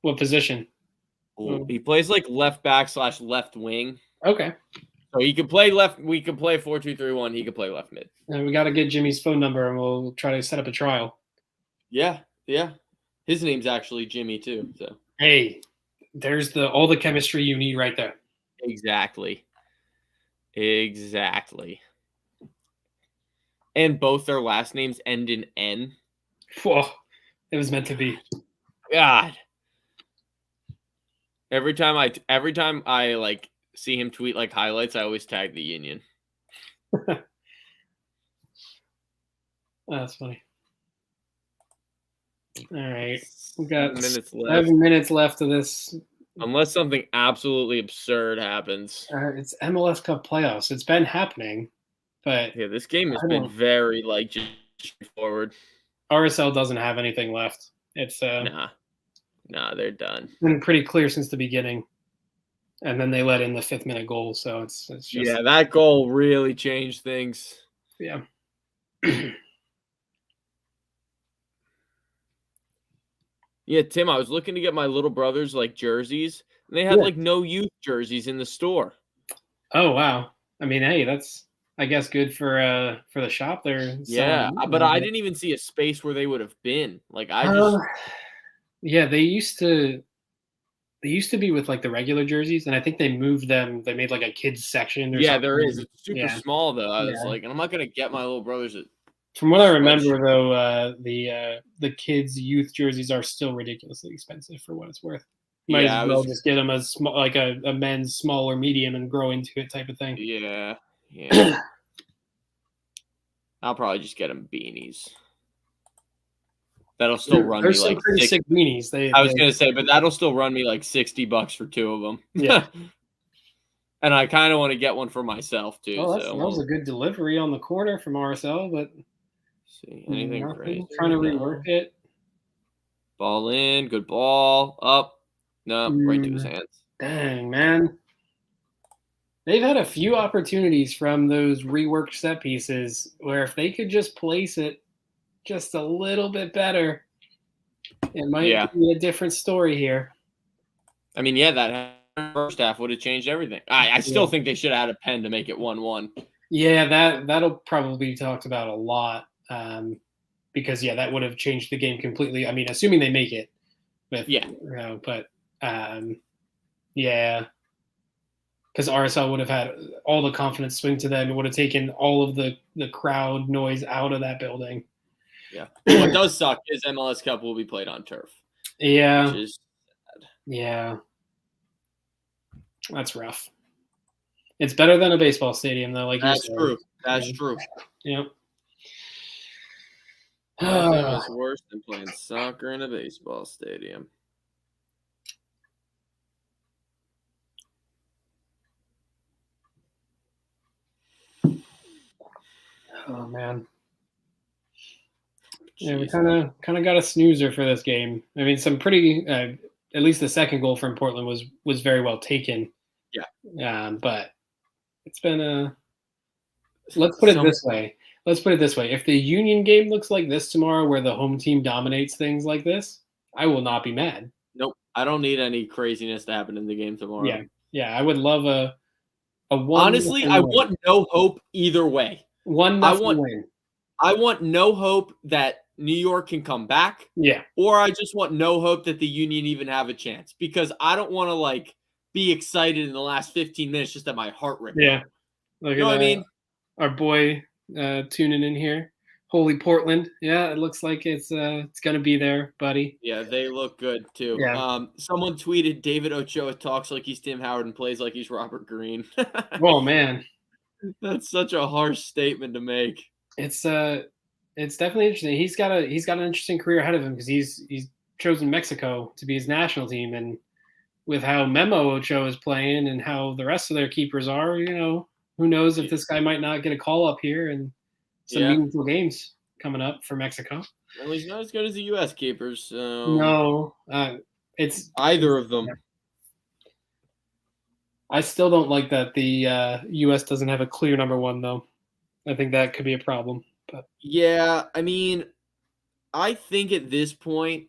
Speaker 2: What position?
Speaker 1: He plays like left back / left wing.
Speaker 2: Okay.
Speaker 1: So he could play left. We could play 4-2-3-1. He could play left mid.
Speaker 2: And we got to get Jimmy's phone number, and we'll try to set up a trial.
Speaker 1: Yeah. His name's actually Jimmy too. So
Speaker 2: hey, there's all the chemistry you need right there.
Speaker 1: Exactly. And both their last names end in N.
Speaker 2: Whoa, it was meant to be.
Speaker 1: God. Every time I like see him tweet like highlights, I always tag the Union.
Speaker 2: That's funny. All right, we got
Speaker 1: 7
Speaker 2: minutes left of this.
Speaker 1: Unless something absolutely absurd happens.
Speaker 2: It's MLS Cup playoffs. It's been happening, but
Speaker 1: yeah, this game has been very like just straightforward.
Speaker 2: RSL doesn't have anything left. It's
Speaker 1: Nah, they're done.
Speaker 2: Been pretty clear since the beginning, and then they let in the 5th-minute goal. So it's just
Speaker 1: that goal really changed things.
Speaker 2: Yeah.
Speaker 1: Yeah, Tim, I was looking to get my little brother's like jerseys, and they had like no youth jerseys in the store.
Speaker 2: Oh wow! I mean, hey, that's I guess good for the shop there.
Speaker 1: Yeah, but I didn't even see a space where they would have been. Like
Speaker 2: yeah, they used to be with like the regular jerseys, and I think they moved them. They made like a kids section. Or something.
Speaker 1: There is. It's super small though. I was like, and I'm not gonna get my little brother's.
Speaker 2: From what I remember, though, the kids' youth jerseys are still ridiculously expensive for what it's worth. Might as well just get them as small, like a men's small or medium, and grow into it type of thing.
Speaker 1: Yeah. I'll probably just get them beanies. That'll still run me like
Speaker 2: pretty sick beanies.
Speaker 1: I was gonna say, but that'll still run me like $60 for 2 of them.
Speaker 2: Yeah.
Speaker 1: And I kind of want to get one for myself too.
Speaker 2: Oh, that was a good delivery on the corner from RSL, but
Speaker 1: see anything crazy?
Speaker 2: Trying to rework it.
Speaker 1: Ball in, good ball up. No, right to his hands.
Speaker 2: Dang, man. They've had a few opportunities from those reworked set pieces where if they could just place it just a little bit better, it might be a different story here.
Speaker 1: I mean, that first half would have changed everything. I still think they should have had a pen to make it 1-1.
Speaker 2: Yeah, that'll probably be talked about a lot because that would have changed the game completely. I mean, assuming they make it. Because RSL would have had all the confidence swing to them. It would have taken all of the crowd noise out of that building.
Speaker 1: Yeah. What does suck is MLS Cup will be played on turf.
Speaker 2: Yeah.
Speaker 1: Which is sad.
Speaker 2: Yeah. That's rough. It's better than a baseball stadium, though. Like
Speaker 1: that's true. That's true.
Speaker 2: Yep.
Speaker 1: It's worse than playing soccer in a baseball stadium.
Speaker 2: Oh man. Yeah, we kind of got a snoozer for this game. I mean, some pretty. At least the second goal from Portland was very well taken.
Speaker 1: Yeah.
Speaker 2: But it's been a. Let's put it this way. If the Union game looks like this tomorrow, where the home team dominates things like this, I will not be mad.
Speaker 1: Nope. I don't need any craziness to happen in the game tomorrow.
Speaker 2: Yeah. I would love a one.
Speaker 1: Honestly, I want no hope either way.
Speaker 2: 1-0 win.
Speaker 1: I want no hope that New York can come back.
Speaker 2: Yeah.
Speaker 1: Or I just want no hope that the Union even have a chance, because I don't want to be excited in the last 15 minutes just at my heart rip.
Speaker 2: Yeah.
Speaker 1: You know what I mean?
Speaker 2: Our boy tuning in here. Holy Portland. Yeah, it looks like it's gonna be there, buddy.
Speaker 1: Yeah, they look good too.
Speaker 2: Yeah.
Speaker 1: Someone tweeted David Ochoa talks like he's Tim Howard and plays like he's Robert Greene.
Speaker 2: Oh man.
Speaker 1: That's such a harsh statement to make.
Speaker 2: It's definitely interesting. He's got an interesting career ahead of him because he's chosen Mexico to be his national team, and with how Memo Ochoa is playing and how the rest of their keepers are, who knows if this guy might not get a call up here and some meaningful games coming up for Mexico.
Speaker 1: Well, he's not as good as the U.S. keepers. So
Speaker 2: No, it's
Speaker 1: either of them.
Speaker 2: I still don't like that the U.S. doesn't have a clear number one, though. I think that could be a problem. But
Speaker 1: yeah, I mean, I think at this point,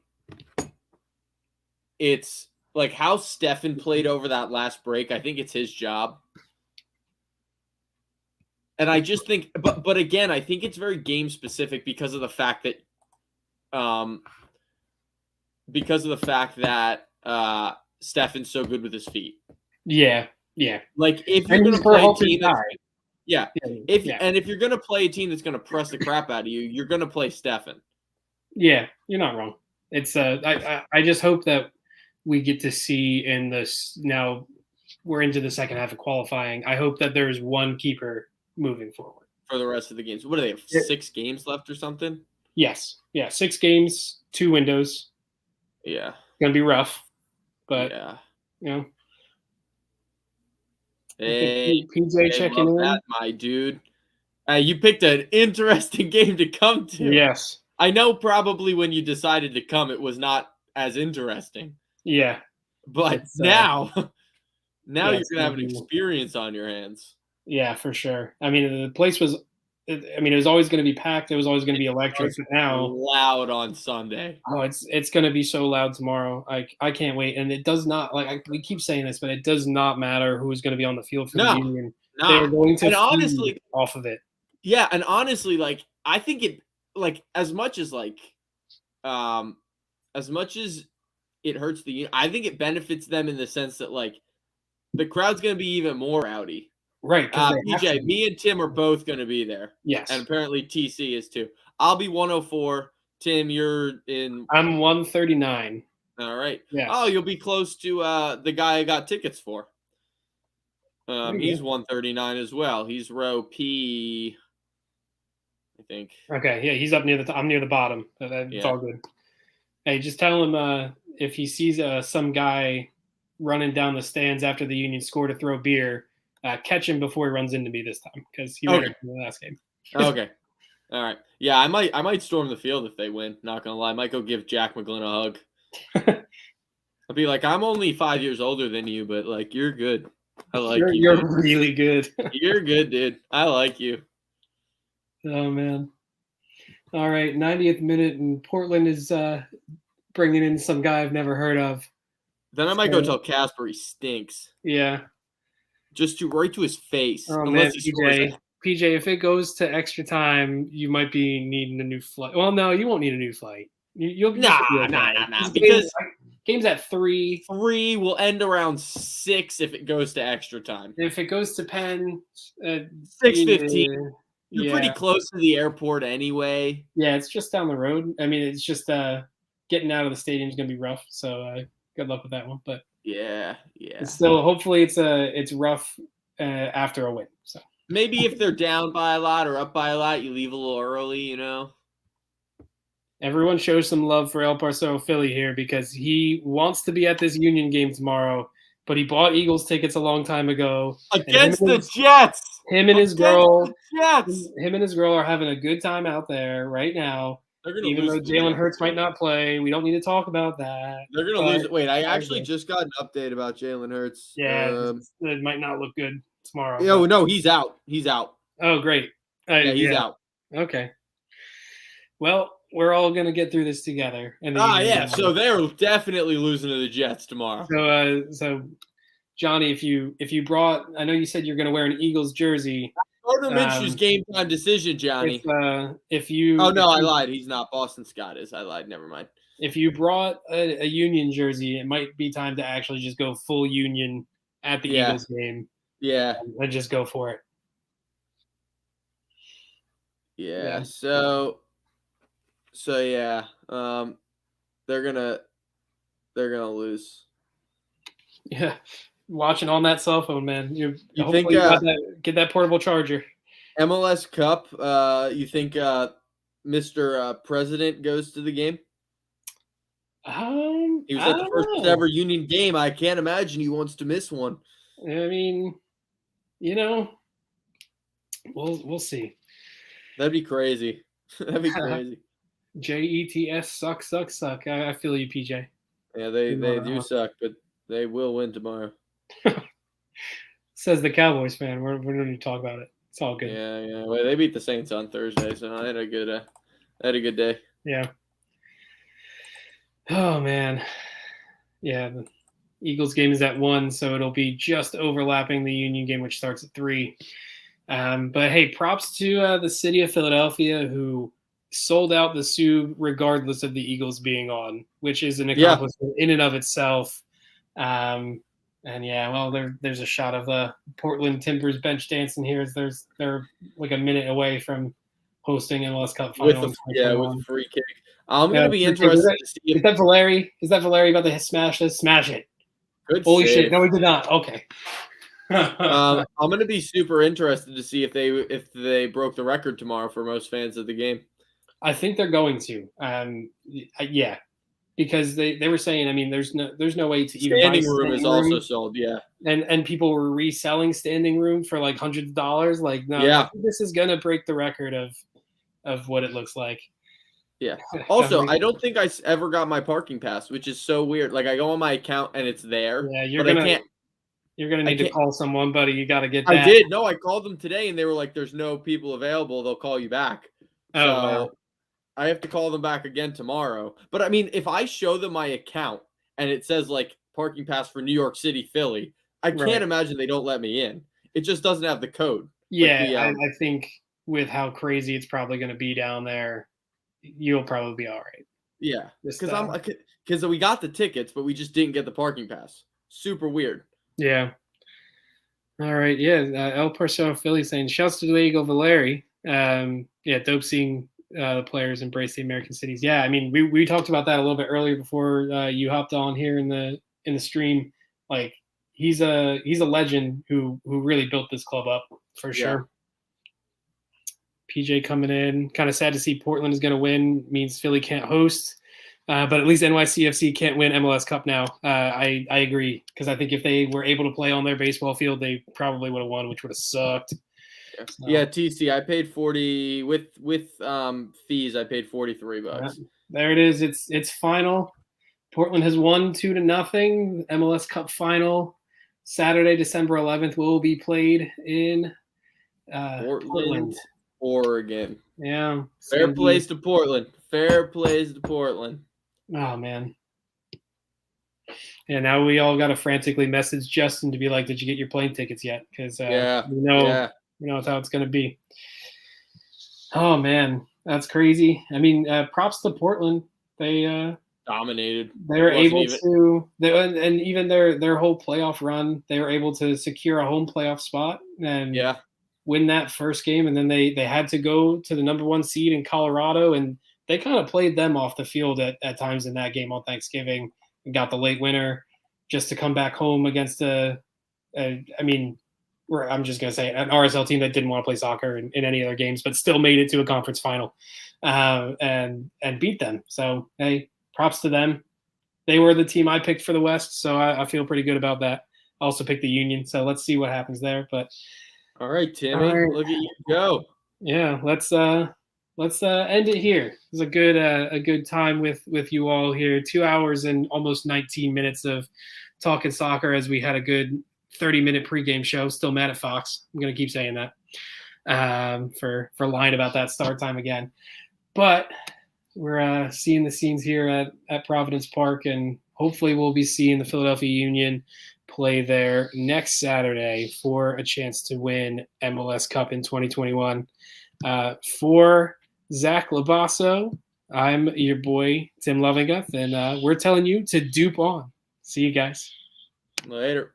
Speaker 1: it's like how Stefan played over that last break. I think it's his job. And I just think, but again, I think it's very game specific because of the fact that, Stefan's so good with his feet.
Speaker 2: Yeah.
Speaker 1: Like if you're going to play a team, if you're going to play a team that's going to press the crap out of you, you're going to play Stefan.
Speaker 2: Yeah, you're not wrong. It's I just hope that we get to see in this now. We're into the second half of qualifying. I hope that there's one keeper moving forward
Speaker 1: for the rest of the games. What do they have? 6 games left or something?
Speaker 2: Yes. Yeah. 6 games, 2 windows.
Speaker 1: Yeah.
Speaker 2: Gonna be rough, but
Speaker 1: Hey,
Speaker 2: PJ checking in.
Speaker 1: That, my dude. You picked an interesting game to come to.
Speaker 2: Yes.
Speaker 1: I know probably when you decided to come, it was not as interesting.
Speaker 2: Yeah.
Speaker 1: But now you're going to have an experience on your hands.
Speaker 2: Yeah, for sure. I mean, the place was it was always going to be packed. It was always going to be electric. But now
Speaker 1: loud on Sunday.
Speaker 2: Oh, it's going to be so loud tomorrow. I can't wait. And it does not we keep saying this, but it does not matter who's going to be on the field for the Union. They're going to feed off of it.
Speaker 1: Yeah, and honestly, like I think it as much as it hurts the Union, I think it benefits them in the sense that like the crowd's going to be even more rowdy.
Speaker 2: Right.
Speaker 1: PJ, me and Tim are both going to be there.
Speaker 2: Yes.
Speaker 1: And apparently TC is too. I'll be 104. Tim, you're in.
Speaker 2: I'm 139.
Speaker 1: All right.
Speaker 2: Yeah.
Speaker 1: Oh, you'll be close to the guy I got tickets for. He's 139 as well. He's row P, I think.
Speaker 2: Okay. Yeah, he's up near the. I'm near the bottom. It's all good. Hey, just tell him if he sees some guy running down the stands after the Union score to throw beer. Catch him before he runs into me this time because he ran into me in the last game.
Speaker 1: Okay. All right. Yeah, I might storm the field if they win. Not gonna lie, I might go give Jack McGlynn a hug. I'll be like, I'm only 5 years older than you, but like you're good. I like you.
Speaker 2: You're really good.
Speaker 1: You're good, dude. I like you.
Speaker 2: Oh man. All right, 90th minute, and Portland is bringing in some guy I've never heard of.
Speaker 1: Then I might go tell Casper he stinks.
Speaker 2: Yeah.
Speaker 1: Just right to his face.
Speaker 2: Oh, man, PJ, if it goes to extra time, you might be needing a new flight. Well, no, you won't need a new flight. You'll be
Speaker 1: nah. Because
Speaker 2: game's at 3.
Speaker 1: 3 will end around 6 if it goes to extra time.
Speaker 2: If it goes to Penn,
Speaker 1: 6:15. You're pretty close to the airport anyway.
Speaker 2: Yeah, it's just down the road. I mean, it's just getting out of the stadium is gonna be rough. So good luck with that one. But
Speaker 1: yeah.
Speaker 2: It's still, hopefully, it's rough after a win. So
Speaker 1: maybe if they're down by a lot or up by a lot, you leave a little early.
Speaker 2: Everyone shows some love for El Parcero Philly here because he wants to be at this Union game tomorrow, but he bought Eagles tickets a long time ago
Speaker 1: against the Jets.
Speaker 2: Him and his girl are having a good time out there right now. Even though Jalen Hurts might not play, we don't need to talk about that.
Speaker 1: They're going to lose it. Wait, I actually just got an update about Jalen Hurts.
Speaker 2: Yeah, it might not look good tomorrow.
Speaker 1: No, he's out. He's out.
Speaker 2: Oh, great.
Speaker 1: He's out.
Speaker 2: Okay. Well, we're all going to get through this together.
Speaker 1: So they're definitely losing to the Jets tomorrow.
Speaker 2: So Johnny, if you brought, I know you said you're going to wear an Eagles jersey.
Speaker 1: Gardner Minshew's game time decision, Johnny.
Speaker 2: If you
Speaker 1: I lied. He's not. Boston Scott is. I lied. Never mind.
Speaker 2: If you brought a Union jersey, it might be time to actually just go full Union at the Eagles game.
Speaker 1: Yeah.
Speaker 2: And just go for it.
Speaker 1: Yeah. So yeah. They're gonna lose.
Speaker 2: Yeah. Watching on that cell phone, man.
Speaker 1: You think
Speaker 2: Hopefully you got get that portable charger.
Speaker 1: MLS Cup? You think Mr. President goes to the game? He was
Speaker 2: I
Speaker 1: at the
Speaker 2: don't
Speaker 1: first
Speaker 2: know.
Speaker 1: ever Union game. I can't imagine he wants to miss one.
Speaker 2: I mean, we'll see.
Speaker 1: That'd be crazy. That'd be crazy.
Speaker 2: JETS suck. I feel you, PJ.
Speaker 1: Yeah, they do suck, but they will win tomorrow.
Speaker 2: Says the Cowboys fan. We're not going to talk about it. It's all good.
Speaker 1: Yeah. Well, they beat the Saints on Thursday, so I had a good day.
Speaker 2: Yeah. Oh man. Yeah, the Eagles game is at 1, so it'll be just overlapping the Union game, which starts at 3. But hey, props to the city of Philadelphia, who sold out the Soo regardless of the Eagles being on, which is an accomplishment in and of itself. And yeah, well, there's a shot of the Portland Timbers bench dancing here. As they're like a minute away from hosting MLS Cup final.
Speaker 1: With a free kick. I'm gonna be interested to see
Speaker 2: if that Valeri. Is that Valeri about to smash this? Smash it!
Speaker 1: Good
Speaker 2: Holy
Speaker 1: save.
Speaker 2: Shit! No, he did not. Okay.
Speaker 1: I'm gonna be super interested to see if they broke the record tomorrow for most fans of the game.
Speaker 2: I think they're going to. Yeah. Because they were saying, I mean, there's no way to even
Speaker 1: standing room is also sold, yeah.
Speaker 2: And people were reselling standing room for like hundreds of dollars. Like, no,
Speaker 1: yeah.
Speaker 2: I think this is gonna break the record of what it looks like.
Speaker 1: Yeah. Also, I don't think I ever got my parking pass, which is so weird. Like, I go on my account and it's there.
Speaker 2: Yeah,
Speaker 1: you're
Speaker 2: gonna need to call someone, buddy. You got to get that.
Speaker 1: I did. No, I called them today and they were like, "There's no people available. They'll call you back."
Speaker 2: Oh, wow.
Speaker 1: I have to call them back again tomorrow. But I mean, if I show them my account and it says like parking pass for New York City, Philly, I can't imagine they don't let me in. It just doesn't have the code.
Speaker 2: Yeah, I think with how crazy it's probably going to be down there, you'll probably be all right.
Speaker 1: Yeah, because we got the tickets, but we just didn't get the parking pass. Super weird.
Speaker 2: Yeah. All right. Yeah. El Porso Philly saying, shouts to Diego Valeri. Yeah, dope seeing the players embrace the American cities. Yeah, I mean, we talked about that a little bit earlier before you hopped on here in the stream. Like, he's a legend who really built this club up for sure. PJ coming in, kind of sad to see Portland is going to win. Means Philly can't host, but at least NYCFC can't win MLS Cup now. I agree, because I think if they were able to play on their baseball field, they probably would have won, which would have sucked.
Speaker 1: Yeah, TC. I paid 40 with fees. I paid $43.
Speaker 2: There it is. It's final. Portland has won 2-0. MLS Cup final Saturday, December 11th will be played in Portland,
Speaker 1: Oregon.
Speaker 2: Yeah.
Speaker 1: Fair plays to Portland. Fair plays to Portland.
Speaker 2: Oh man. Yeah, now we all got to frantically message Justin to be like, "Did you get your plane tickets yet?" Because we know how it's going to be. Oh man, that's crazy. I mean, props to Portland. They
Speaker 1: dominated.
Speaker 2: They were able to, and even their whole playoff run, they were able to secure a home playoff spot and win that first game. And then they had to go to the number 1 seed in Colorado, and they kind of played them off the field at times in that game on Thanksgiving and got the late winner just to come back home against I'm just going to say an RSL team that didn't want to play soccer in any other games, but still made it to a conference final and beat them. So, hey, props to them. They were the team I picked for the West, so I feel pretty good about that. I also picked the Union, so let's see what happens there. But
Speaker 1: all right, Timmy, look at you go.
Speaker 2: Yeah, let's end it here. It was a good time with you all here. 2 hours and almost 19 minutes of talking soccer, as we had a good 30-minute pregame show. Still mad at Fox. I'm gonna keep saying that for lying about that start time again. But we're seeing the scenes here at Providence Park, and hopefully we'll be seeing the Philadelphia Union play there next Saturday for a chance to win MLS Cup in 2021. For Zach Labasso, I'm your boy, Tim Lovinguth, and we're telling you to dupe on. See you guys.
Speaker 1: Later.